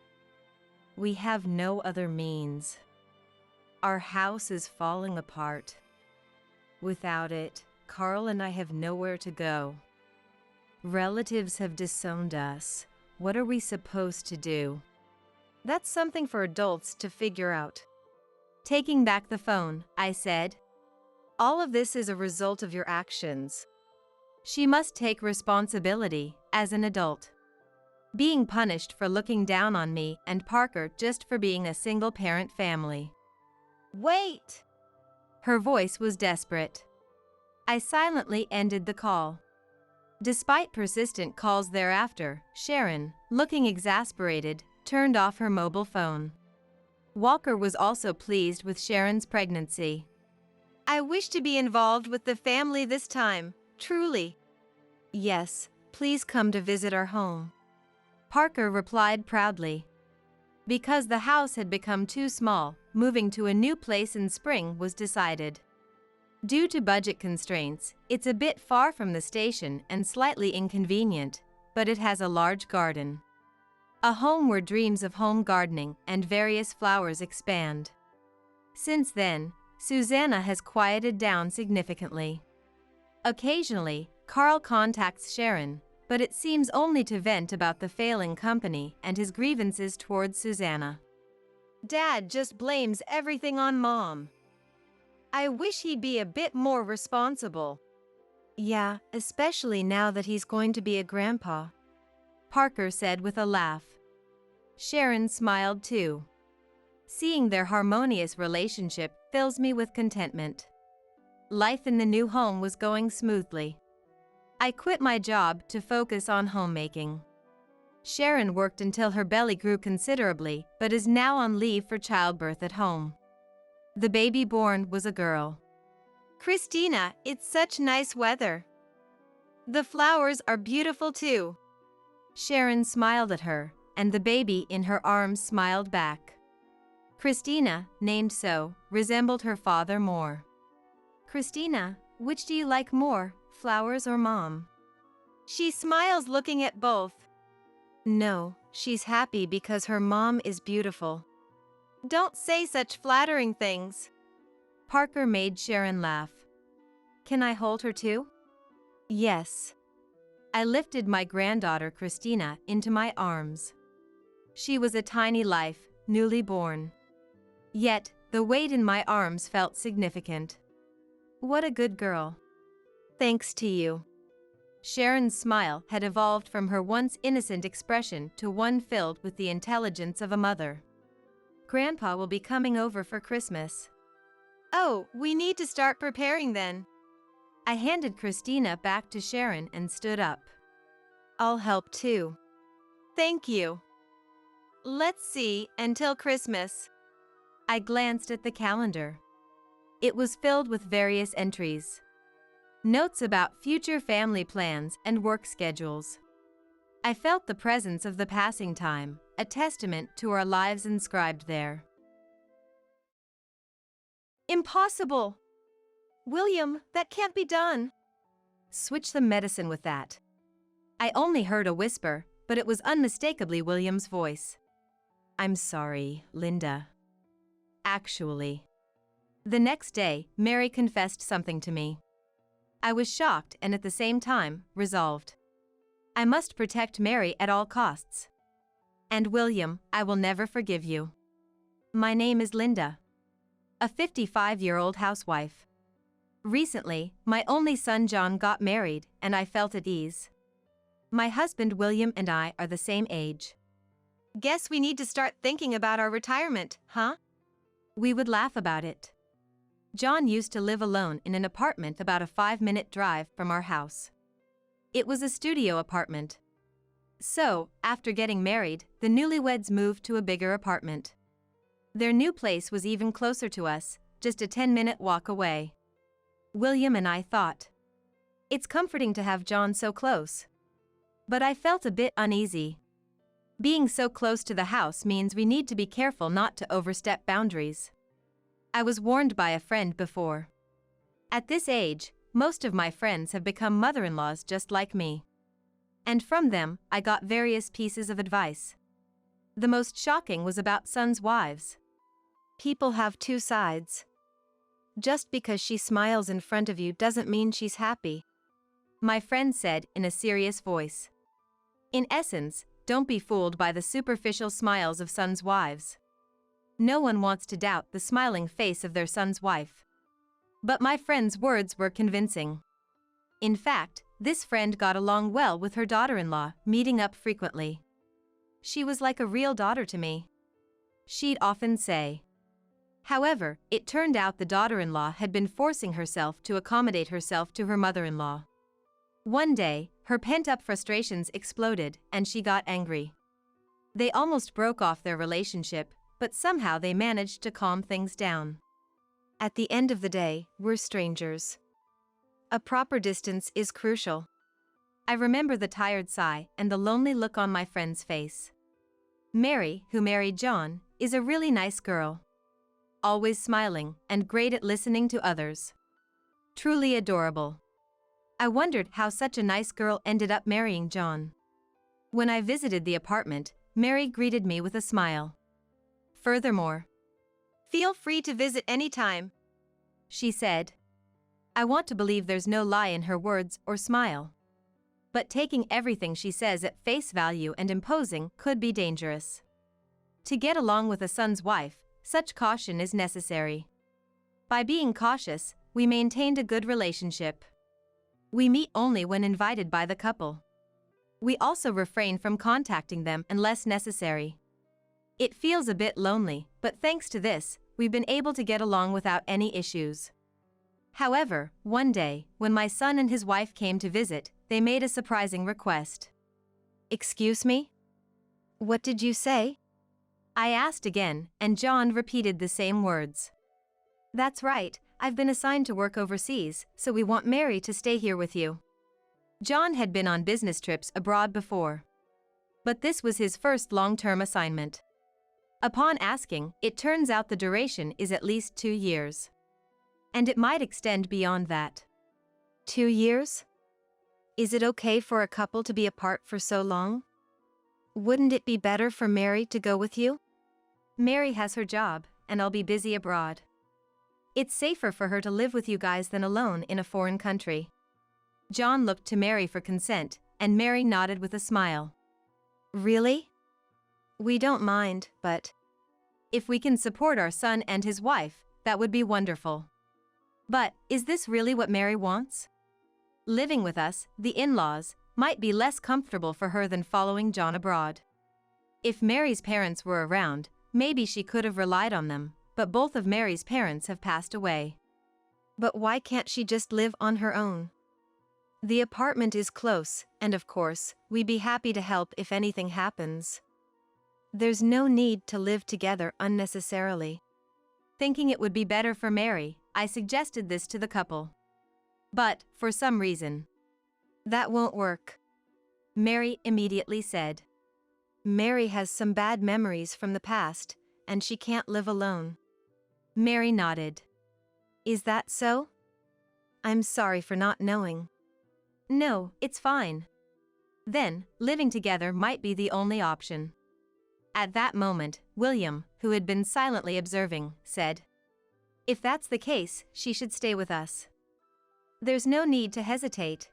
We have no other means. Our house is falling apart. Without it, Carl and I have nowhere to go. Relatives have disowned us. What are we supposed to do?" "That's something for adults to figure out." Taking back the phone, I said, "All of this is a result of your actions. She must take responsibility as an adult. Being punished for looking down on me and Parker just for being a single-parent family." "Wait!" Her voice was desperate. I silently ended the call. Despite persistent calls thereafter, Sharon, looking exasperated, turned off her mobile phone. Walker was also pleased with Sharon's pregnancy. "I wish to be involved with the family this time, truly." "Yes, please come to visit our home," Parker replied proudly. Because the house had become too small, moving to a new place in spring was decided. Due to budget constraints, it's a bit far from the station and slightly inconvenient, but it has a large garden. A home where dreams of home gardening and various flowers expand. Since then, Susanna has quieted down significantly. Occasionally, Carl contacts Sharon, but it seems only to vent about the failing company and his grievances towards Susanna. "Dad just blames everything on Mom. I wish he'd be a bit more responsible." "Yeah, especially now that he's going to be a grandpa." Parker said with a laugh. Sharon smiled too. Seeing their harmonious relationship fills me with contentment. Life in the new home was going smoothly. I quit my job to focus on homemaking. Sharon worked until her belly grew considerably, but is now on leave for childbirth at home. The baby born was a girl. Christina, it's such nice weather. The flowers are beautiful too. Sharon smiled at her, and the baby in her arms smiled back. Christina, named so, resembled her father more. Christina, which do you like more, flowers or Mom? She smiles looking at both. No, she's happy because her mom is beautiful. Don't say such flattering things. Parker made Sharon laugh. Can I hold her too? Yes. I lifted my granddaughter Christina into my arms. She was a tiny life, newly born. Yet, the weight in my arms felt significant. What a good girl. Thanks to you. Sharon's smile had evolved from her once innocent expression to one filled with the intelligence of a mother. Grandpa will be coming over for Christmas. Oh, we need to start preparing then. I handed Christina back to Sharon and stood up. I'll help too. Thank you. Let's see, until Christmas. I glanced at the calendar. It was filled with various entries. Notes about future family plans and work schedules. I felt the presence of the passing time, a testament to our lives inscribed there. Impossible! William, that can't be done. Switch the medicine with that. I only heard a whisper, but it was unmistakably William's voice. I'm sorry, Linda. Actually. The next day, Mary confessed something to me. I was shocked and at the same time, resolved. I must protect Mary at all costs. And William, I will never forgive you. My name is Linda. A 55-year-old housewife. Recently, my only son John got married, and I felt at ease. My husband William and I are the same age. Guess we need to start thinking about our retirement, huh? We would laugh about it. John used to live alone in an apartment about a 5-minute drive from our house. It was a studio apartment. So, after getting married, the newlyweds moved to a bigger apartment. Their new place was even closer to us, just a 10-minute walk away. William and I thought, it's comforting to have John so close. But I felt a bit uneasy. Being so close to the house means we need to be careful not to overstep boundaries. I was warned by a friend before. At this age, most of my friends have become mother-in-laws just like me. And from them, I got various pieces of advice. The most shocking was about sons' wives. People have two sides. Just because she smiles in front of you doesn't mean she's happy. My friend said in a serious voice. In essence, don't be fooled by the superficial smiles of sons' wives. No one wants to doubt the smiling face of their son's wife. But my friend's words were convincing. In fact, this friend got along well with her daughter-in-law, meeting up frequently. She was like a real daughter to me. She'd often say. However, it turned out the daughter-in-law had been forcing herself to accommodate herself to her mother-in-law. One day, her pent-up frustrations exploded, and she got angry. They almost broke off their relationship, but somehow they managed to calm things down. At the end of the day, we're strangers. A proper distance is crucial. I remember the tired sigh and the lonely look on my friend's face. Mary, who married John, is a really nice girl. Always smiling and great at listening to others. Truly adorable. I wondered how such a nice girl ended up marrying John. When I visited the apartment, Mary greeted me with a smile. Furthermore, feel free to visit anytime, she said. I want to believe there's no lie in her words or smile. But taking everything she says at face value and imposing could be dangerous. To get along with a son's wife, such caution is necessary. By being cautious, we maintained a good relationship. We meet only when invited by the couple. We also refrain from contacting them unless necessary. It feels a bit lonely, but thanks to this, we've been able to get along without any issues. However, one day, when my son and his wife came to visit, they made a surprising request. Excuse me? What did you say? I asked again, and John repeated the same words. That's right, I've been assigned to work overseas, so we want Mary to stay here with you. John had been on business trips abroad before, but this was his first long-term assignment. Upon asking, it turns out the duration is at least 2 years. And it might extend beyond that. 2 years? Is it okay for a couple to be apart for so long? Wouldn't it be better for Mary to go with you? Mary has her job, and I'll be busy abroad. It's safer for her to live with you guys than alone in a foreign country. John looked to Mary for consent, and Mary nodded with a smile. Really? We don't mind, but if we can support our son and his wife, that would be wonderful. But, is this really what Mary wants? Living with us, the in-laws, might be less comfortable for her than following John abroad. If Mary's parents were around, maybe she could have relied on them, but both of Mary's parents have passed away. But why can't she just live on her own? The apartment is close, and of course, we'd be happy to help if anything happens. There's no need to live together unnecessarily. Thinking it would be better for Mary, I suggested this to the couple. But, for some reason, that won't work. Mary immediately said. Mary has some bad memories from the past, and she can't live alone. Mary nodded. Is that so? I'm sorry for not knowing. No, it's fine. Then, living together might be the only option. At that moment, William, who had been silently observing, said, If that's the case, she should stay with us. There's no need to hesitate.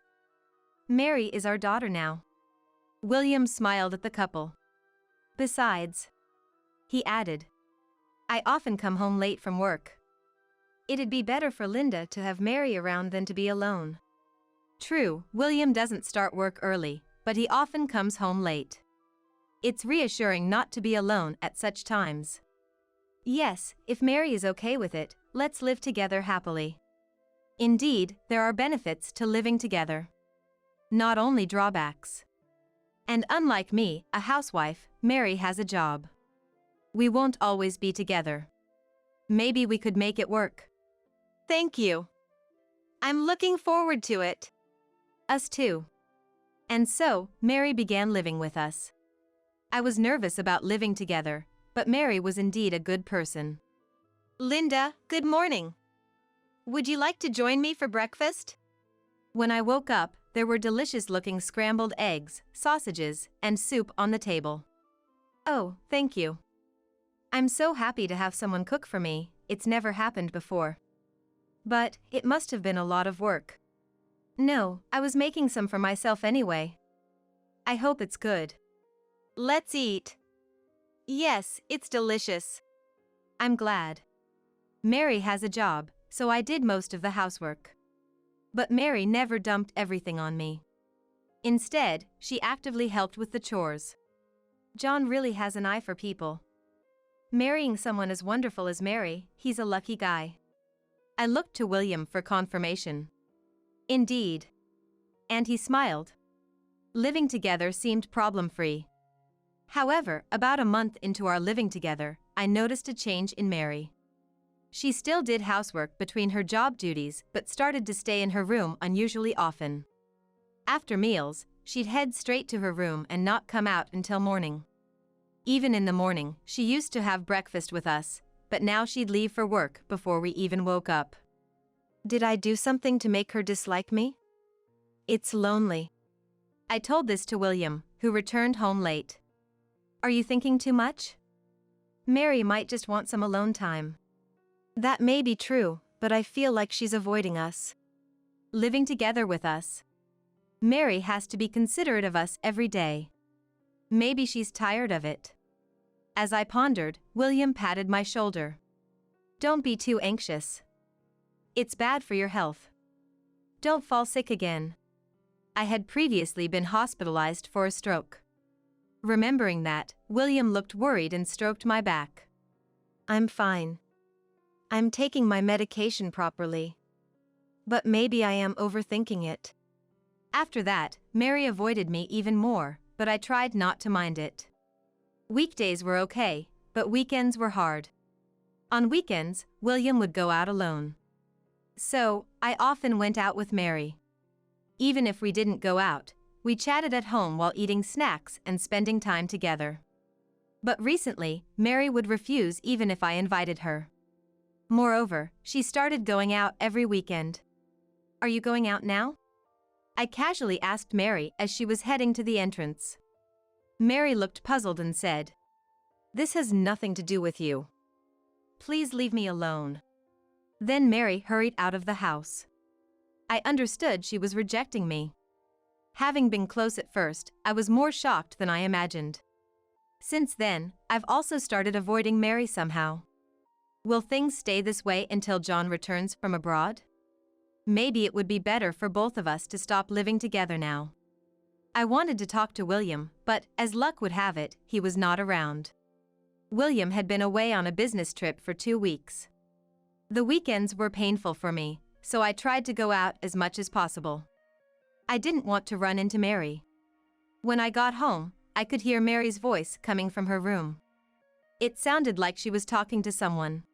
Mary is our daughter now. William smiled at the couple. Besides, he added, I often come home late from work. It'd be better for Linda to have Mary around than to be alone. True, William doesn't start work early, but he often comes home late. It's reassuring not to be alone at such times. Yes, if Mary is okay with it, let's live together happily. Indeed, there are benefits to living together. Not only drawbacks. And unlike me, a housewife, Mary has a job. We won't always be together. Maybe we could make it work. Thank you. I'm looking forward to it. Us too. And so, Mary began living with us. I was nervous about living together, but Mary was indeed a good person. Linda, good morning. Would you like to join me for breakfast? When I woke up, there were delicious-looking scrambled eggs, sausages, and soup on the table. Oh, thank you. I'm so happy to have someone cook for me, it's never happened before. But, it must have been a lot of work. No, I was making some for myself anyway. I hope it's good. Let's eat. Yes, it's delicious. I'm glad. Mary has a job, so I did most of the housework. But Mary never dumped everything on me. Instead, she actively helped with the chores. John really has an eye for people. Marrying someone as wonderful as Mary, he's a lucky guy. I looked to William for confirmation. Indeed. And he smiled. Living together seemed problem-free. However, about a month into our living together, I noticed a change in Mary. She still did housework between her job duties but started to stay in her room unusually often. After meals, she'd head straight to her room and not come out until morning. Even in the morning, she used to have breakfast with us, but now she'd leave for work before we even woke up. Did I do something to make her dislike me? It's lonely. I told this to William, who returned home late. Are you thinking too much? Mary might just want some alone time. That may be true, but I feel like she's avoiding us. Living together with us. Mary has to be considerate of us every day. Maybe she's tired of it. As I pondered, William patted my shoulder. Don't be too anxious. It's bad for your health. Don't fall sick again. I had previously been hospitalized for a stroke. Remembering that, William looked worried and stroked my back. I'm fine. I'm taking my medication properly. But maybe I am overthinking it. After that, Mary avoided me even more, but I tried not to mind it. Weekdays were okay, but weekends were hard. On weekends, William would go out alone. So, I often went out with Mary. Even if we didn't go out, we chatted at home while eating snacks and spending time together. But recently, Mary would refuse even if I invited her. Moreover, she started going out every weekend. Are you going out now? I casually asked Mary as she was heading to the entrance. Mary looked puzzled and said, "This has nothing to do with you. Please leave me alone." Then Mary hurried out of the house. I understood she was rejecting me. Having been close at first, I was more shocked than I imagined. Since then, I've also started avoiding Mary somehow. Will things stay this way until John returns from abroad? Maybe it would be better for both of us to stop living together now. I wanted to talk to William, but, as luck would have it, he was not around. William had been away on a business trip for 2 weeks. The weekends were painful for me, so I tried to go out as much as possible. I didn't want to run into Mary. When I got home, I could hear Mary's voice coming from her room. It sounded like she was talking to someone.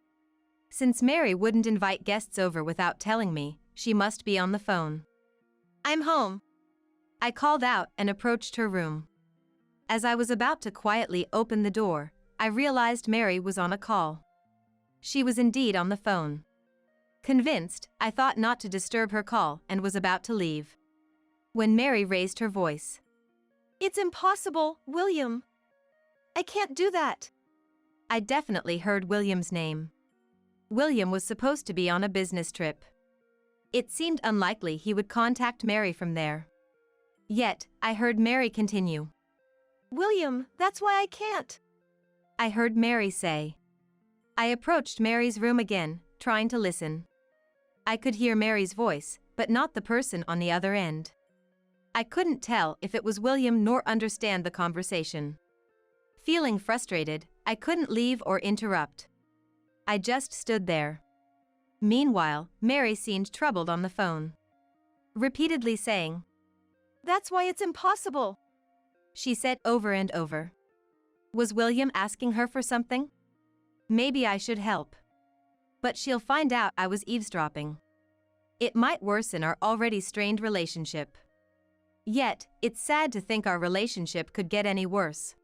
Since Mary wouldn't invite guests over without telling me, she must be on the phone. "I'm home." I called out and approached her room. As I was about to quietly open the door, I realized Mary was on a call. She was indeed on the phone. Convinced, I thought not to disturb her call and was about to leave. When Mary raised her voice. "It's impossible, William. I can't do that." I definitely heard William's name. William was supposed to be on a business trip. It seemed unlikely he would contact Mary from there. Yet, I heard Mary continue. "William, that's why I can't." I heard Mary say. I approached Mary's room again, trying to listen. I could hear Mary's voice, but not the person on the other end. I couldn't tell if it was William nor understand the conversation. Feeling frustrated, I couldn't leave or interrupt. I just stood there. Meanwhile, Mary seemed troubled on the phone. Repeatedly saying, "That's why it's impossible," she said over and over. Was William asking her for something? Maybe I should help. But she'll find out I was eavesdropping. It might worsen our already strained relationship. Yet, it's sad to think our relationship could get any worse.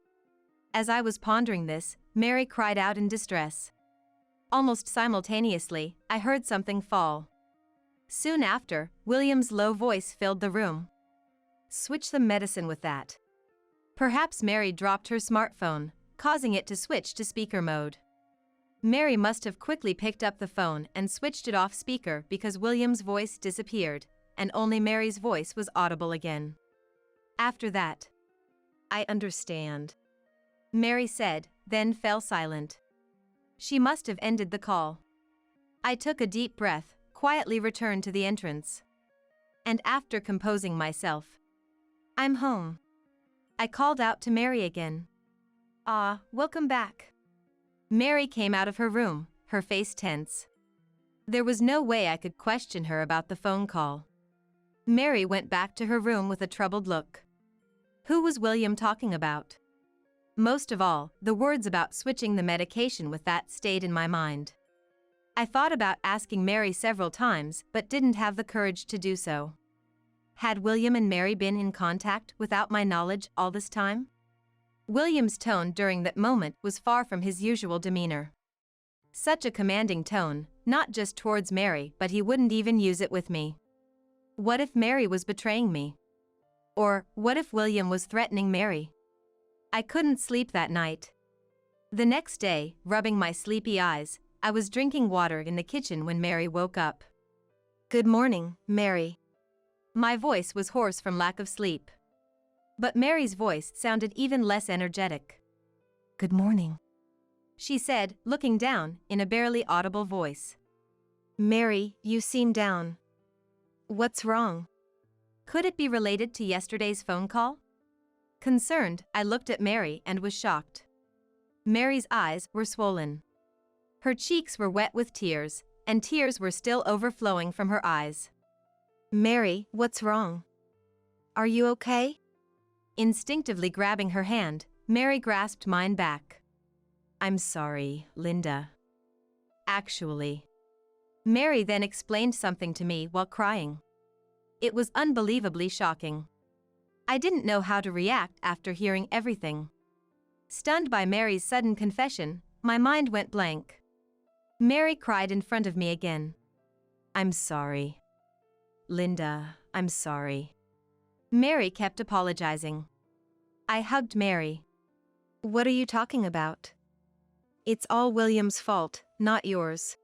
As I was pondering this, Mary cried out in distress. Almost simultaneously, I heard something fall. Soon after, William's low voice filled the room. "Switch the medicine with that." Perhaps Mary dropped her smartphone, causing it to switch to speaker mode. Mary must have quickly picked up the phone and switched it off speaker because William's voice disappeared, and only Mary's voice was audible again. After that, "I understand," Mary said, then fell silent. She must have ended the call. I took a deep breath, quietly returned to the entrance. And after composing myself, "I'm home," I called out to Mary again. "Ah, welcome back." Mary came out of her room, her face tense. There was no way I could question her about the phone call. Mary went back to her room with a troubled look. Who was William talking about? Most of all, the words about switching the medication with that stayed in my mind. I thought about asking Mary several times but didn't have the courage to do so. Had William and Mary been in contact without my knowledge all this time? William's tone during that moment was far from his usual demeanor. Such a commanding tone, not just towards Mary, but he wouldn't even use it with me. What if Mary was betraying me? Or, what if William was threatening Mary? I couldn't sleep that night. The next day, rubbing my sleepy eyes, I was drinking water in the kitchen when Mary woke up. "Good morning, Mary." My voice was hoarse from lack of sleep. But Mary's voice sounded even less energetic. "Good morning," she said, looking down, in a barely audible voice. "Mary, you seem down. What's wrong?" Could it be related to yesterday's phone call? Concerned, I looked at Mary and was shocked. Mary's eyes were swollen. Her cheeks were wet with tears, and tears were still overflowing from her eyes. Mary, what's wrong? Are you okay? Instinctively grabbing her hand, Mary grasped mine back. I'm sorry, Linda. Actually. Mary then explained something to me while crying. It was unbelievably shocking. I didn't know how to react after hearing everything. Stunned by Mary's sudden confession, my mind went blank. Mary cried in front of me again. I'm sorry. Linda, I'm sorry. Mary kept apologizing. I hugged Mary. What are you talking about? It's all William's fault, not yours.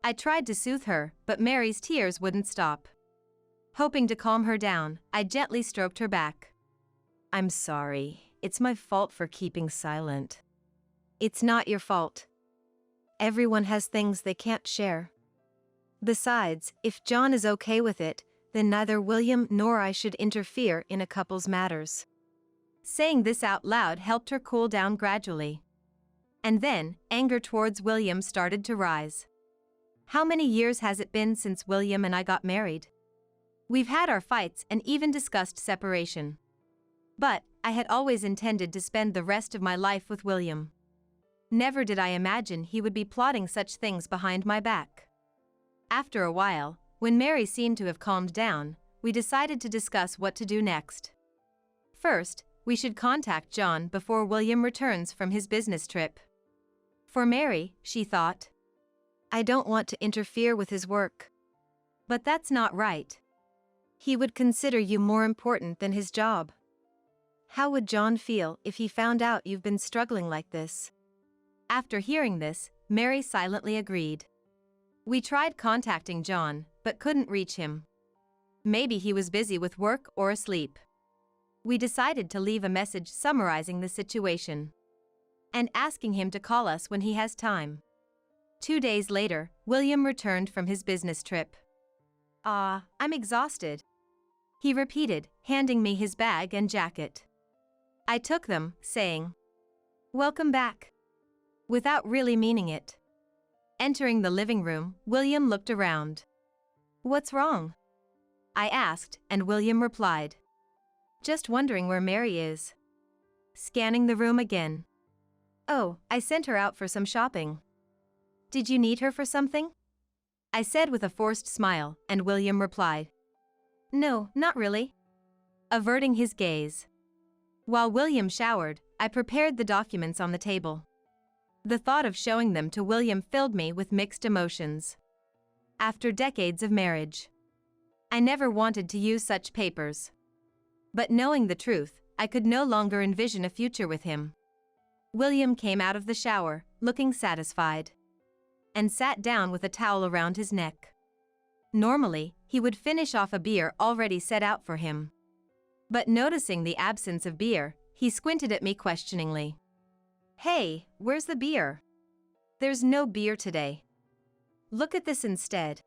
I tried to soothe her, but Mary's tears wouldn't stop. Hoping to calm her down, I gently stroked her back. I'm sorry. It's my fault for keeping silent. It's not your fault. Everyone has things they can't share. Besides, if John is okay with it, then neither William nor I should interfere in a couple's matters. Saying this out loud helped her cool down gradually. And then, anger towards William started to rise. How many years has it been since William and I got married? We've had our fights and even discussed separation. But, I had always intended to spend the rest of my life with William. Never did I imagine he would be plotting such things behind my back. After a while, when Mary seemed to have calmed down, we decided to discuss what to do next. First, we should contact John before William returns from his business trip. For Mary, she thought, I don't want to interfere with his work. But that's not right. He would consider you more important than his job. How would John feel if he found out you've been struggling like this? After hearing this, Mary silently agreed. We tried contacting John, but couldn't reach him. Maybe he was busy with work or asleep. We decided to leave a message summarizing the situation and asking him to call us when he has time. 2 days later, William returned from his business trip. I'm exhausted, he repeated, handing me his bag and jacket. I took them, saying, Welcome back, without really meaning it. Entering the living room, William looked around. What's wrong? I asked, and William replied, Just wondering where Mary is. Scanning the room again. Oh, I sent her out for some shopping. Did you need her for something? I said with a forced smile, and William replied, No, not really. Averting his gaze. While William showered, I prepared the documents on the table. The thought of showing them to William filled me with mixed emotions. After decades of marriage, I never wanted to use such papers. But knowing the truth, I could no longer envision a future with him. William came out of the shower, looking satisfied, and sat down with a towel around his neck. Normally, he would finish off a beer already set out for him. But noticing the absence of beer, he squinted at me questioningly. Hey, where's the beer? There's no beer today. Look at this instead,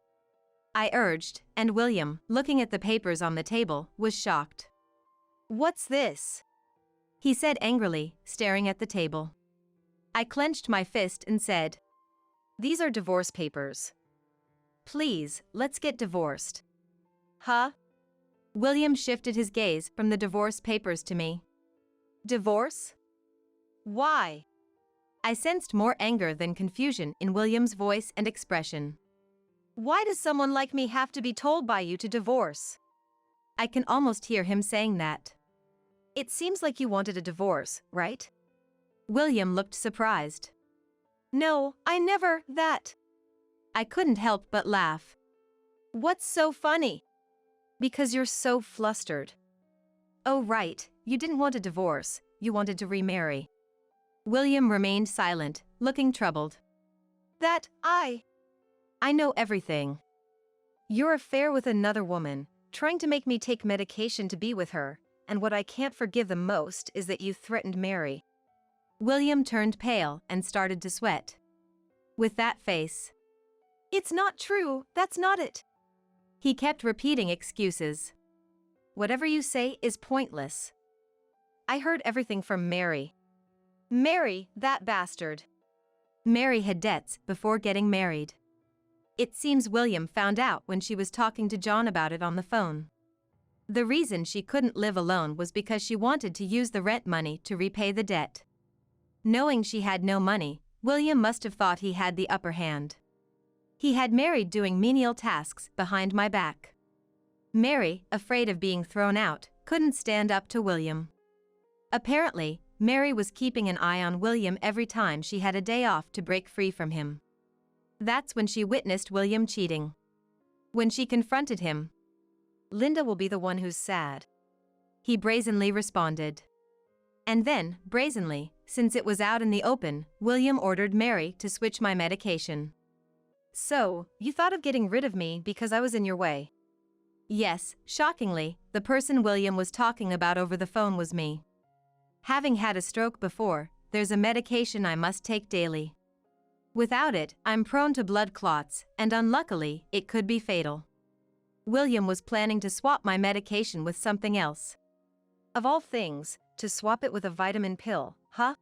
I urged, and William, looking at the papers on the table, was shocked. What's this? He said angrily, staring at the table. I clenched my fist and said, These are divorce papers. Please, let's get divorced. Huh? William shifted his gaze from the divorce papers to me. Divorce? Why? I sensed more anger than confusion in William's voice and expression. Why does someone like me have to be told by you to divorce? I can almost hear him saying that. It seems like you wanted a divorce, right? William looked surprised. No, I never, that. I couldn't help but laugh. What's so funny? Because you're so flustered. Oh right, you didn't want a divorce, you wanted to remarry. William remained silent, looking troubled. That, I know everything. Your affair with another woman, trying to make me take medication to be with her, and what I can't forgive the most is that you threatened Mary. William turned pale and started to sweat. With that face. It's not true, that's not it. He kept repeating excuses. whatever you say is pointless. I heard everything from Mary. Mary, that bastard. Mary had debts before getting married. It seems William found out when she was talking to John about it on the phone. The reason she couldn't live alone was because she wanted to use the rent money to repay the debt. Knowing she had no money, William must have thought he had the upper hand. He had Mary doing menial tasks behind my back. Mary, afraid of being thrown out, couldn't stand up to William. Apparently, Mary was keeping an eye on William every time she had a day off to break free from him. That's when she witnessed William cheating. When she confronted him, "Linda will be the one who's sad," he brazenly responded. And then, brazenly, since it was out in the open, William ordered Mary to switch my medication. "So, you thought of getting rid of me because I was in your way?" Yes, shockingly, the person William was talking about over the phone was me. Having had a stroke before, there's a medication I must take daily. Without it, I'm prone to blood clots, and unluckily, it could be fatal. William was planning to swap my medication with something else. Of all things, to swap it with a vitamin pill, huh?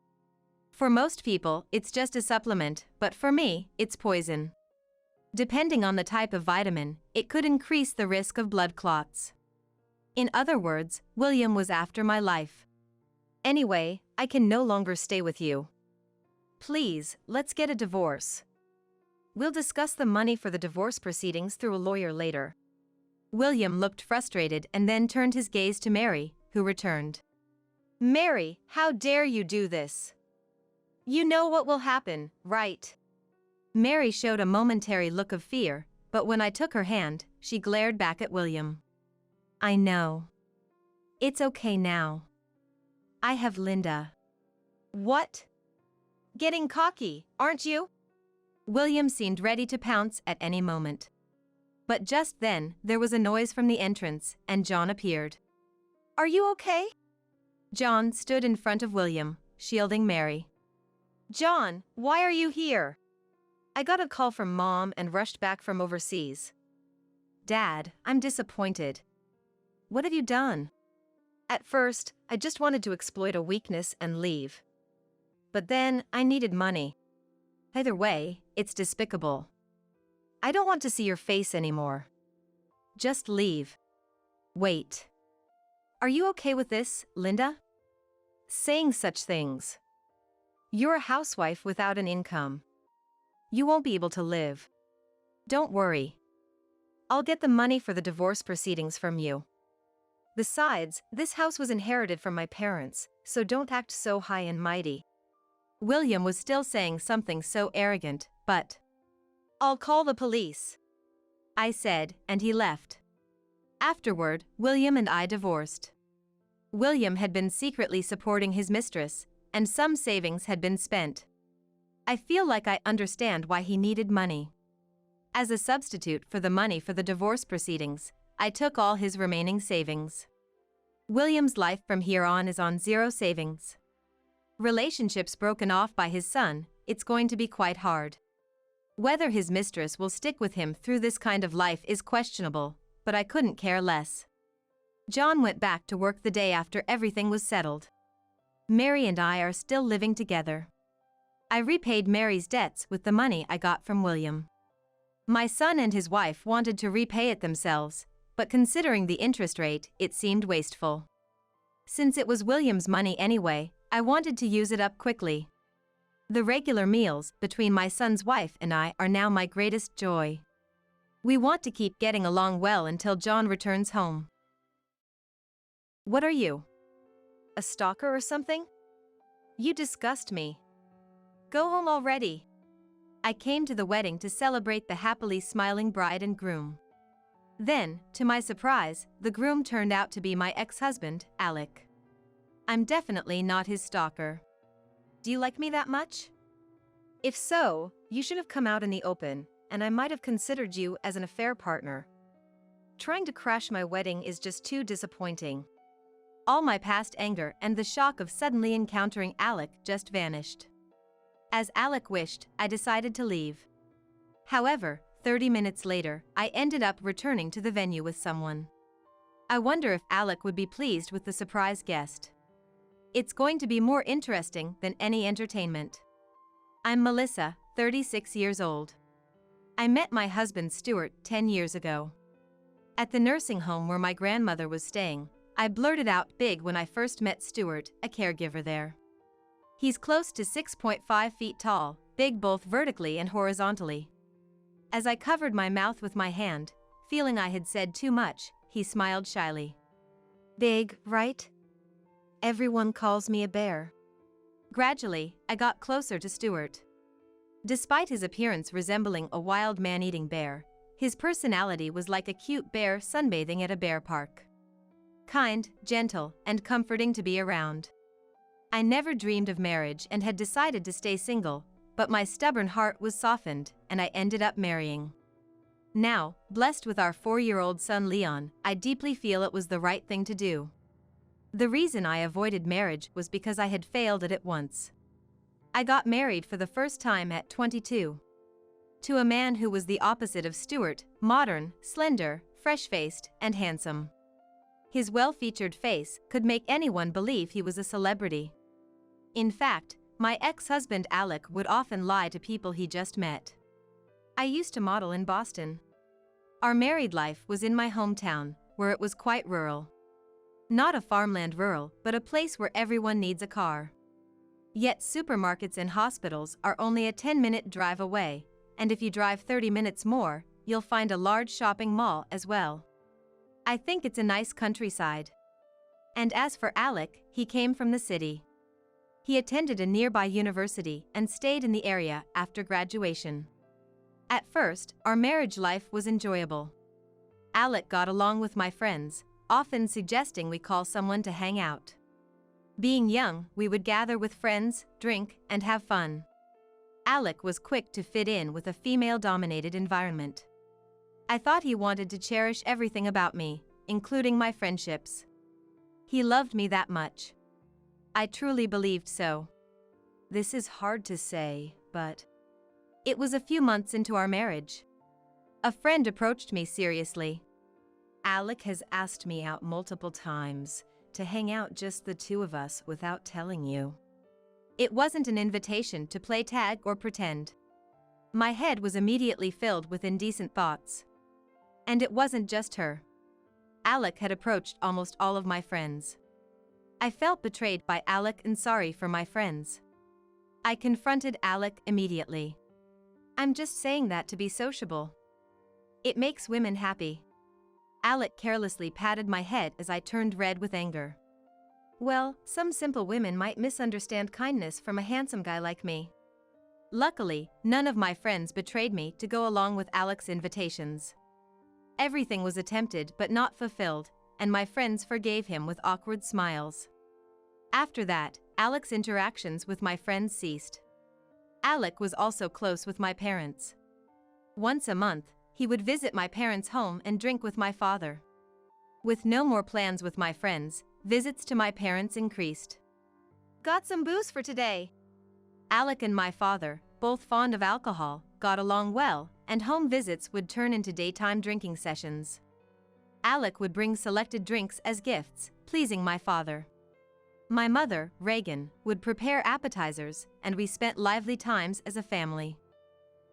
For most people, it's just a supplement, but for me, it's poison. Depending on the type of vitamin, it could increase the risk of blood clots. In other words, William was after my life. Anyway, I can no longer stay with you. Please, let's get a divorce. We'll discuss the money for the divorce proceedings through a lawyer later. William looked frustrated and then turned his gaze to Mary, who returned. "Mary, how dare you do this? You know what will happen, right?" Mary showed a momentary look of fear, but when I took her hand, she glared back at William. "I know. It's okay now. I have Linda." "What? Getting cocky, aren't you?" William seemed ready to pounce at any moment. But just then, there was a noise from the entrance, and John appeared. "Are you okay?" John stood in front of William, shielding Mary. "John, why are you here?" "I got a call from Mom and rushed back from overseas." "Dad, I'm disappointed. What have you done?" "At first, I just wanted to exploit a weakness and leave. But then, I needed money. Either way, it's despicable. I don't want to see your face anymore. Just leave." "Wait. Are you okay with this, Linda? Saying such things? You're a housewife without an income. You won't be able to live. Don't worry. I'll get the money for the divorce proceedings from you. Besides, this house was inherited from my parents, so don't act so high and mighty." William was still saying something so arrogant, but "I'll call the police," I said, and he left. Afterward, William and I divorced. William had been secretly supporting his mistress, and some savings had been spent. I feel like I understand why he needed money. As a substitute for the money for the divorce proceedings, I took all his remaining savings. William's life from here on is on zero savings. Relationships broken off by his son, it's going to be quite hard. Whether his mistress will stick with him through this kind of life is questionable, but I couldn't care less. John went back to work the day after everything was settled. Mary and I are still living together. I repaid Mary's debts with the money I got from William. My son and his wife wanted to repay it themselves, but considering the interest rate, it seemed wasteful. Since it was William's money anyway, I wanted to use it up quickly. The regular meals between my son's wife and I are now my greatest joy. We want to keep getting along well until John returns home. What are you? A stalker or something? You disgust me. Go home already. I came to the wedding to celebrate the happily smiling bride and groom. Then, to my surprise, the groom turned out to be my ex-husband, Alec. I'm definitely not his stalker. Do you like me that much? If so, you should have come out in the open, and I might have considered you as an affair partner. Trying to crash my wedding is just too disappointing. All my past anger and the shock of suddenly encountering Alec just vanished. As Alec wished, I decided to leave. However, 30 minutes later, I ended up returning to the venue with someone. I wonder if Alec would be pleased with the surprise guest. It's going to be more interesting than any entertainment. I'm Melissa, 36 years old. I met my husband Stuart 10 years ago. At the nursing home where my grandmother was staying, I blurted out big when I first met Stuart, a caregiver there. He's close to 6.5 feet tall, big both vertically and horizontally. As I covered my mouth with my hand, feeling I had said too much, he smiled shyly. Big, right? Everyone calls me a bear. Gradually, I got closer to Stuart. Despite his appearance resembling a wild man-eating bear, his personality was like a cute bear sunbathing at a bear park. Kind, gentle, and comforting to be around. I never dreamed of marriage and had decided to stay single, but my stubborn heart was softened, and I ended up marrying. Now, blessed with our 4-year-old son Leon, I deeply feel it was the right thing to do. The reason I avoided marriage was because I had failed at it once. I got married for the first time at 22. To a man who was the opposite of Stuart, modern, slender, fresh-faced, and handsome. His well-featured face could make anyone believe he was a celebrity. In fact, my ex-husband Alec would often lie to people he just met. I used to model in Boston. Our married life was in my hometown, where it was quite rural. Not a farmland rural, but a place where everyone needs a car. Yet supermarkets and hospitals are only a 10-minute drive away, and if you drive 30 minutes more, you'll find a large shopping mall as well. I think it's a nice countryside. And as for Alec, he came from the city. He attended a nearby university and stayed in the area after graduation. At first, our marriage life was enjoyable. Alec got along with my friends, often suggesting we call someone to hang out. Being young, we would gather with friends, drink, and have fun. Alec was quick to fit in with a female-dominated environment. I thought he wanted to cherish everything about me, including my friendships. He loved me that much. I truly believed so. This is hard to say, but it was a few months into our marriage. A friend approached me seriously. Alec has asked me out multiple times to hang out just the two of us without telling you. It wasn't an invitation to play tag or pretend. My head was immediately filled with indecent thoughts. And it wasn't just her. Alec had approached almost all of my friends. I felt betrayed by Alec and sorry for my friends. I confronted Alec immediately. I'm just saying that to be sociable. It makes women happy. Alec carelessly patted my head as I turned red with anger. Well, some simple women might misunderstand kindness from a handsome guy like me. Luckily, none of my friends betrayed me to go along with Alec's invitations. Everything was attempted but not fulfilled, and my friends forgave him with awkward smiles. After that, Alec's interactions with my friends ceased. Alec was also close with my parents. Once a month, he would visit my parents' home and drink with my father. With no more plans with my friends, visits to my parents increased. Got some booze for today. Alec and my father, both fond of alcohol, got along well, and home visits would turn into daytime drinking sessions. Alec would bring selected drinks as gifts, pleasing my father. My mother, Reagan, would prepare appetizers, and we spent lively times as a family.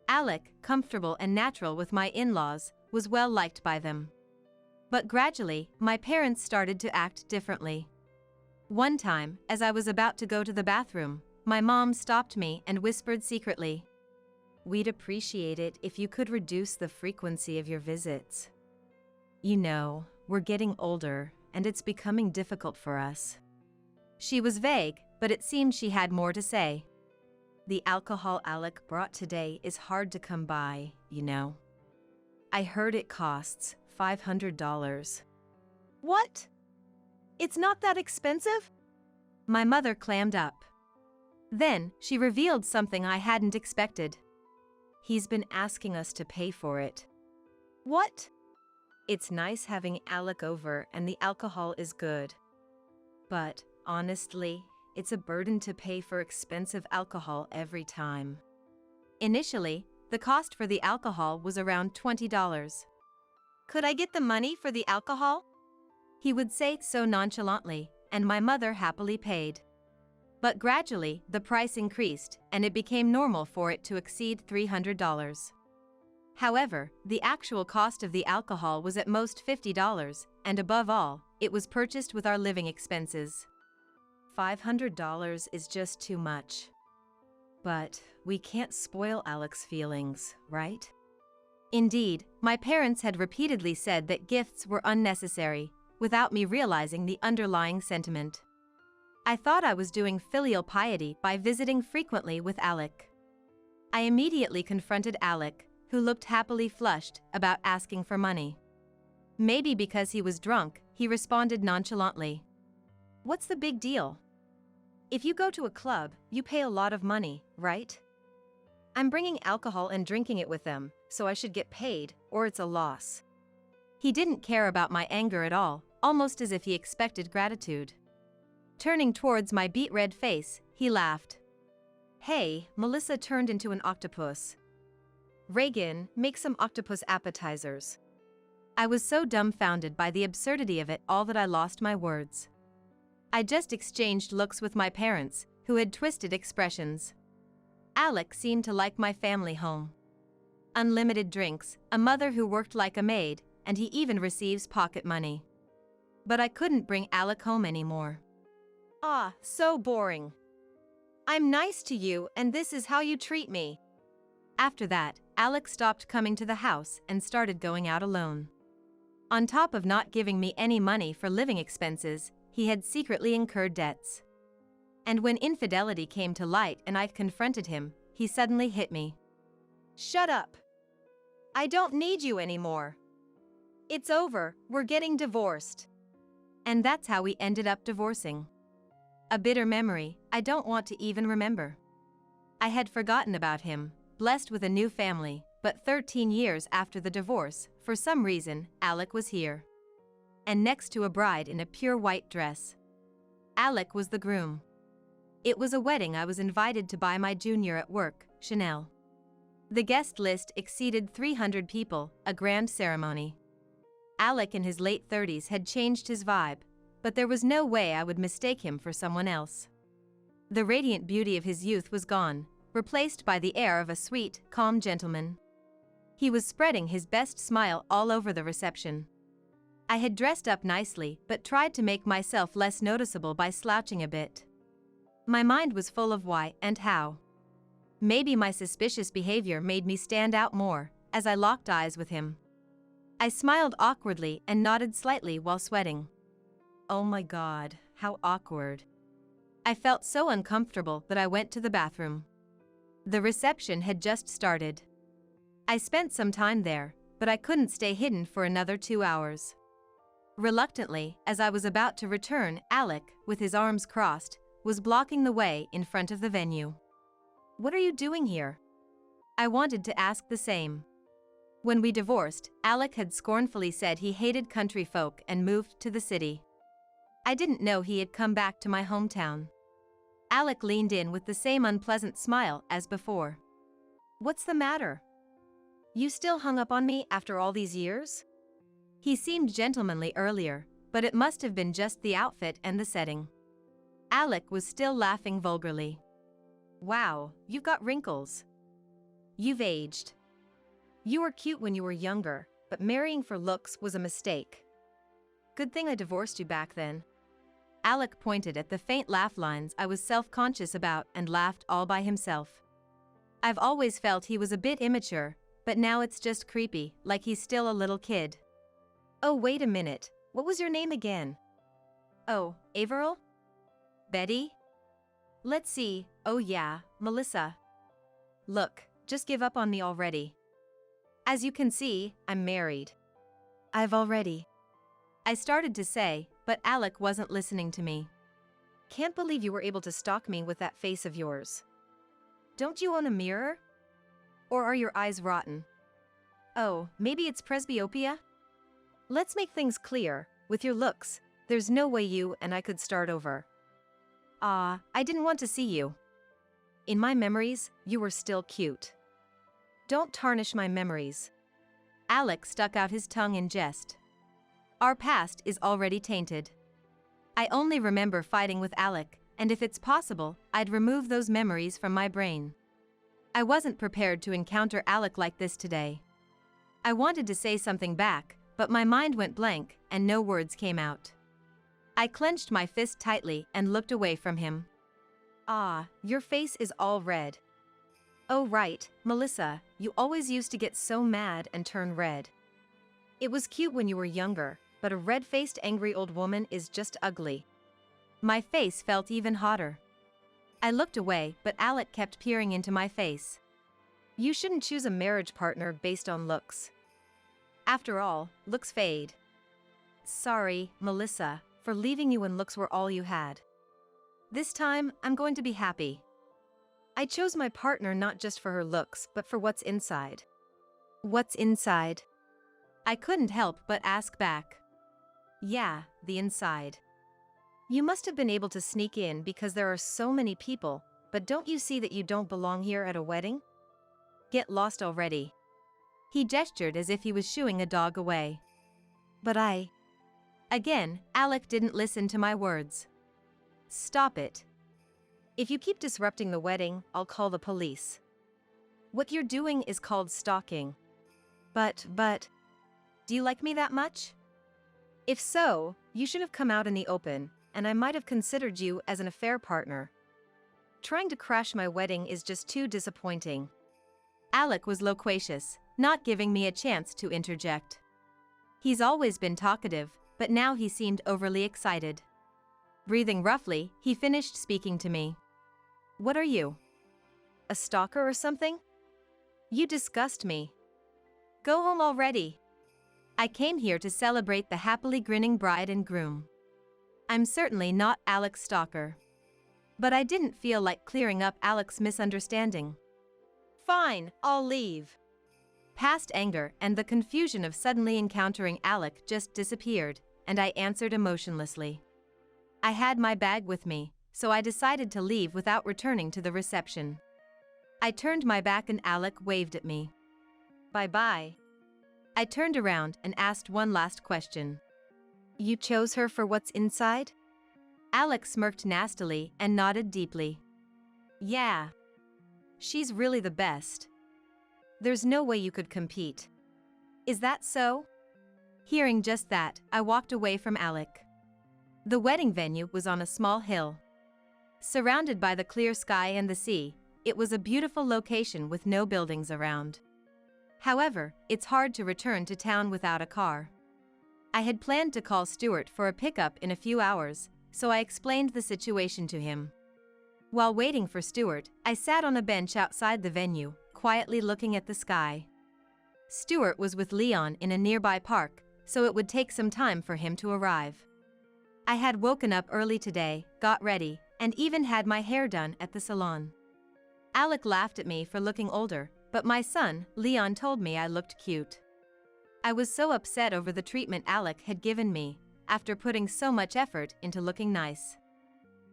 Alec, comfortable and natural with my in-laws, was well liked by them. But gradually, my parents started to act differently. One time, as I was about to go to the bathroom, my mom stopped me and whispered secretly, "We'd appreciate it if you could reduce the frequency of your visits. You know, we're getting older, and it's becoming difficult for us." She was vague, but it seemed she had more to say. The alcohol Alec brought today is hard to come by, you know. I heard it costs $500. What? It's not that expensive? My mother clammed up. Then, she revealed something I hadn't expected. He's been asking us to pay for it. What? It's nice having Alec over and the alcohol is good. But, honestly, it's a burden to pay for expensive alcohol every time. Initially, the cost for the alcohol was around $20. Could I get the money for the alcohol? He would say so nonchalantly, and my mother happily paid. But gradually, the price increased, and it became normal for it to exceed $300. However, the actual cost of the alcohol was at most $50, and above all, it was purchased with our living expenses. $500 is just too much. But we can't spoil Alec's feelings, right? Indeed, my parents had repeatedly said that gifts were unnecessary, without me realizing the underlying sentiment. I thought I was doing filial piety by visiting frequently with Alec. I immediately confronted Alec, who looked happily flushed, about asking for money. Maybe because he was drunk, he responded nonchalantly. "What's the big deal? If you go to a club, you pay a lot of money, right? I'm bringing alcohol and drinking it with them, so I should get paid, or it's a loss." He didn't care about my anger at all, almost as if he expected gratitude. Turning towards my beet red face, he laughed. "Hey, Melissa turned into an octopus. Reagan, make some octopus appetizers." I was so dumbfounded by the absurdity of it all that I lost my words. I just exchanged looks with my parents, who had twisted expressions. Alec seemed to like my family home. Unlimited drinks, a mother who worked like a maid, and he even receives pocket money. But I couldn't bring Alec home anymore. Ah, so boring. I'm nice to you and this is how you treat me. After that, Alec stopped coming to the house and started going out alone. On top of not giving me any money for living expenses, he had secretly incurred debts. And when infidelity came to light and I confronted him, he suddenly hit me. "Shut up. I don't need you anymore. It's over, we're getting divorced." And that's how we ended up divorcing. A bitter memory I don't want to even remember. I had forgotten about him, blessed with a new family, but 13 years after the divorce, for some reason, Alec was here. And next to a bride in a pure white dress. Alec was the groom. It was a wedding I was invited to by my junior at work, Chanel. The guest list exceeded 300 people, a grand ceremony. Alec in his late 30s had changed his vibe, but there was no way I would mistake him for someone else. The radiant beauty of his youth was gone, replaced by the air of a sweet, calm gentleman. He was spreading his best smile all over the reception. I had dressed up nicely but tried to make myself less noticeable by slouching a bit. My mind was full of why and how. Maybe my suspicious behavior made me stand out more, as I locked eyes with him. I smiled awkwardly and nodded slightly while sweating. Oh my God, how awkward. I felt so uncomfortable that I went to the bathroom. The reception had just started. I spent some time there, but I couldn't stay hidden for another 2 hours. Reluctantly, as I was about to return, Alec, with his arms crossed, was blocking the way in front of the venue. "What are you doing here?" I wanted to ask the same. When we divorced, Alec had scornfully said he hated country folk and moved to the city. I didn't know he had come back to my hometown. Alec leaned in with the same unpleasant smile as before. "What's the matter? You still hung up on me after all these years?" He seemed gentlemanly earlier, but it must have been just the outfit and the setting. Alec was still laughing vulgarly. "Wow, you've got wrinkles. You've aged. You were cute when you were younger, but marrying for looks was a mistake. Good thing I divorced you back then." Alec pointed at the faint laugh lines I was self-conscious about and laughed all by himself. I've always felt he was a bit immature, but now it's just creepy, like he's still a little kid. "Oh, wait a minute, what was your name again?" "Oh, Averill? Betty? Let's see, oh yeah, Melissa. Look, just give up on me already. As you can see, I'm married. I've already." I started to say, but Alec wasn't listening to me. "Can't believe you were able to stalk me with that face of yours. Don't you own a mirror? Or are your eyes rotten? Oh, maybe it's presbyopia? Let's make things clear, with your looks, there's no way you and I could start over. I didn't want to see you. In my memories, you were still cute. Don't tarnish my memories." Alec stuck out his tongue in jest. Our past is already tainted. I only remember fighting with Alec, and if it's possible, I'd remove those memories from my brain. I wasn't prepared to encounter Alec like this today. I wanted to say something back, but my mind went blank and no words came out. I clenched my fist tightly and looked away from him. Ah, your face is all red. Oh right, Melissa, you always used to get so mad and turn red. It was cute when you were younger, but a red-faced angry old woman is just ugly. My face felt even hotter. I looked away, but Alec kept peering into my face. You shouldn't choose a marriage partner based on looks. After all, looks fade. Sorry, Melissa, for leaving you when looks were all you had. This time, I'm going to be happy. I chose my partner not just for her looks, but for what's inside. What's inside? I couldn't help but ask back. Yeah, the inside. You must have been able to sneak in because there are so many people, but don't you see that you don't belong here at a wedding? Get lost already. He gestured as if he was shooing a dog away. But Again, Alec didn't listen to my words. Stop it. If you keep disrupting the wedding, I'll call the police. What you're doing is called stalking. But, do you like me that much? If so, you should have come out in the open, and I might have considered you as an affair partner. Trying to crash my wedding is just too disappointing. Alec was loquacious, not giving me a chance to interject. He's always been talkative, but now he seemed overly excited. Breathing roughly, he finished speaking to me. What are you? A stalker or something? You disgust me. Go home already. I came here to celebrate the happily grinning bride and groom. I'm certainly not Alec's stalker. But I didn't feel like clearing up Alec's misunderstanding. Fine, I'll leave. Past anger and the confusion of suddenly encountering Alec just disappeared, and I answered emotionlessly. I had my bag with me, so I decided to leave without returning to the reception. I turned my back and Alec waved at me. Bye-bye. I turned around and asked one last question. You chose her for what's inside? Alec smirked nastily and nodded deeply. Yeah. She's really the best. There's no way you could compete. Is that so? Hearing just that, I walked away from Alec. The wedding venue was on a small hill. Surrounded by the clear sky and the sea, it was a beautiful location with no buildings around. However, it's hard to return to town without a car. I had planned to call Stuart for a pickup in a few hours, so I explained the situation to him. While waiting for Stuart, I sat on a bench outside the venue, quietly looking at the sky. Stuart was with Leon in a nearby park, so it would take some time for him to arrive. I had woken up early today, got ready, and even had my hair done at the salon. Alec laughed at me for looking older, but my son, Leon, told me I looked cute. I was so upset over the treatment Alec had given me, after putting so much effort into looking nice.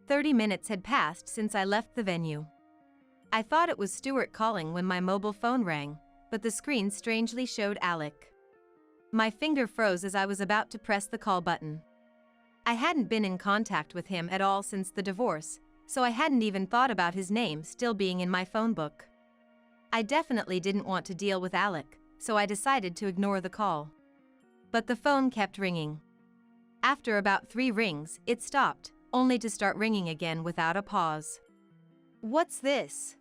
30 minutes had passed since I left the venue. I thought it was Stuart calling when my mobile phone rang, but the screen strangely showed Alec. My finger froze as I was about to press the call button. I hadn't been in contact with him at all since the divorce, so I hadn't even thought about his name still being in my phone book. I definitely didn't want to deal with Alec, so I decided to ignore the call. But the phone kept ringing. After about 3 rings, it stopped, only to start ringing again without a pause. What's this?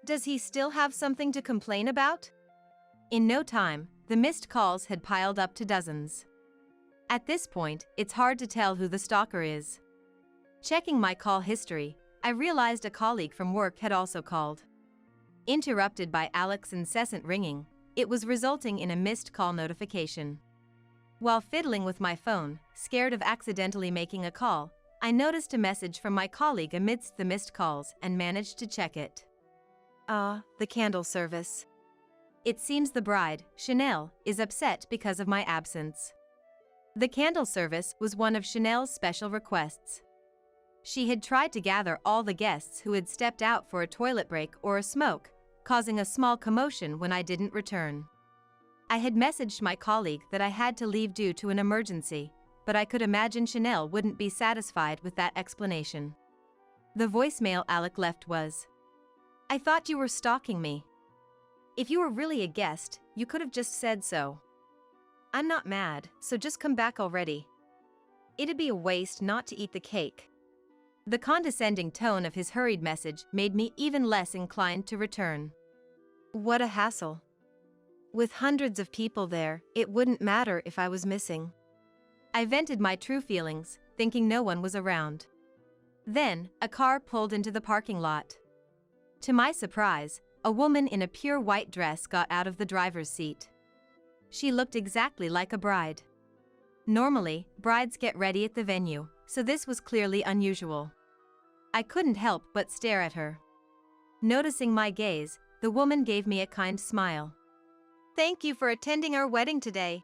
Does he still have something to complain about? In no time, the missed calls had piled up to dozens. At this point, it's hard to tell who the stalker is. Checking my call history, I realized a colleague from work had also called. Interrupted by Alec's incessant ringing, it was resulting in a missed call notification. While fiddling with my phone, scared of accidentally making a call, I noticed a message from my colleague amidst the missed calls and managed to check it. The candle service. It seems the bride, Chanel, is upset because of my absence. The candle service was one of Chanel's special requests. She had tried to gather all the guests who had stepped out for a toilet break or a smoke, causing a small commotion when I didn't return. I had messaged my colleague that I had to leave due to an emergency, but I could imagine Chanel wouldn't be satisfied with that explanation. The voicemail Alec left was, "I thought you were stalking me. If you were really a guest, you could have just said so. I'm not mad, so just come back already. It'd be a waste not to eat the cake." The condescending tone of his hurried message made me even less inclined to return. What a hassle. With hundreds of people there, it wouldn't matter if I was missing. I vented my true feelings, thinking no one was around. Then, a car pulled into the parking lot. To my surprise, a woman in a pure white dress got out of the driver's seat. She looked exactly like a bride. Normally, brides get ready at the venue, so this was clearly unusual. I couldn't help but stare at her. Noticing my gaze, the woman gave me a kind smile. "Thank you for attending our wedding today."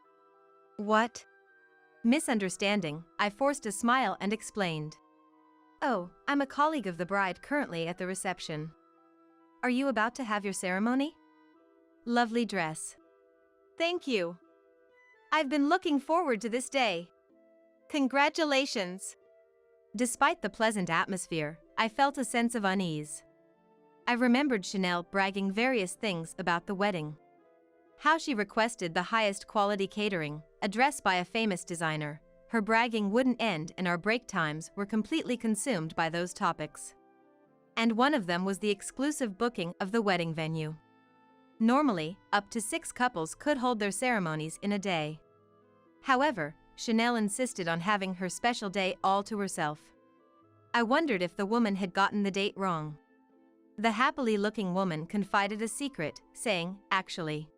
What? Misunderstanding, I forced a smile and explained. "Oh, I'm a colleague of the bride currently at the reception. Are you about to have your ceremony?" Lovely dress. Thank you. I've been looking forward to this day. Congratulations. Despite the pleasant atmosphere, I felt a sense of unease. I remembered Chanel bragging various things about the wedding. How she requested the highest quality catering, a dress by a famous designer. Her bragging wouldn't end and our break times were completely consumed by those topics. And one of them was the exclusive booking of the wedding venue. Normally, up to 6 couples could hold their ceremonies in a day. However, Chanel insisted on having her special day all to herself. I wondered if the woman had gotten the date wrong. The happily-looking woman confided a secret, saying, "Actually."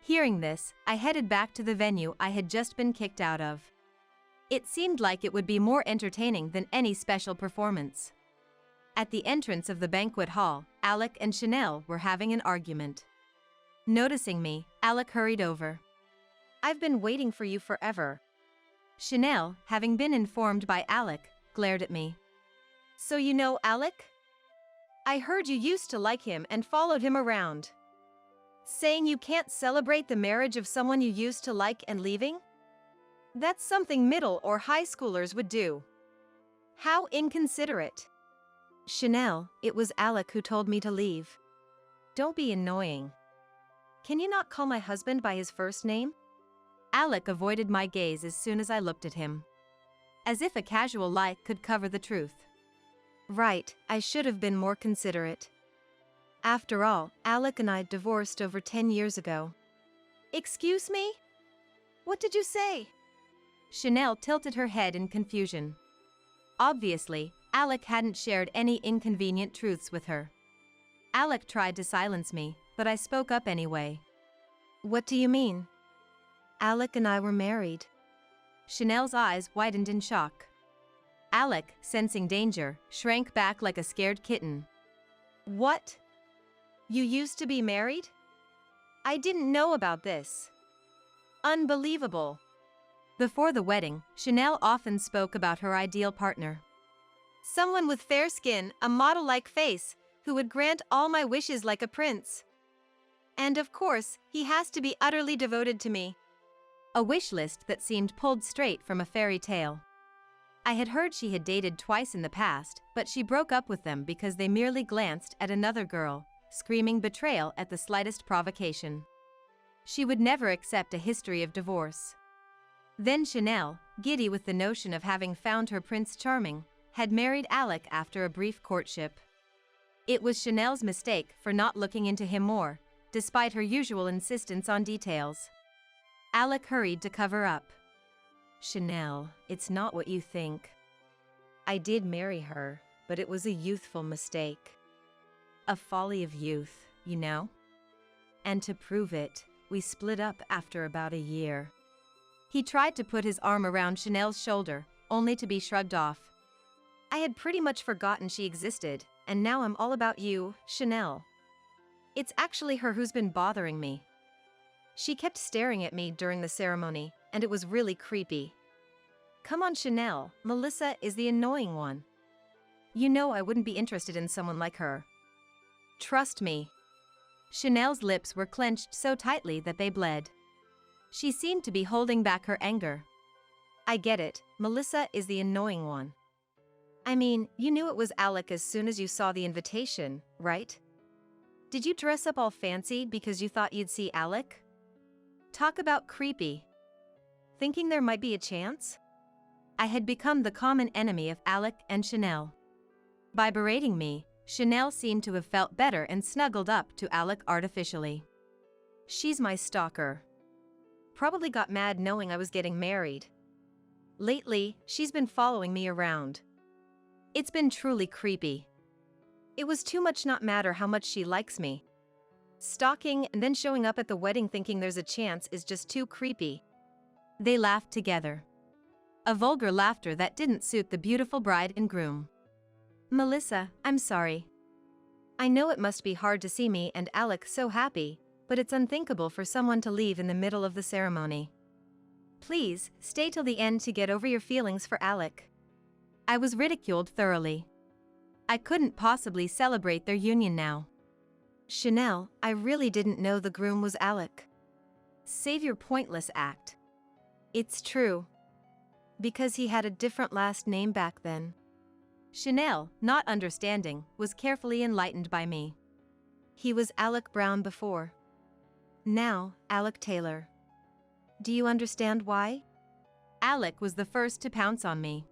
Hearing this, I headed back to the venue I had just been kicked out of. It seemed like it would be more entertaining than any special performance. At the entrance of the banquet hall, Alec and Chanel were having an argument. Noticing me, Alec hurried over. "I've been waiting for you forever." Chanel, having been informed by Alec, glared at me. "So you know Alec? I heard you used to like him and followed him around. Saying you can't celebrate the marriage of someone you used to like and leaving? That's something middle or high schoolers would do. How inconsiderate." "Chanel, it was Alec who told me to leave. Don't be annoying. Can you not call my husband by his first name?" Alec avoided my gaze as soon as I looked at him. As if a casual lie could cover the truth. Right, I should have been more considerate. After all, Alec and I divorced over 10 years ago. "Excuse me? What did you say?" Chanel tilted her head in confusion. Obviously, Alec hadn't shared any inconvenient truths with her. Alec tried to silence me, but I spoke up anyway. "What do you mean?" "Alec and I were married." Chanel's eyes widened in shock. Alec, sensing danger, shrank back like a scared kitten. "What? You used to be married? I didn't know about this. Unbelievable." Before the wedding, Chanel often spoke about her ideal partner. "Someone with fair skin, a model-like face, who would grant all my wishes like a prince. And of course, he has to be utterly devoted to me." A wish list that seemed pulled straight from a fairy tale. I had heard she had dated twice in the past, but she broke up with them because they merely glanced at another girl, screaming betrayal at the slightest provocation. She would never accept a history of divorce. Then Chanel, giddy with the notion of having found her Prince Charming, had married Alec after a brief courtship. It was Chanel's mistake for not looking into him more, despite her usual insistence on details. Alec hurried to cover up. "Chanel, it's not what you think. I did marry her, but it was a youthful mistake. A folly of youth, you know? And to prove it, we split up after about a year." He tried to put his arm around Chanel's shoulder, only to be shrugged off. "I had pretty much forgotten she existed, and now I'm all about you, Chanel. It's actually her who's been bothering me. She kept staring at me during the ceremony, and it was really creepy. Come on, Chanel, Melissa is the annoying one. You know I wouldn't be interested in someone like her. Trust me." Chanel's lips were clenched so tightly that they bled. She seemed to be holding back her anger. I get it, Melissa is the annoying one. I mean, you knew it was Alec as soon as you saw the invitation, right? Did you dress up all fancy because you thought you'd see Alec? Talk about creepy. Thinking there might be a chance? I had become the common enemy of Alec and Chanel. By berating me, Chanel seemed to have felt better and snuggled up to Alec artificially. She's my stalker. Probably got mad knowing I was getting married. Lately, she's been following me around. It's been truly creepy. It was too much not matter how much she likes me. Stalking and then showing up at the wedding thinking there's a chance is just too creepy. They laughed together. A vulgar laughter that didn't suit the beautiful bride and groom. Melissa, I'm sorry. I know it must be hard to see me and Alec so happy, but it's unthinkable for someone to leave in the middle of the ceremony. Please, stay till the end to get over your feelings for Alec. I was ridiculed thoroughly. I couldn't possibly celebrate their union now. Chanel, I really didn't know the groom was Alec. Save your pointless act. It's true. Because he had a different last name back then. Chanel, not understanding, was carefully enlightened by me. He was Alec Brown before. Now, Alec Taylor. Do you understand why? Alec was the first to pounce on me.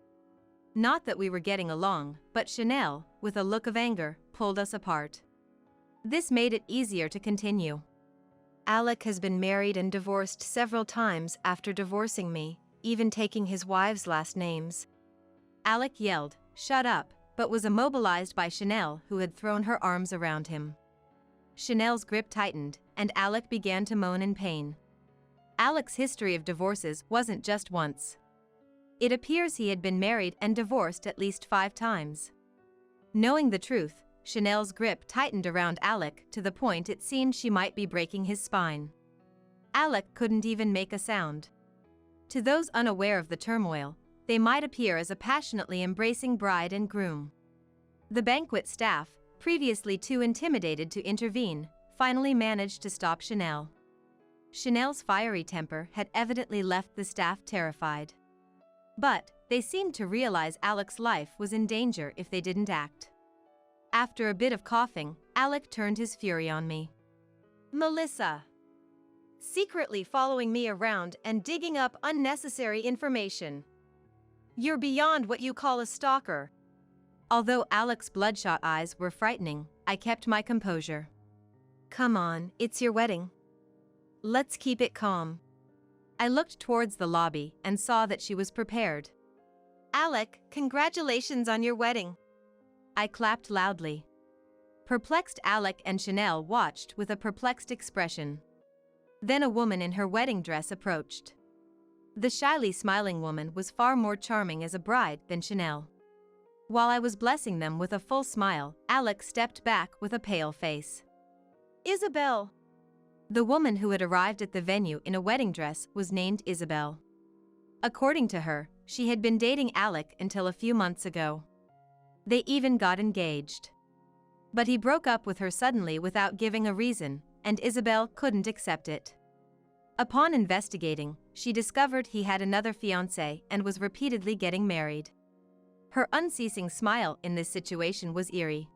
Not that we were getting along, but Chanel, with a look of anger, pulled us apart. This made it easier to continue. Alec has been married and divorced several times after divorcing me, even taking his wives' last names. Alec yelled, "Shut up," but was immobilized by Chanel, who had thrown her arms around him. Chanel's grip tightened, and Alec began to moan in pain. Alec's history of divorces wasn't just once. It appears he had been married and divorced at least 5 times. Knowing the truth, Chanel's grip tightened around Alec to the point it seemed she might be breaking his spine. Alec couldn't even make a sound. To those unaware of the turmoil, they might appear as a passionately embracing bride and groom. The banquet staff, previously too intimidated to intervene, finally managed to stop Chanel. Chanel's fiery temper had evidently left the staff terrified. But they seemed to realize Alec's life was in danger if they didn't act. After a bit of coughing, Alec turned his fury on me. Melissa! Secretly following me around and digging up unnecessary information. You're beyond what you call a stalker. Although Alec's bloodshot eyes were frightening, I kept my composure. Come on, it's your wedding. Let's keep it calm. I looked towards the lobby and saw that she was prepared. Alec, congratulations on your wedding. I clapped loudly. Perplexed Alec and Chanel watched with a perplexed expression. Then a woman in her wedding dress approached. The shyly smiling woman was far more charming as a bride than Chanel. While I was blessing them with a full smile, Alec stepped back with a pale face. Isabel! The woman who had arrived at the venue in a wedding dress was named Isabel. According to her, she had been dating Alec until a few months ago. They even got engaged. But he broke up with her suddenly without giving a reason, and Isabel couldn't accept it. Upon investigating, she discovered he had another fiancé and was repeatedly getting married. Her unceasing smile in this situation was eerie.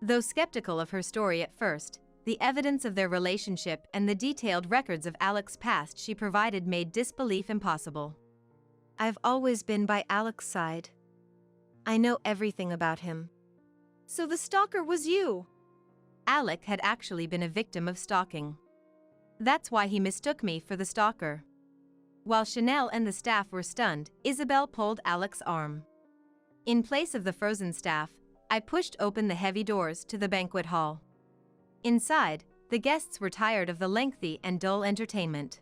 Though skeptical of her story at first, the evidence of their relationship and the detailed records of Alec's past she provided made disbelief impossible. I've always been by Alec's side. I know everything about him. So the stalker was you! Alec had actually been a victim of stalking. That's why he mistook me for the stalker. While Chanel and the staff were stunned, Isabel pulled Alec's arm. In place of the frozen staff, I pushed open the heavy doors to the banquet hall. Inside, the guests were tired of the lengthy and dull entertainment.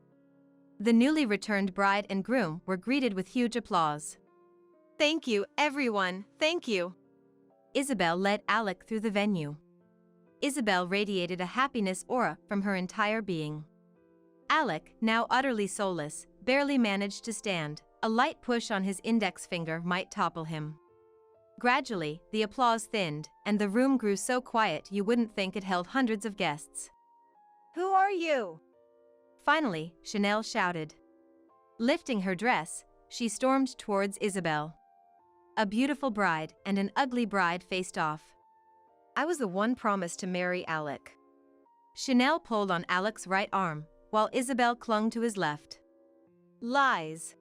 The newly returned bride and groom were greeted with huge applause. Thank you, everyone, thank you. Isabel led Alec through the venue. Isabel radiated a happiness aura from her entire being. Alec, now utterly soulless, barely managed to stand. A light push on his index finger might topple him. Gradually, the applause thinned, and the room grew so quiet you wouldn't think it held hundreds of guests. Who are you? Finally, Chanel shouted. Lifting her dress, she stormed towards Isabel. A beautiful bride and an ugly bride faced off. I was the one promised to marry Alec. Chanel pulled on Alec's right arm, while Isabel clung to his left. Lies.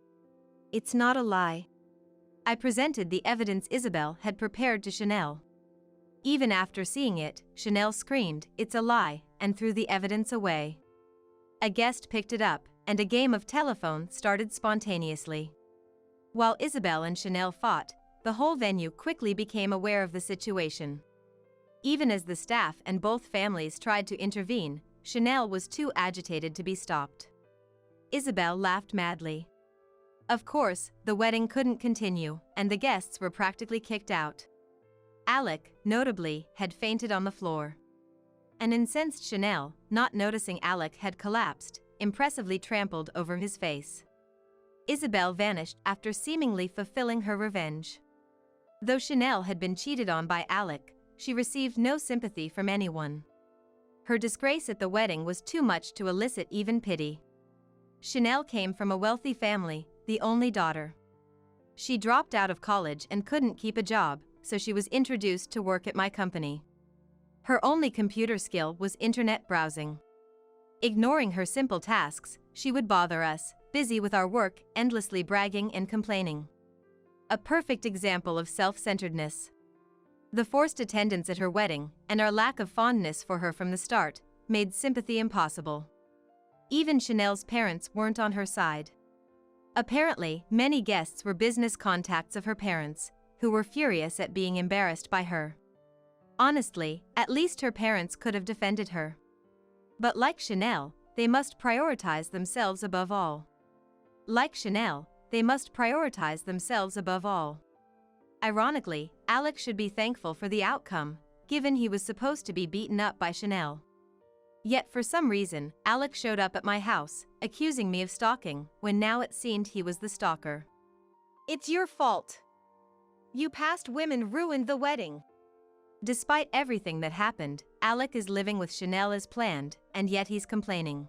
It's not a lie. I presented the evidence Isabel had prepared to Chanel. Even after seeing it, Chanel screamed, "It's a lie," and threw the evidence away. A guest picked it up, and a game of telephone started spontaneously. While Isabel and Chanel fought, the whole venue quickly became aware of the situation. Even as the staff and both families tried to intervene, Chanel was too agitated to be stopped. Isabel laughed madly. Of course, the wedding couldn't continue, and the guests were practically kicked out. Alec, notably, had fainted on the floor. An incensed Chanel, not noticing Alec had collapsed, impressively trampled over his face. Isabel vanished after seemingly fulfilling her revenge. Though Chanel had been cheated on by Alec, she received no sympathy from anyone. Her disgrace at the wedding was too much to elicit even pity. Chanel came from a wealthy family, the only daughter. She dropped out of college and couldn't keep a job, so she was introduced to work at my company. Her only computer skill was internet browsing. Ignoring her simple tasks, she would bother us, busy with our work, endlessly bragging and complaining. A perfect example of self-centeredness. The forced attendance at her wedding, and our lack of fondness for her from the start, made sympathy impossible. Even Chanel's parents weren't on her side. Apparently, many guests were business contacts of her parents, who were furious at being embarrassed by her. Honestly, at least her parents could have defended her. But like Chanel, they must prioritize themselves above all. Like Chanel, they must prioritize themselves above all. Ironically, Alec should be thankful for the outcome, given he was supposed to be beaten up by Chanel. Yet for some reason, Alec showed up at my house, accusing me of stalking, when now it seemed he was the stalker. It's your fault. You past women ruined the wedding. Despite everything that happened, Alec is living with Chanel as planned, and yet he's complaining.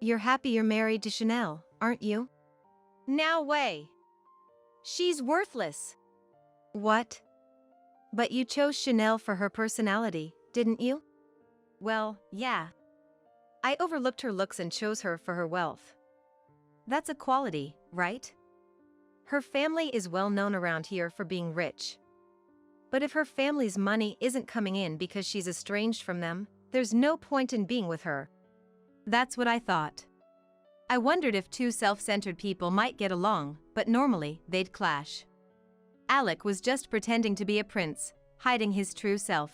You're happy you're married to Chanel, aren't you? No way. She's worthless. What? But you chose Chanel for her personality, didn't you? Well, yeah. I overlooked her looks and chose her for her wealth. That's a quality, right? Her family is well known around here for being rich. But if her family's money isn't coming in because she's estranged from them, there's no point in being with her. That's what I thought. I wondered if two self-centered people might get along, but normally, they'd clash. Alec was just pretending to be a prince, hiding his true self.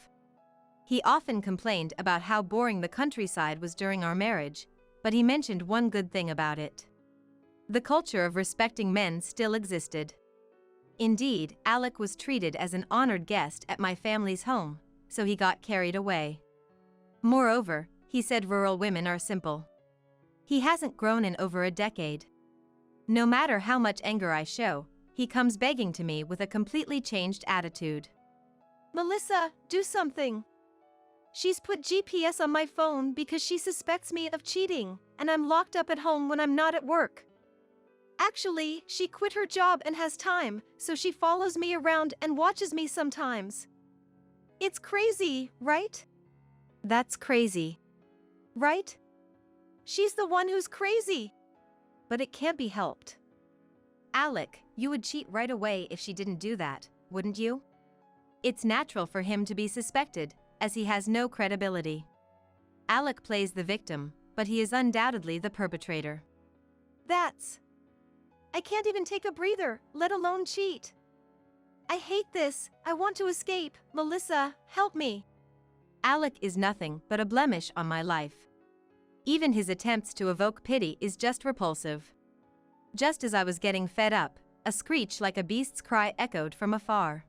He often complained about how boring the countryside was during our marriage, but he mentioned one good thing about it. The culture of respecting men still existed. Indeed, Alec was treated as an honored guest at my family's home, so he got carried away. Moreover, he said rural women are simple. He hasn't grown in over a decade. No matter how much anger I show, he comes begging to me with a completely changed attitude. Melissa, do something. She's put GPS on my phone because she suspects me of cheating, and I'm locked up at home when I'm not at work. Actually, she quit her job and has time, so she follows me around and watches me sometimes. It's crazy, right? That's crazy. Right? She's the one who's crazy. But it can't be helped. Alec, you would cheat right away if she didn't do that, wouldn't you? It's natural for him to be suspected, as he has no credibility. Alec plays the victim, but he is undoubtedly the perpetrator. I can't even take a breather, let alone cheat. I hate this. I want to escape. Melissa, help me. Alec is nothing but a blemish on my life. Even his attempts to evoke pity is just repulsive. Just as I was getting fed up, a screech like a beast's cry echoed from afar.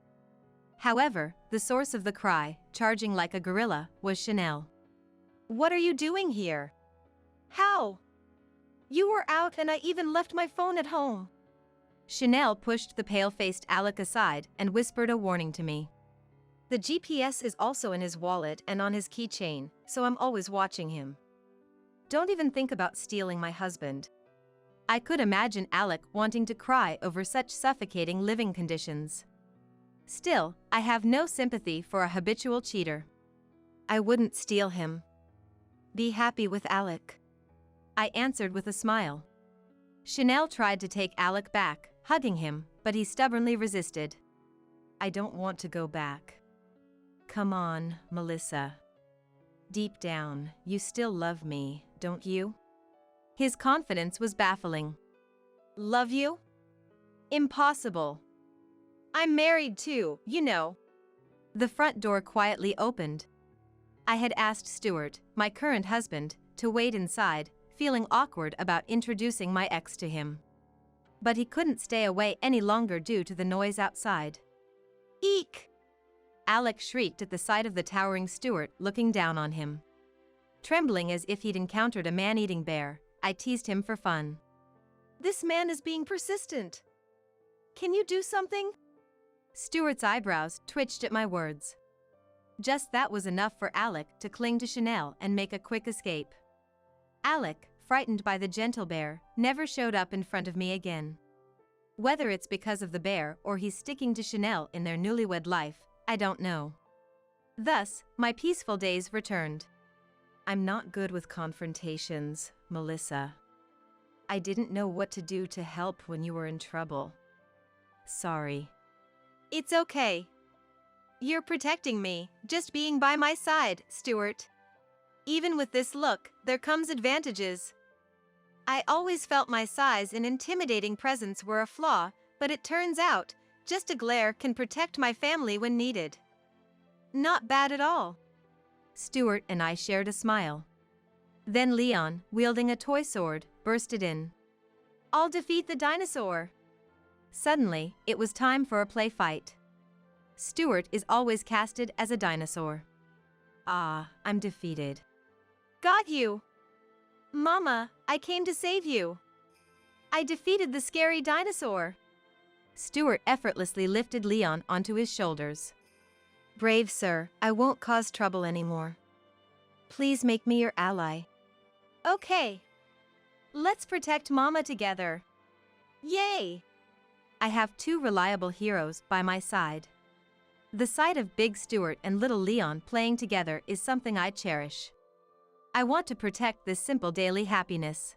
However, the source of the cry, charging like a gorilla, was Chanel. What are you doing here? How? You were out and I even left my phone at home. Chanel pushed the pale-faced Alec aside and whispered a warning to me. The GPS is also in his wallet and on his keychain, so I'm always watching him. Don't even think about stealing my husband. I could imagine Alec wanting to cry over such suffocating living conditions. Still, I have no sympathy for a habitual cheater. I wouldn't steal him. Be happy with Alec. I answered with a smile. Chanel tried to take Alec back, hugging him, but he stubbornly resisted. I don't want to go back. Come on, Melissa. Deep down, you still love me, don't you? His confidence was baffling. Love you? Impossible. I'm married too, you know. The front door quietly opened. I had asked Stuart, my current husband, to wait inside, feeling awkward about introducing my ex to him. But he couldn't stay away any longer due to the noise outside. Eek! Alec shrieked at the sight of the towering Stuart looking down on him. Trembling as if he'd encountered a man-eating bear, I teased him for fun. This man is being persistent. Can you do something? Stuart's eyebrows twitched at my words. Just that was enough for Alec to cling to Chanel and make a quick escape. Alec, frightened by the gentle bear, never showed up in front of me again. Whether it's because of the bear or he's sticking to Chanel in their newlywed life, I don't know. Thus, my peaceful days returned. I'm not good with confrontations, Melissa. I didn't know what to do to help when you were in trouble. Sorry. It's okay. You're protecting me, just being by my side, Stuart. Even with this look, there comes advantages. I always felt my size and intimidating presence were a flaw, but it turns out, just a glare can protect my family when needed. Not bad at all. Stuart and I shared a smile. Then Leon, wielding a toy sword, bursted in. I'll defeat the dinosaur. Suddenly, it was time for a play fight. Stuart is always casted as a dinosaur. Ah, I'm defeated. Got you! Mama, I came to save you. I defeated the scary dinosaur. Stuart effortlessly lifted Leon onto his shoulders. Brave sir, I won't cause trouble anymore. Please make me your ally. Okay. Let's protect Mama together. Yay! I have two reliable heroes by my side. The sight of Big Stuart and Little Leon playing together is something I cherish. I want to protect this simple daily happiness.